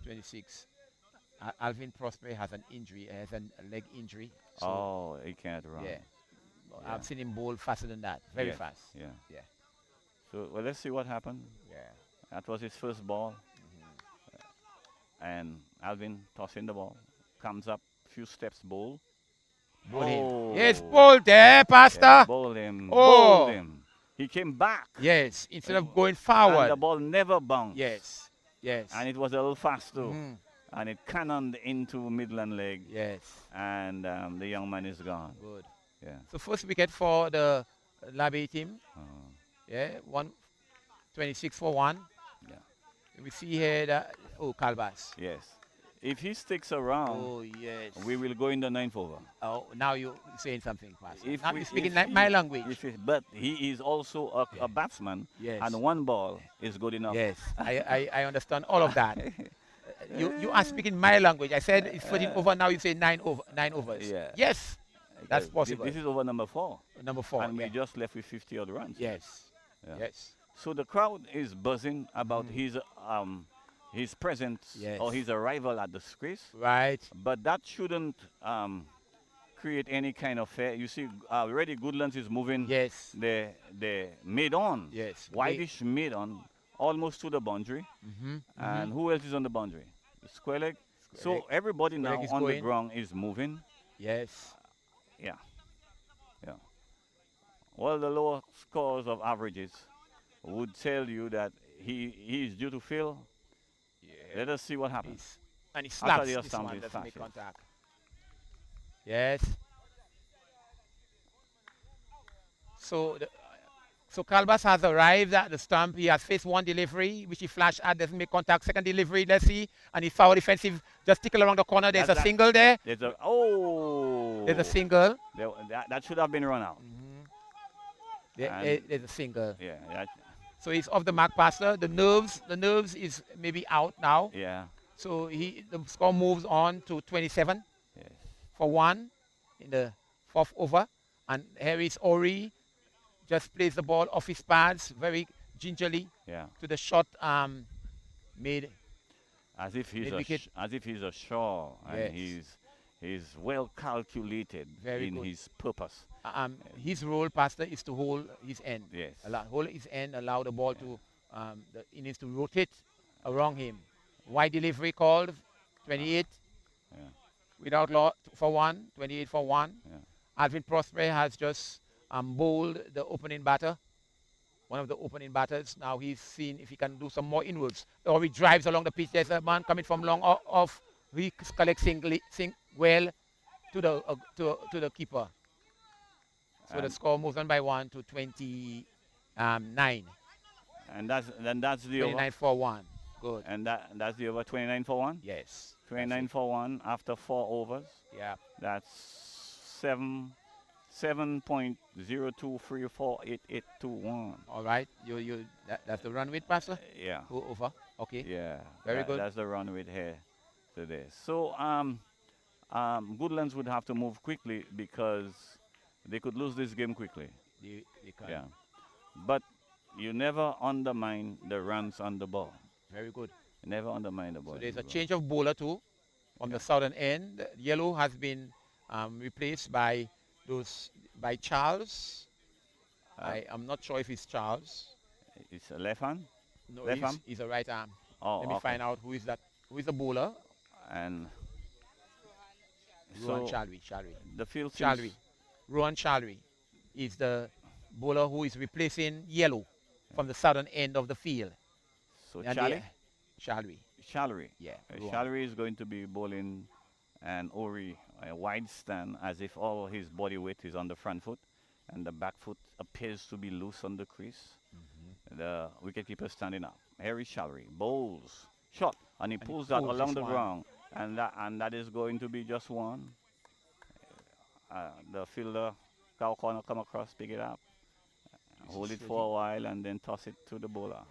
26. Alvin Prosper has an injury, has a leg injury. So Oh, he can't run. yeah. Yeah. I've seen him bowl faster than that. Very Yes, fast. Yeah. Yeah. So, well, let's see what happened. Yeah. That was his first ball. And Alvin tossing the ball. Comes up, few steps, bowl. Bowl him. Oh. Yes, bowl there, Pastor. Yeah, bowl him. Oh. Bowled him. He came back. Yes, instead of going And the forward. ball never bounced. Yes. Yes. And it was a little fast too. Mhm. And it cannoned into Midland leg. Yes. And the young man is gone. Good. Yeah. So first wicket for the Labey team. Uh, Yeah. 1 26 for 1. Yeah. We see here that, Calvas. Yes. If he sticks around, Oh, yes. we will go in the 9th over. Oh, now you're saying something, Pastor. If Now we- you're speaking if my he- language. But he is also a batsman, Yes. and one ball is good enough. Yes, I understand all of that. You are speaking my language. I said it's 14 over, now you say 9 overs. Yeah. Yes, that's Because possible. This is over number 4, Number 4. and yeah. we just left with 50 odd runs. Yes. Yeah. Yes. So the crowd is buzzing about his presence Yes. or his arrival at the crease, Right. but that shouldn't create any kind of fear. You see, already Goodlands is moving Yes. the mid on, Yes. wideish mid on, almost to the boundary. And who else is on the boundary? The square leg. So leg. everybody Square now leg is on the going. ground is moving. Yes. Yeah. Yeah. Well, the lower scores of averages would tell you that he is due to fill. Yeah. Let us see what happens. And he After slaps the this stump one, is doesn't make fast, yes. contact. Yes. So Calvas has arrived at the stump. He has faced one delivery, which he flashed at, doesn't make contact. Second delivery, let's see. And he foul defensive, just tickle around the corner. There's a single there. There's a There's a single. that should have been run out. There's a single. Yeah. So he's off the mark, Pastor. The nerves is maybe out now. Yeah. So the score moves on to 27 Yes. for 1 in the 4th over. And Harris Ori just plays the ball off his pads very gingerly Yeah. to the short mid. As if he's Mid-wicket. as if he's a Shaw, and Yes. he's well calculated Very in good. his purpose. His role, Pastor, is to hold his end. Yes. Hold his end, allow the ball to the innings to rotate around him. Wide delivery called, 28. Yeah. Without law for 1, 28 for 1. Yeah. Alvin Prosper has just bowled the opening batter. One of the opening batters. Now he's seen if he can do some more inwards. Or he drives along the pitch. There's a man coming from long off. He collects well to the keeper. So the score moves on by 1 to 29. And that's the 29 over. for 1. Good. And that's the over. 29 for 1. Yes. 29 for 1 after 4 overs. Yeah. That's 7.02348821. All right. That's the run with, Pastor? Yeah. Over. Okay. Yeah. Very good. That's the run with here today. So Goodlands would have to move quickly because they could lose this game quickly. They can. Yeah. But you never undermine the runs on the ball. Very good. You never undermine the ball. So there's a change of bowler too from the southern end. Yellow has been replaced by Charles. I'm not sure if it's Charles. It's a left hand. No, Left arm? he's a right arm. Oh, Let me find out who is that. Who is the bowler? And Rohan so Chalwi. the field Chalwi. seems- Rohan Chalwi is the bowler who is replacing Yellow from the southern end of the field. So And Charlie, Chalwi. Shallery. Yeah. Rohan. Shallery is going to be bowling and Ori a wide stand as if all his body weight is on the front foot and the back foot appears to be loose on the crease. The wicketkeeper standing up. Harry Shallery bowls shot and he pulls that pulls along this the one. ground and that is going to be just one. The fielder cow corner come across, pick it up, hold it for a while and then toss it to the bowler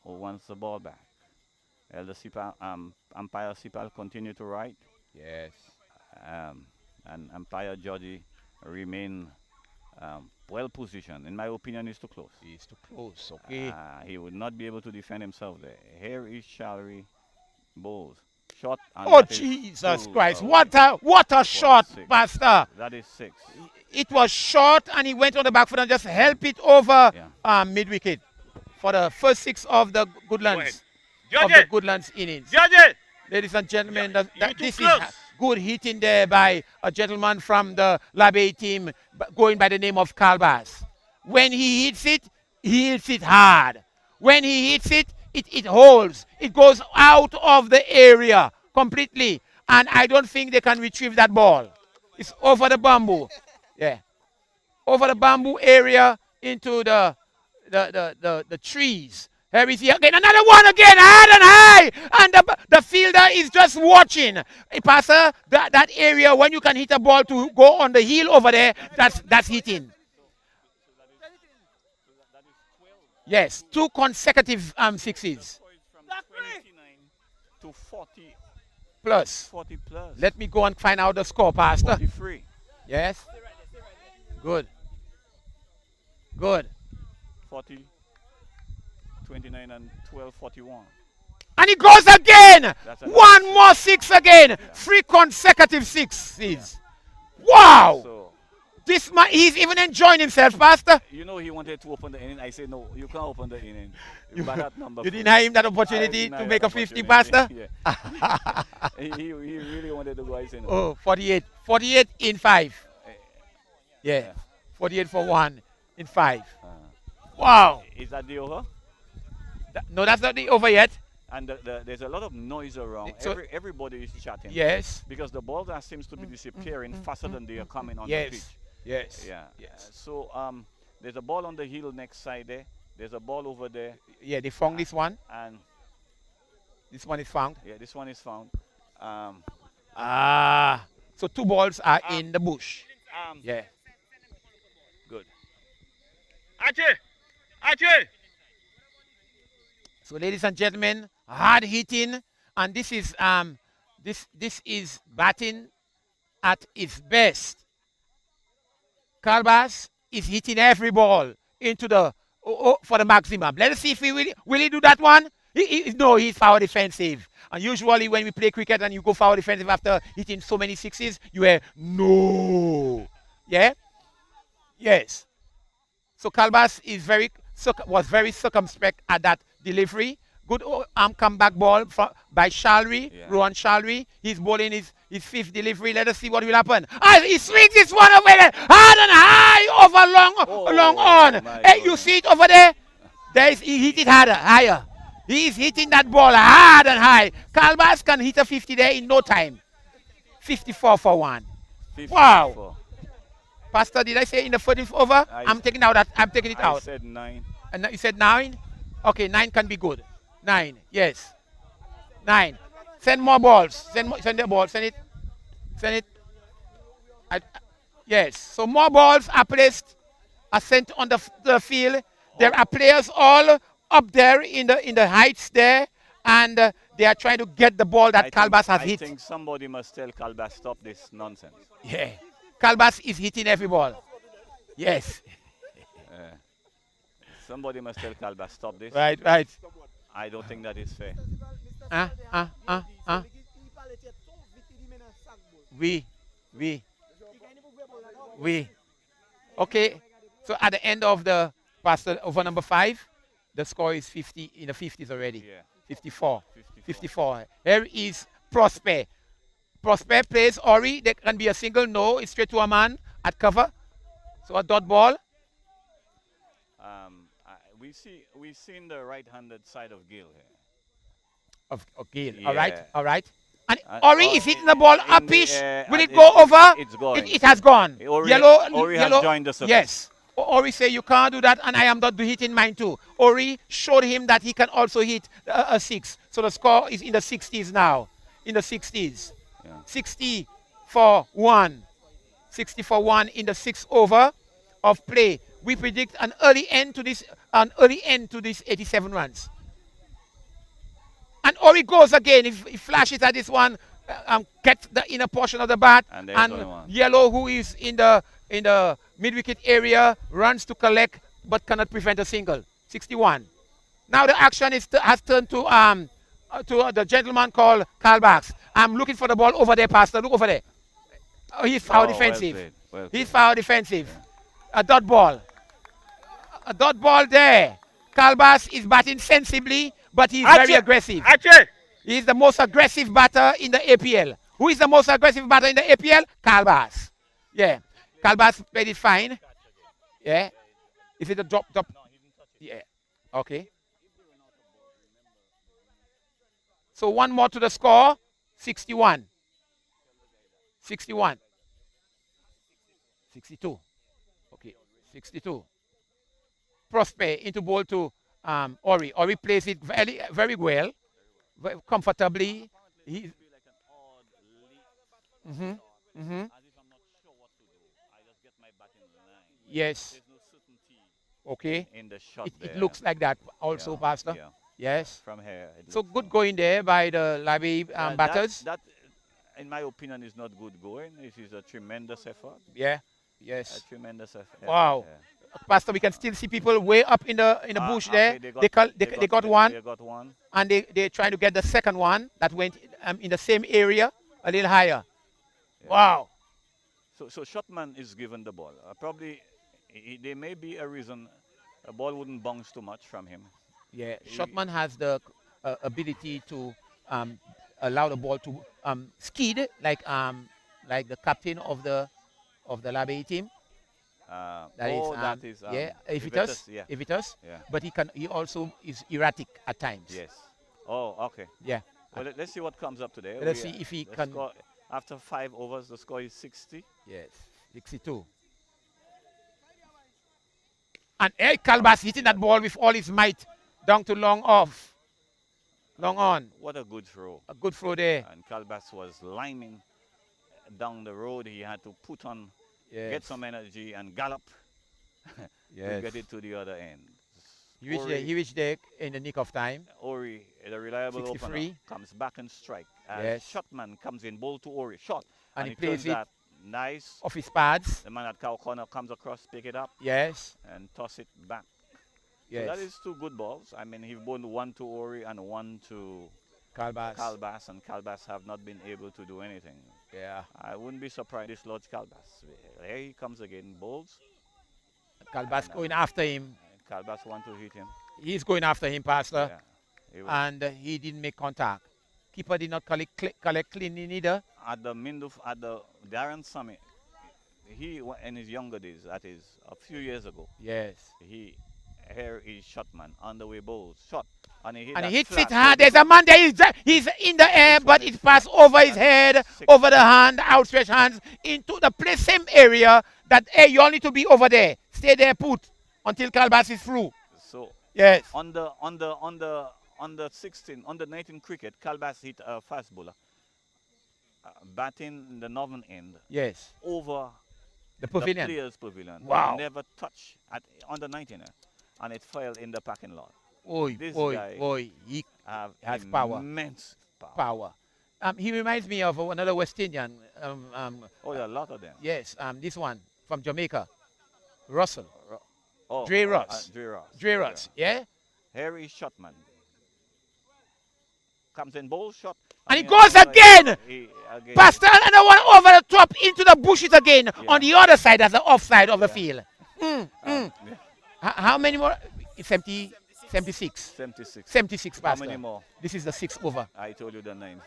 who wants the ball back. Umpire Sipal continue to write. Yes. And umpire Georgie remain well positioned. In my opinion, is too close. He's too close. Okay. He would not be able to defend himself there. Here is Shallery bowls. Shot. And Oh that is Jesus two Christ! away. What a shot, 6. Pastor! That is 6. It was short, and he went on the back foot and just helped it over Yeah. mid wicket for the first 6 of the Goodlands innings. Judge, Ladies and gentlemen, too this close. is good hitting there by a gentleman from the Labe team going by the name of Calvas. When he hits it hard. When he hits it, it holds. It goes out of the area completely. And I don't think they can retrieve that ball. It's over the bamboo. Yeah. Over the bamboo area into the the trees. Here we see again another one again, hard and high, and the fielder is just watching. Hey, Pastor, that area when you can hit a ball to go on the hill over there, that's hitting. Yes, 2 consecutive sixes. From 29 to 40 Plus. 40 plus. Let me go and find out the score, Pastor. 43. Yes. Good. Good. 40, 29 and 12, 41. And he goes again. That's a One more 6 again. Yeah. 3 consecutive sixes. Wow. So, This man, he's even enjoying himself, Pastor. you know he wanted to open the inning. I said, no, you can't open the inning. By that number. You didn't have him that opportunity to make a 50, Pastor? Yeah. he really wanted to go. I said, no. Oh, 48. 48 in 5. Yeah. 48 for 1 in 5. Wow. Is that the over? No, that's not the over yet. And there's a lot of noise around. So- Everybody is chatting. Yes. Because the ball that seems to be disappearing faster than they are coming on the pitch. Yes. Yes. Yeah. Yes. So there's a ball on the hill next side there. There's a ball over there, Yeah, they found this one. and This one is found. yeah, this one is found. So 2 balls are in the bush. Yeah. Good. So, ladies and gentlemen, hard hitting, and this is this is batting at its best. Calbas is hitting every ball into the for the maximum. Let us see if he will he do that one. No, he's foul defensive. And usually when we play cricket and you go foul defensive after hitting so many sixes, you hear no. Yeah. Yes. So Calbas is was very circumspect at that delivery. Good arm comeback ball by Shalri, Yeah. Rohan Shalri. He's bowling his 5th delivery. Let us see what will happen. He swings this one over there. Hard and high over long on. Hey, you see it over there? He hit it higher. He is hitting that ball hard and high. Calbas can hit a 50 there in no time. 54 for 1. 54. Wow. Pastor, did I say in the 40th over? I'm taking it I out. said 9. And you said 9? Okay, 9 can be good. 9, yes. 9. Send more balls. Send the ball. Send it. Yes. So more balls are sent on the field. There are players all up there in the heights there, and they are trying to get the ball that Calbas has hit. I think somebody must tell Calbas stop this nonsense. Yeah. Calbas is hitting every ball. Yes. Somebody must tell Calbas stop this. Right. I don't think that is fair. We. Okay. So at the end of the Pastor over number 5, the score is 50 in the 50s already. Yeah. 54. Here is Prosper. Prosper plays Ori. There can be a single. No, it's straight to a man at cover. So a dot ball. We've seen the right-handed side of Gill here. Of Gale. Yeah. All right. And Ori is hitting the ball upish. Will it and go over? It's going. It has gone. Ori Yellow. has joined the circus. Yes. Ori say you can't do that, and I am not hitting mine too. Ori showed him that he can also hit a 6. So the score is in the 60s now. In the 60s. Yeah. 60 for 1. 60 for 1 in the 6th over of play. We predict an early end to this 87 runs. And Ori goes again. If he flashes at this one, gets the inner portion of the bat, And Yellow, who is in the mid-wicket area, runs to collect but cannot prevent a single. 61. Now the action has turned to the gentleman called Calbas. I'm looking for the ball over there, Pastor. Look over there. Oh, he's foul defensive. He's foul defensive. Yeah. A dot ball. A dot ball there. Calbas is batting sensibly, but he's very aggressive. He's the most aggressive batter in the APL. Who is the most aggressive batter in the APL? Calbas. Yeah. Calbas played it fine. Yeah. Is it a drop? Yeah. Okay. So one more to the score. 61. 61. 62. Okay. 62. Prosper into ball to Ori. Ori plays it very, very well, very comfortably. He, Be like an odd leap mm-hmm, mm-hmm. as if I'm not sure what to do. I just get my bat in line. Yes. There's no certainty Okay. in the shot It there. looks like that also, Yeah, Pastor. yeah. Yes. From here. It So looks good so. going there by the Labi Well, batters. that, in my opinion, is not good going. It is a tremendous effort. Yeah. A Yes. tremendous effort. Wow. Pastor, we can still see people way up in the bush there. Okay, They got one, They got one. and they're trying to get the second one that went in the same area, a little higher. Yeah. Wow. So Shotman is given the ball. Probably there may be a reason a ball wouldn't bounce too much from him. Yeah. Shotman has the ability to allow the ball to skid like the captain of the Labi team. That is yeah, Ivitas, yeah. Ivitas. Yeah. But he also is erratic at times. Yes. Oh, okay. Yeah. Well, let's see what comes up today. Let's see if he can. Score, after 5 overs, the score is 60. Yes, 62. And Eric Calbas hitting that ball with all his might down to long off. Long on. What a good throw. A good throw there. And Calbas was liming down the road. He had to put on, Yes. get some energy and gallop to Yes. get it to the other end. He reached there in the nick of time. Ori, the reliable 63. opener, comes back and strike. Yes. Shotman comes in, ball to Ori, shot. And he he turns plays it that nice. off his pads. The man at cow corner comes across, pick it up, Yes. and toss it back. Yes. So that is 2 good balls. I mean, he won 1 to Ori and 1 to Calbas. Calbas, and Calbas have not been able to do anything. Yeah. I wouldn't be surprised this Lodge Calbas. Here he comes again, bowls. Calbas going after him. Calbas want to hit him. He's going after him, Pastor. Yeah, he will. And he didn't make contact. Keeper did not collect clean either. At the Minduf, at the Darren Summit, he in his younger days, that is a few years ago, Yes. here is Shotman on the way bowls shot, and he hit And that he hits flat. it hard. There's a man there. He's in the air, but it passed over his head, over the hand, outstretched hands, into the same area that, hey, you all need to be over there. Stay there put until Calbas is through. So Yes. on the 16, on the 19 cricket, Calbas hit a fast bowler, batting in the northern end Yes. over The the pavilion. players' pavilion. Wow. Never touched on the 19, and it fell in the parking lot. Oi, This oi, guy oi. He Have has power. immense power. power. He reminds me of another West Indian. Oh, there are a lot of them. Yes, this one from Jamaica. Russell. Oh, Dre Ross. Dre Ross. Dre Ross. Yeah? Harry Shotman comes in, bowl shot. And he goes again! Again. Pastor, another one over the top into the bushes again on the other side, as the offside of the field. Yeah. How many more? 70, 76. 76. 76, How Pastor. many more? This is the 6th over. I told you the 9.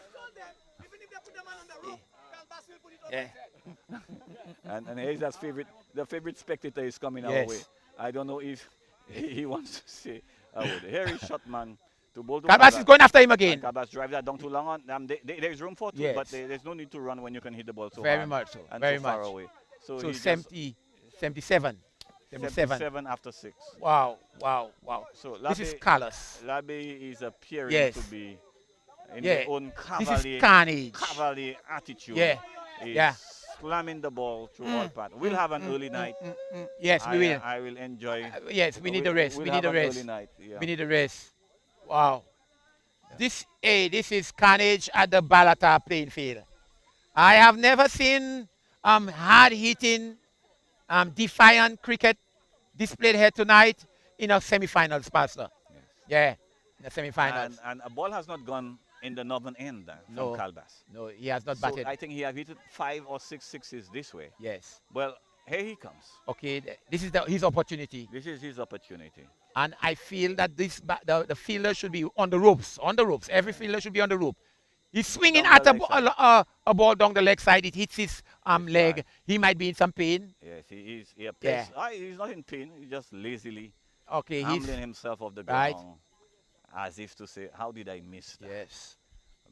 Yeah. And here's that favorite. The favorite spectator is coming our Yes. way. I don't know if he wants to say a word. Harry Shotman to bowl to Calbas is going after him again. Calbas drive that down too long on. There's room for 2, Yes. but there's no need to run when you can hit the ball so Very hard much so. and Very so far much. away. So, So he just 70, 77. 77. 77 after 6. Wow, wow, wow. So This is callous. Labi is appearing Yes. to be in Yeah. their own This cavalry, is carnage. cavalry attitude. Yeah. He's Yeah. slamming the ball through all parts. We'll have an early night. Yes, we will. I will enjoy. Yes, we need the rest. We'll We need have the an rest. early night. Yeah. We need the rest. Wow. This is carnage at the Balata playing field. I have never seen hard hitting, defiant cricket displayed here tonight in a semi-finals, Pastor. Yes. Yeah, in the semi-finals. And a ball has not gone in the northern end No. from Calbas. No, he has not So batted. I think he has hit 5 or 6 sixes this way. Yes. Well, here he comes. Okay, this is his opportunity. This is his opportunity. And I feel that the fielder should be on the ropes. On the ropes. Every fielder should be on the rope. He's swinging Down at the leg side. a ball down the leg side. It hits his leg. right. He might be in some pain. Yes, he is. He appears. Yeah. He's not in pain. He's just lazily Okay, he's humbling himself off the right. ground, as if to say, "How did I miss that?" yes.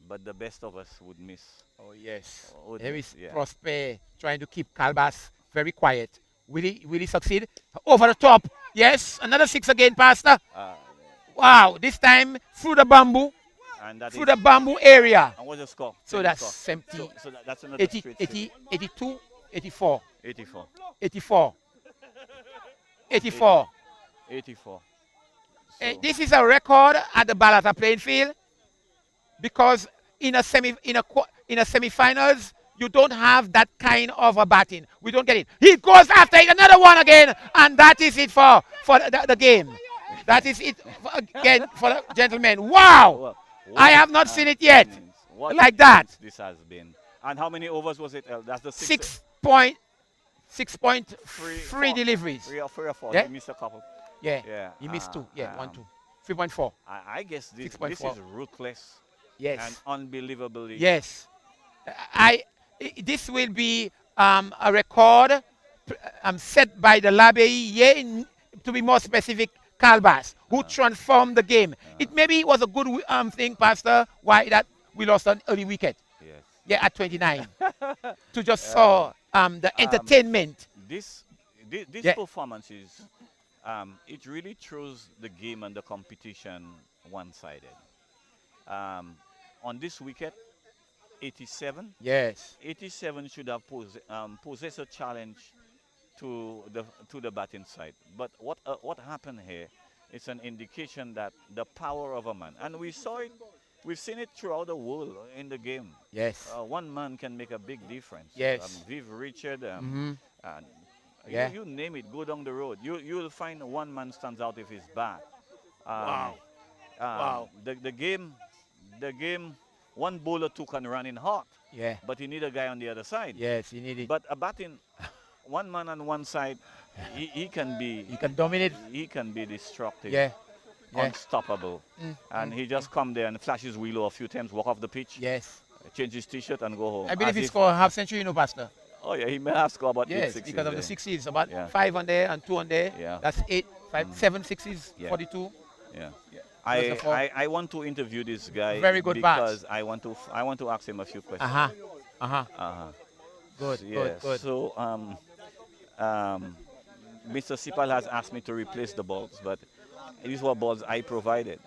But the best of us would miss. Oh yes. Would There miss, is yeah. Prosper trying to keep Calbas very quiet. Will he succeed? Over the top. Yes, another 6 again, Pastor. Uh, Wow, this time through the bamboo, and that through is, the bamboo area. and what's the score? So Tell me the that's score. 70, So that's another 80, straight 80, 82, 84, 84. 84, 84. 84. So, This is a record at the Balata playing field because in a semi-finals you don't have that kind of a batting. We don't get it. He goes after it, another one again, and that is it for the game. That is it again for the gentlemen. Wow! I have not seen it yet like that. This has been. And how many overs was it? That's the 6.3 deliveries. 3 or 4. Yeah? He missed a couple. Yeah. He missed 2. Yeah, 1, 2. 3.4. I guess this 6.4. is ruthless Yes. and unbelievably. Yes. This will be a record set by the Labe, to be more specific, Calbas, who transformed the game. It maybe was a good thing, Pastor, why that we lost an early wicket. Yes. Yeah, at 29. To just saw the entertainment. This performance is, it really throws the game and the competition one-sided. On this wicket, 87. Yes. 87 should have possessed a challenge to the batting side. But what happened here is an indication that the power of a man, and we saw it, we've seen it throughout the world in the game. Yes. One man can make a big difference. Yes. Viv Richard, Yeah. you name it, go down the road. You'll find one man stands out if he's bad. Wow. Wow. The game, one bowler two can run in hot. Yeah. But you need a guy on the other side. Yes, you need it. But a batting, one man on one side, he can be. You can dominate. He can be destructive. Yeah. Unstoppable. And he just come there and flash his wheel a few times, walk off the pitch. Yes. Change his t-shirt and go home. I believe he scored a half century, Pastor. Oh yeah, he may have scored about 8 Yes, sixes because of there. the 6s. About Yeah. 5 on there and 2 on there. Yeah. That's 8, 5, 7 6s, Yeah. 42. Yeah. Yeah. I want to interview this guy Very good because bats. I want to ask him a few questions. Good, Yes. good. So Mr. Sipal has asked me to replace the balls, but these were balls I provided.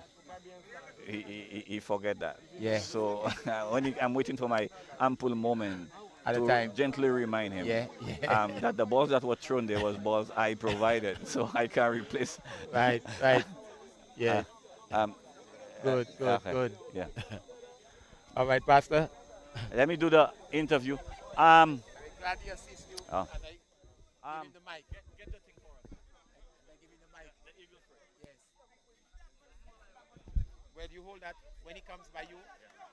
He forget that. Yeah. So I'm waiting for my ample moment At the to time. gently remind him Yeah. that the balls that were thrown there was balls I provided, so I can replace. Right. Yeah. Good. Okay. Yeah. All right, Pastor. Let me do the interview. Glad to assist you. Oh. As I give him the mic. Get the thing for us. I give him the mic. Yes. Where do you hold that? When he comes by you,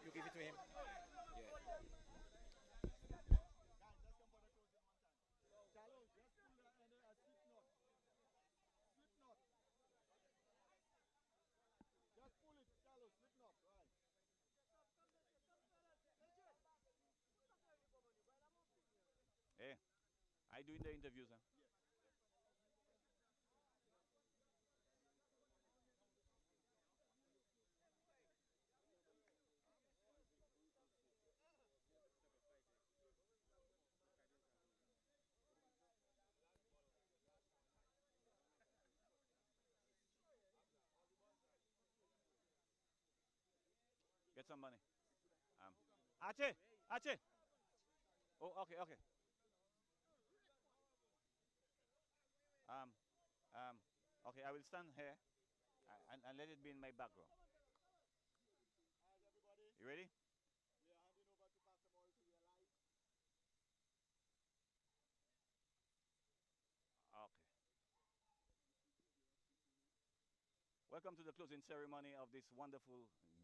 you give it to him. Hey, I doing the interviews. Huh? Get some money. Ache. Oh, okay. Okay, I will stand here and let it be in my background. You ready? Okay. Welcome to the closing ceremony of this wonderful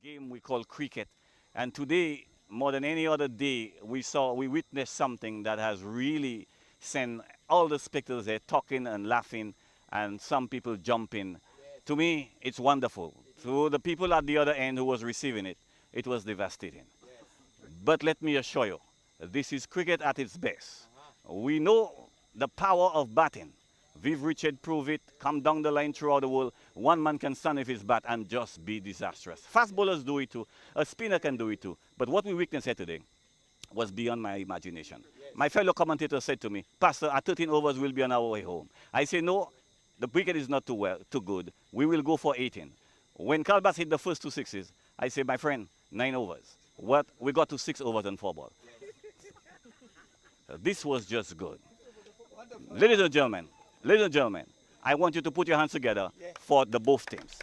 game we call cricket. And today, more than any other day, we witnessed something that has really sent all the spectators there talking and laughing, and some people jumping. To me, it's wonderful. To the people at the other end who was receiving it, it was devastating. But let me assure you, this is cricket at its best. We know the power of batting. Viv Richard proved it, come down the line throughout the world. One man can stand with his bat and just be disastrous. Fast bowlers do it too. A spinner can do it too. But what we witnessed here today was beyond my imagination. My fellow commentator said to me, Pastor, at 13 overs, we'll be on our way home. I say, no, the wicket is not too good. We will go for 18. When Calbas hit the first 2 sixes, I say, my friend, 9 overs. What? We got to 6 overs and 4 balls. This was just good. Ladies and gentlemen, I want you to put your hands together for the both teams.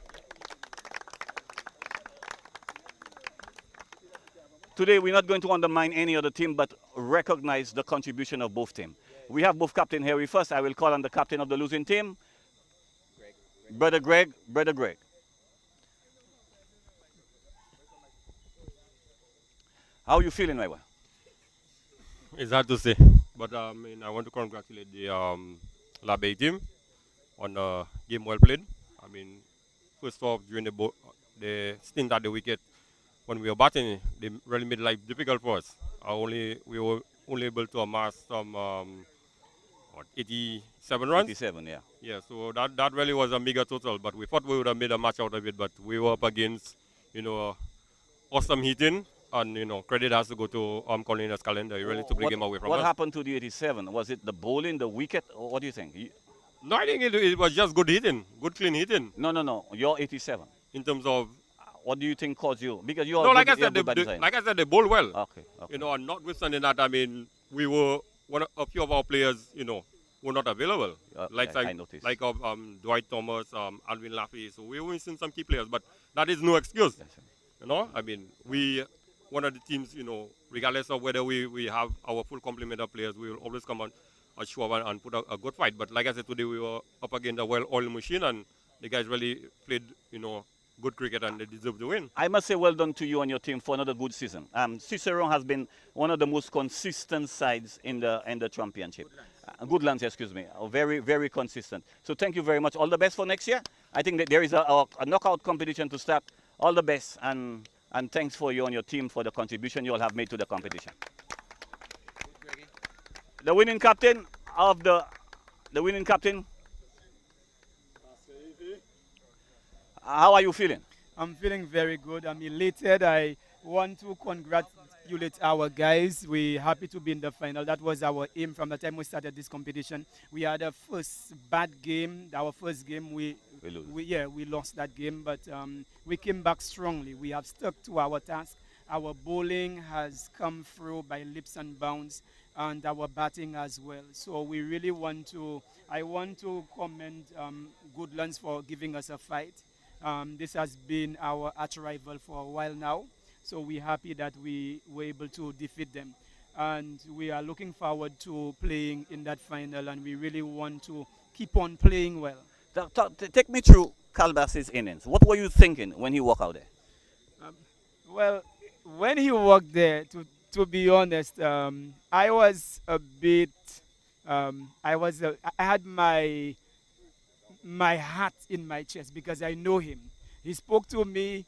Today, we're not going to undermine any other team, but recognize the contribution of both teams. We have both captain here with us. I will call on the captain of the losing team, Brother Greg. Brother Greg. How are you feeling, my boy? It's hard to say, but I want to congratulate the Labay team on the game well played. I mean, first off, during the stint at the wicket, when we were batting, they really made life difficult for us. We were only able to amass some 87 runs. 87, yeah. Yeah, so that really was a meager total, but we thought we would have made a match out of it, but we were up against, awesome hitting. And, credit has to go to Colina's calendar. He really took the game away from us. What happened to the 87? Was it the bowling, the wicket, or what do you think? No, I think it was just good hitting, good clean hitting. No. Your 87. In terms of... What do you think caused you? Because you are no, like I said, they bowled well. Okay. And notwithstanding that, we were a few of our players, were not available. I noticed. Like Dwight Thomas, Alvin Laffey. So we were missing some key players, but that is no excuse. Yes, We one of the teams, regardless of whether we have our full complement of players, we will always come on a show and put a good fight. But like I said, today we were up against a well-oiled machine, and the guys really played, good cricket, and they deserve to win. I must say well done to you and your team for another good season. Cicerone has been one of the most consistent sides in the championship. Goodlands, excuse me, very, very consistent. So thank you very much. All the best for next year. I think that there is a knockout competition to start. All the best, and thanks for you and your team for the contribution you all have made to the competition. The winning captain how are you feeling? I'm feeling very good. I'm elated. I want to congratulate our guys. We're happy to be in the final. That was our aim from the time we started this competition. We had a first bad game. Our first game, we lost that game, but we came back strongly. We have stuck to our task. Our bowling has come through by leaps and bounds, and our batting as well. So we really I want to commend Goodlands for giving us a fight. This has been our arch rival for a while now, so we're happy that we were able to defeat them. And we are looking forward to playing in that final, and we really want to keep on playing well. Take me through Calbas's innings. What were you thinking when he walked out there? Well, when he walked there, to be honest, I was a bit, I had my heart in my chest because I know him. He spoke to me,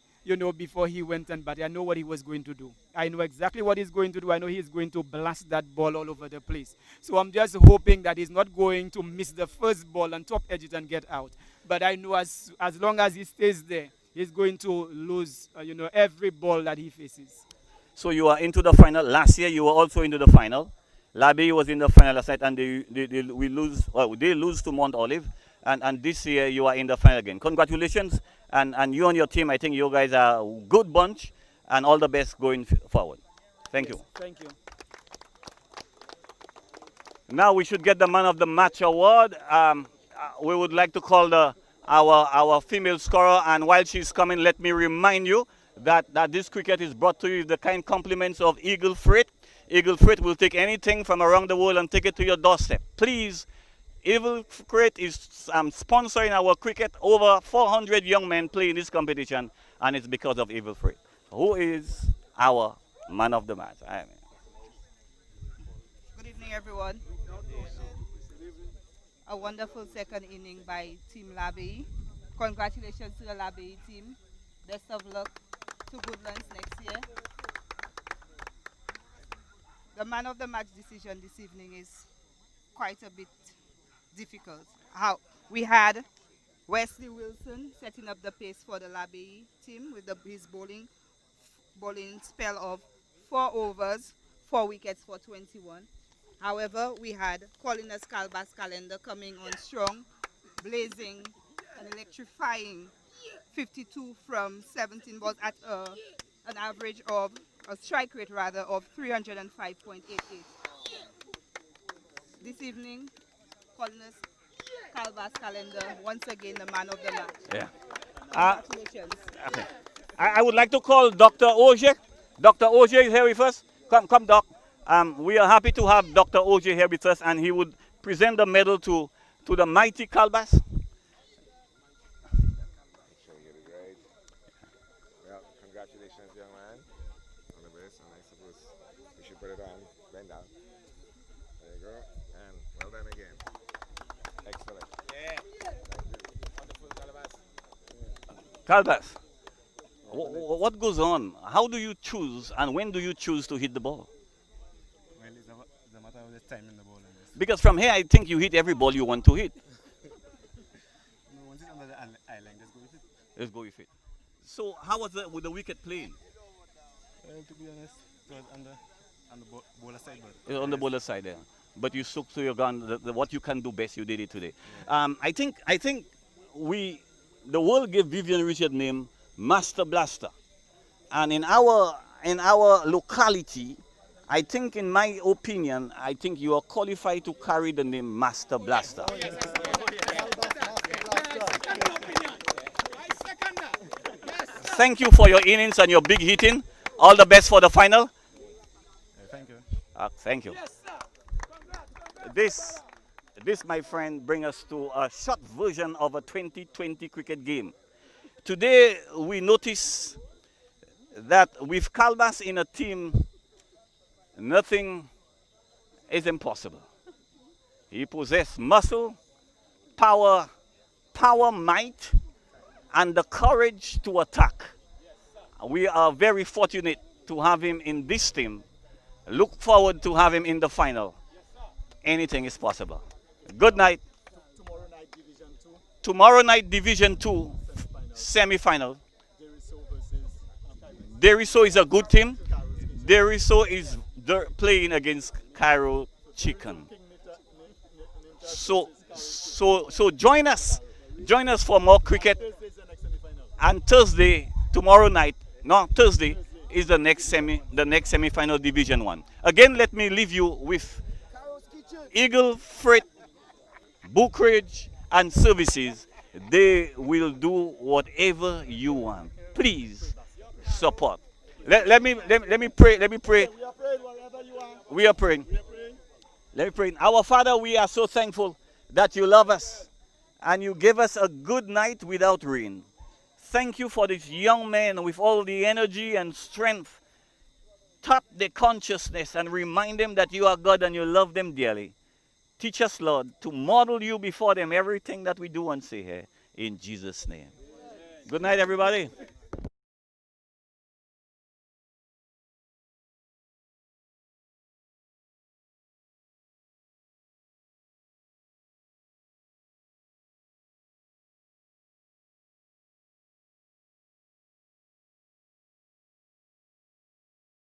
before he went and but I know what he was going to do. I know exactly what he's going to do. I know he's going to blast that ball all over the place. So I'm just hoping that he's not going to miss the first ball and top edge it and get out. But I know as long as he stays there, he's going to lose, every ball that he faces. So you are into the final. Last year you were also into the final. Labay was in the final last night, and they lose to Mount Olive. And this year you are in the final again. Congratulations, and you and your team. I think you guys are a good bunch, and all the best going forward. Thank you. Thank you. Now we should get the man of the match award. We would like to call our female scorer, and while she's coming, let me remind you that this cricket is brought to you with the kind compliments of Eagle Freight. Eagle Freight will take anything from around the world and take it to your doorstep. Please. Eagle Freight is sponsoring our cricket. Over 400 young men play in this competition, and it's because of Eagle Freight. Who is our man of the match? Good evening, everyone. A wonderful second inning by Team Labay. Congratulations to the Labay team. Best of luck to Goodlands next year. The man of the match decision this evening is quite a bit difficult. We had Wesley Wilson setting up the pace for the Labay team with his bowling spell of 4 overs, 4 wickets for 21. However, we had Colina's Calbas calendar coming on strong blazing and electrifying 52 from 17 balls at an average of, a strike rate rather, of 305.88. This evening, Colonist Calvas Calendar, once again the man of the match. Yeah. Congratulations. Okay. I would like to call Dr. Oje. Dr. Oje is here with us. Come, Doc. We are happy to have Dr. Oje here with us, and he would present the medal to the mighty Calvas. Well, congratulations, young man. On the best, and I suppose you should put it on. Bend down. There you go. And well done again. Excellent. Yeah. Wonderful, Calvas, what goes on? How do you choose, and when do you choose to hit the ball? Well, it's a matter of the time in the ball. Because from here, I think you hit every ball you want to hit. No, once it's under the island, just go with it. Let's go with it. So, how was with the wicket playing? To be honest, it was on the bowler side. But It was on the bowler side there. But you stuck to your gun. What you can do best, you did it today. I think the world gave Vivian Richard name Master Blaster, and in our locality, I think, in my opinion, I think you are qualified to carry the name Master Blaster. Thank you for your innings and your big hitting. All the best for the final. thank you. Thank you. This, my friend, brings us to a short version of a 2020 cricket game. Today, we notice that with Calvas in a team, nothing is impossible. He possesses muscle, power, might, and the courage to attack. We are very fortunate to have him in this team. Look forward to have him in the final. Anything is possible. Good night. Tomorrow night, Division 2 semi-final. Deriso is a good team. Deriso is playing against Cairo Chicken. So join us. Join us for more cricket. And Thursday is the next semi-final Division 1. Again, let me leave you with Eagle Freight, Bookridge, and Services. They will do whatever you want. Please support. Let me pray. Let me pray. We are praying. Let me pray. Our Father, we are so thankful that you love us and you give us a good night without rain. Thank you for this young man with all the energy and strength. Tap their consciousness and remind them that you are God and you love them dearly. Teach us, Lord, to model you before them everything that we do and say here. In Jesus' name. Good night, everybody.